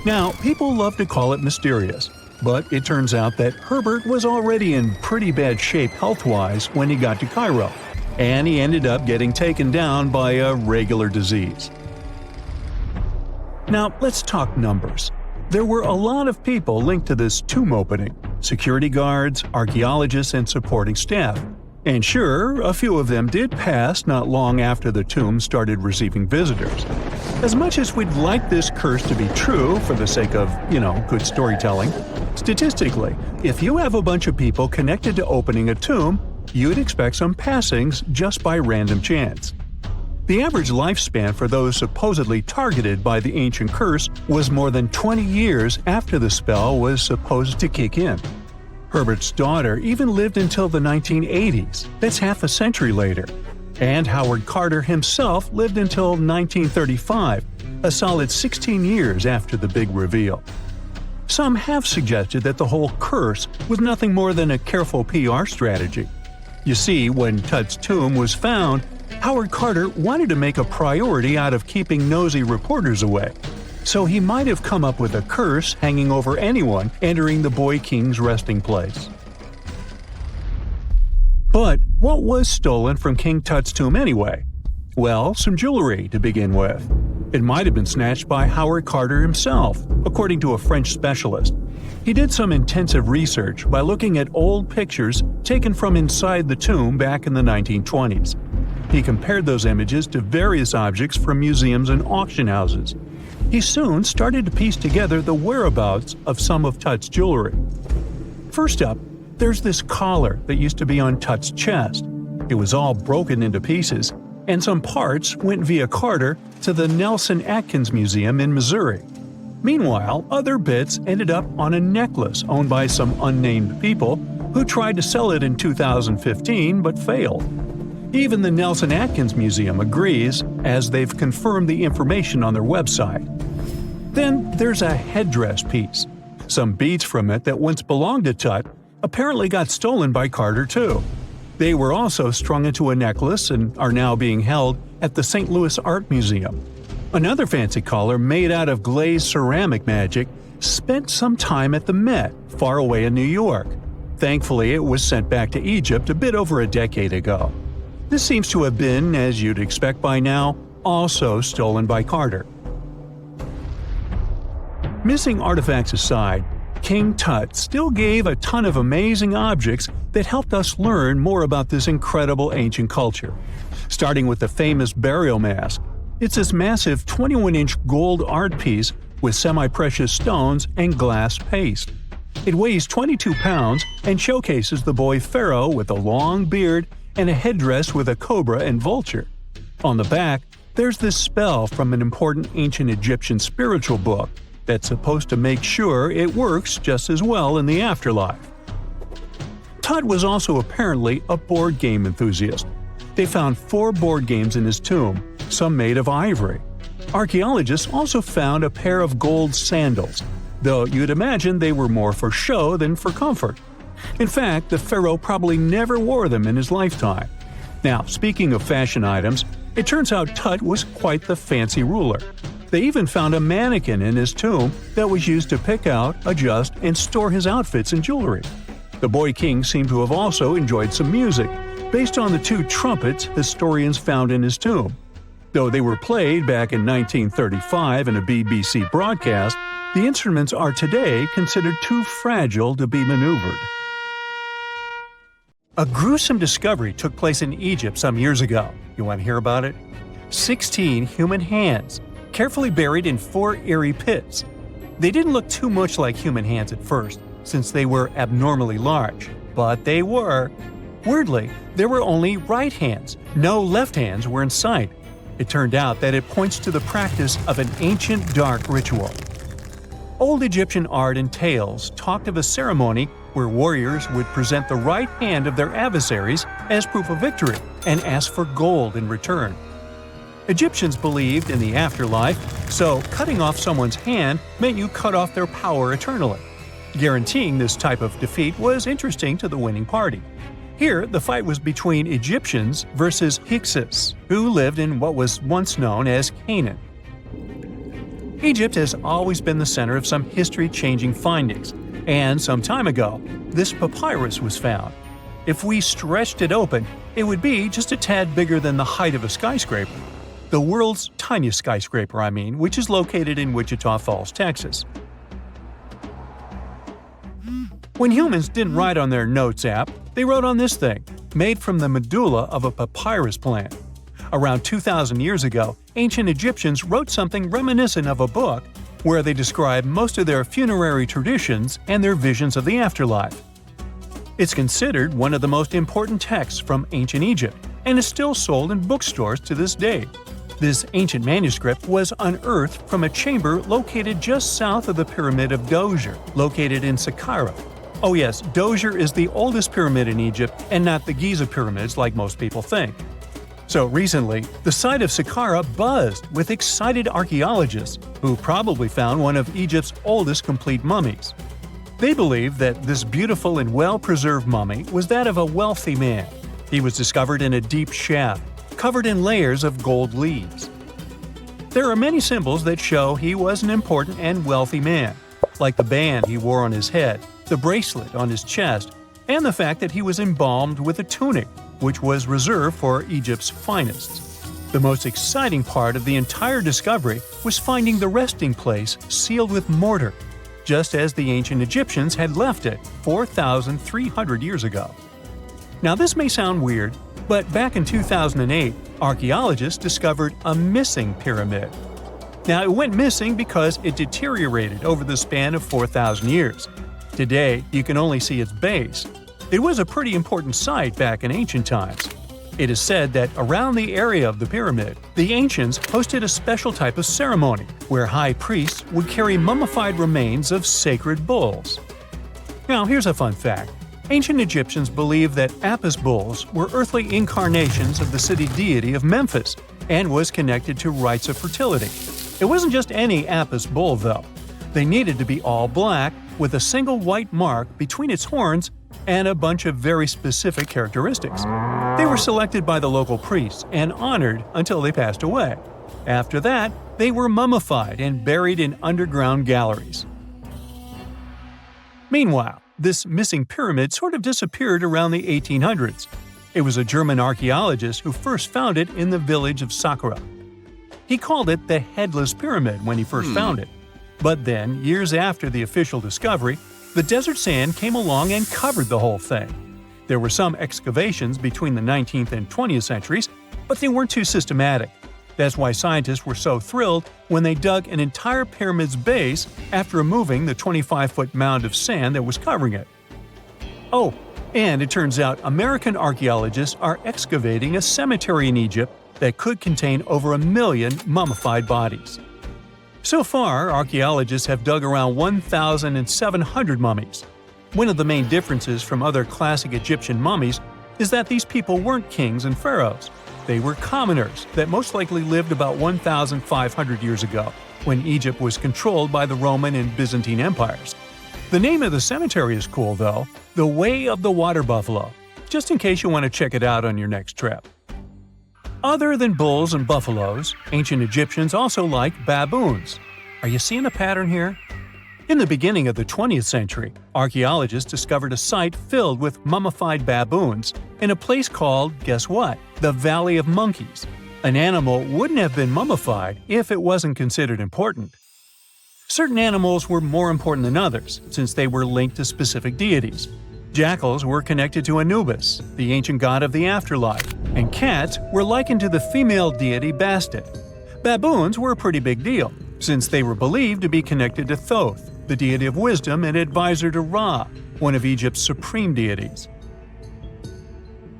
Now, people love to call it mysterious, but it turns out that Herbert was already in pretty bad shape health-wise when he got to Cairo, and he ended up getting taken down by a regular disease. Now, let's talk numbers. There were a lot of people linked to this tomb opening – security guards, archaeologists, and supporting staff. And sure, a few of them did pass not long after the tomb started receiving visitors. As much as we'd like this curse to be true for the sake of, good storytelling, statistically, if you have a bunch of people connected to opening a tomb, you'd expect some passings just by random chance. The average lifespan for those supposedly targeted by the ancient curse was more than 20 years after the spell was supposed to kick in. Herbert's daughter even lived until the 1980s, that's half a century later. And Howard Carter himself lived until 1935, a solid 16 years after the big reveal. Some have suggested that the whole curse was nothing more than a careful PR strategy. You see, when Tut's tomb was found, Howard Carter wanted to make a priority out of keeping nosy reporters away, so he might have come up with a curse hanging over anyone entering the boy king's resting place. But what was stolen from King Tut's tomb anyway? Well, some jewelry to begin with. It might have been snatched by Howard Carter himself, according to a French specialist. He did some intensive research by looking at old pictures taken from inside the tomb back in the 1920s. He compared those images to various objects from museums and auction houses. He soon started to piece together the whereabouts of some of Tut's jewelry. First up, there's this collar that used to be on Tut's chest. It was all broken into pieces, and some parts went via Carter to the Nelson Atkins Museum in Missouri. Meanwhile, other bits ended up on a necklace owned by some unnamed people who tried to sell it in 2015 but failed. Even the Nelson Atkins Museum agrees, as they've confirmed the information on their website. Then there's a headdress piece. Some beads from it that once belonged to Tut apparently got stolen by Carter too. They were also strung into a necklace and are now being held at the St. Louis Art Museum. Another fancy collar made out of glazed ceramic magic spent some time at the Met, far away in New York. Thankfully, it was sent back to Egypt a bit over a decade ago. This seems to have been, as you'd expect by now, also stolen by Carter. Missing artifacts aside, King Tut still gave a ton of amazing objects that helped us learn more about this incredible ancient culture. Starting with the famous burial mask. It's this massive 21-inch gold art piece with semi-precious stones and glass paste. It weighs 22 pounds and showcases the boy pharaoh with a long beard and a headdress with a cobra and vulture. On the back, there's this spell from an important ancient Egyptian spiritual book that's supposed to make sure it works just as well in the afterlife. Tut was also apparently a board game enthusiast. They found 4 board games in his tomb, some made of ivory. Archaeologists also found a pair of gold sandals, though you'd imagine they were more for show than for comfort. In fact, the pharaoh probably never wore them in his lifetime. Now, speaking of fashion items, it turns out Tut was quite the fancy ruler. They even found a mannequin in his tomb that was used to pick out, adjust, and store his outfits and jewelry. The boy king seemed to have also enjoyed some music, based on the 2 trumpets historians found in his tomb. Though they were played back in 1935 in a BBC broadcast, the instruments are today considered too fragile to be maneuvered. A gruesome discovery took place in Egypt some years ago. You want to hear about it? 16 human hands, carefully buried in 4 eerie pits. They didn't look too much like human hands at first, since they were abnormally large, but they were. Weirdly, there were only right hands, no left hands were in sight. It turned out that it points to the practice of an ancient dark ritual. Old Egyptian art and tales talked of a ceremony where warriors would present the right hand of their adversaries as proof of victory and ask for gold in return. Egyptians believed in the afterlife, so cutting off someone's hand meant you cut off their power eternally. Guaranteeing this type of defeat was interesting to the winning party. Here, the fight was between Egyptians versus Hyksos, who lived in what was once known as Canaan. Egypt has always been the center of some history-changing findings, and some time ago, this papyrus was found. If we stretched it open, it would be just a tad bigger than the height of a skyscraper. The world's tiniest skyscraper, which is located in Wichita Falls, Texas. When humans didn't write on their notes app, they wrote on this thing, made from the medulla of a papyrus plant. Around 2,000 years ago, ancient Egyptians wrote something reminiscent of a book where they describe most of their funerary traditions and their visions of the afterlife. It's considered one of the most important texts from ancient Egypt and is still sold in bookstores to this day. This ancient manuscript was unearthed from a chamber located just south of the Pyramid of Djoser, located in Saqqara. Oh yes, Djoser is the oldest pyramid in Egypt and not the Giza pyramids like most people think. So recently, the site of Saqqara buzzed with excited archaeologists who probably found one of Egypt's oldest complete mummies. They believe that this beautiful and well-preserved mummy was that of a wealthy man. He was discovered in a deep shaft, covered in layers of gold leaves. There are many symbols that show he was an important and wealthy man, like the band he wore on his head, the bracelet on his chest, and the fact that he was embalmed with a tunic, which was reserved for Egypt's finest. The most exciting part of the entire discovery was finding the resting place sealed with mortar, just as the ancient Egyptians had left it 4,300 years ago. Now this may sound weird, but back in 2008, archaeologists discovered a missing pyramid. Now it went missing because it deteriorated over the span of 4,000 years. Today, you can only see its base. It was a pretty important site back in ancient times. It is said that around the area of the pyramid, the ancients hosted a special type of ceremony where high priests would carry mummified remains of sacred bulls. Now here's a fun fact. Ancient Egyptians believed that Apis bulls were earthly incarnations of the city deity of Memphis and was connected to rites of fertility. It wasn't just any Apis bull though. They needed to be all black with a single white mark between its horns and a bunch of very specific characteristics. They were selected by the local priests and honored until they passed away. After that, they were mummified and buried in underground galleries. Meanwhile, This missing pyramid sort of disappeared around the 1800s. It was a German archaeologist who first found it in the village of Saqqara. He called it the Headless Pyramid when he first found it. But then, years after the official discovery, the desert sand came along and covered the whole thing. There were some excavations between the 19th and 20th centuries, but they weren't too systematic. That's why scientists were so thrilled when they dug an entire pyramid's base after removing the 25-foot mound of sand that was covering it. Oh, and it turns out American archaeologists are excavating a cemetery in Egypt that could contain over 1 million mummified bodies. So far, archaeologists have dug around 1,700 mummies. One of the main differences from other classic Egyptian mummies is that these people weren't kings and pharaohs. They were commoners that most likely lived about 1,500 years ago, when Egypt was controlled by the Roman and Byzantine empires. The name of the cemetery is cool, though, the Way of the Water Buffalo, just in case you want to check it out on your next trip. Other than bulls and buffaloes, ancient Egyptians also liked baboons. Are you seeing a pattern here? In the beginning of the 20th century, archaeologists discovered a site filled with mummified baboons in a place called, guess what? The Valley of Monkeys. An animal wouldn't have been mummified if it wasn't considered important. Certain animals were more important than others, since they were linked to specific deities. Jackals were connected to Anubis, the ancient god of the afterlife, and cats were likened to the female deity Bastet. Baboons were a pretty big deal, since they were believed to be connected to Thoth, the deity of wisdom and advisor to Ra, one of Egypt's supreme deities.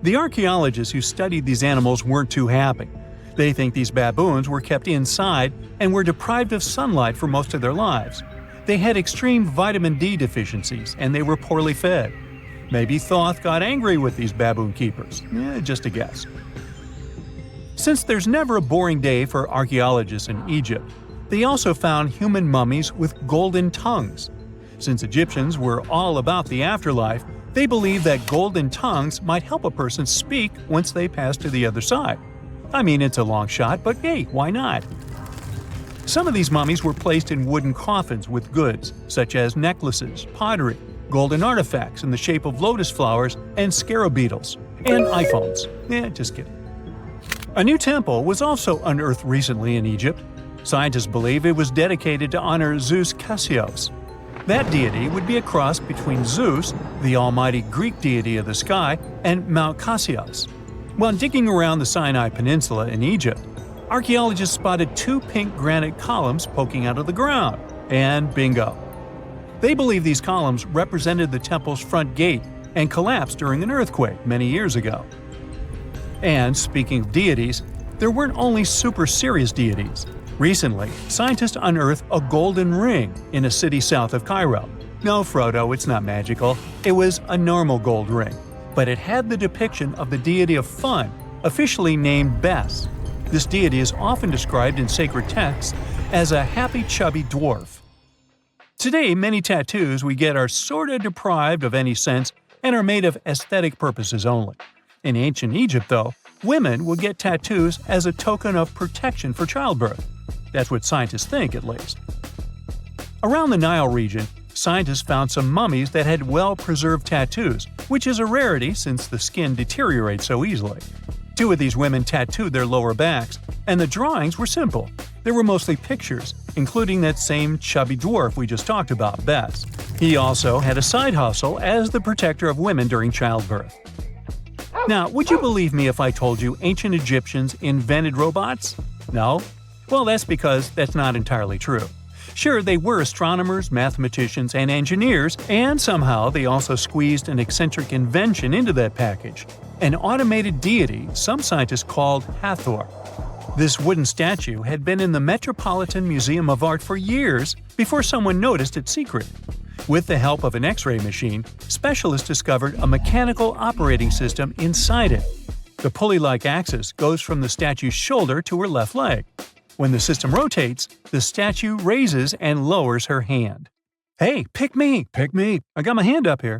The archaeologists who studied these animals weren't too happy. They think these baboons were kept inside and were deprived of sunlight for most of their lives. They had extreme vitamin D deficiencies and they were poorly fed. Maybe Thoth got angry with these baboon keepers. Just a guess. Since there's never a boring day for archaeologists in Egypt, they also found human mummies with golden tongues. Since Egyptians were all about the afterlife, they believed that golden tongues might help a person speak once they pass to the other side. I mean, it's a long shot, but hey, why not? Some of these mummies were placed in wooden coffins with goods, such as necklaces, pottery, golden artifacts in the shape of lotus flowers and scarab beetles, and iPhones. Just kidding. A new temple was also unearthed recently in Egypt. Scientists believe it was dedicated to honor Zeus Cassios. That deity would be a cross between Zeus, the almighty Greek deity of the sky, and Mount Cassios. While digging around the Sinai Peninsula in Egypt, archaeologists spotted 2 pink granite columns poking out of the ground. And bingo! They believe these columns represented the temple's front gate and collapsed during an earthquake many years ago. And speaking of deities, there weren't only super serious deities. Recently, scientists unearthed a golden ring in a city south of Cairo. No, Frodo, it's not magical. It was a normal gold ring, but it had the depiction of the deity of fun, officially named Bes. This deity is often described in sacred texts as a happy, chubby dwarf. Today, many tattoos we get are sorta deprived of any sense and are made of aesthetic purposes only. In ancient Egypt, though, women would get tattoos as a token of protection for childbirth. That's what scientists think, at least. Around the Nile region, scientists found some mummies that had well-preserved tattoos, which is a rarity since the skin deteriorates so easily. 2 of these women tattooed their lower backs, and the drawings were simple. They were mostly pictures, including that same chubby dwarf we just talked about, Bes. He also had a side hustle as the protector of women during childbirth. Now, would you believe me if I told you ancient Egyptians invented robots? No? Well, that's because that's not entirely true. Sure, they were astronomers, mathematicians, and engineers, and somehow they also squeezed an eccentric invention into that package. An automated deity some scientists called Hathor. This wooden statue had been in the Metropolitan Museum of Art for years before someone noticed its secret. With the help of an X-ray machine, specialists discovered a mechanical operating system inside it. The pulley-like axis goes from the statue's shoulder to her left leg. When the system rotates, the statue raises and lowers her hand. Hey, pick me! I got my hand up here.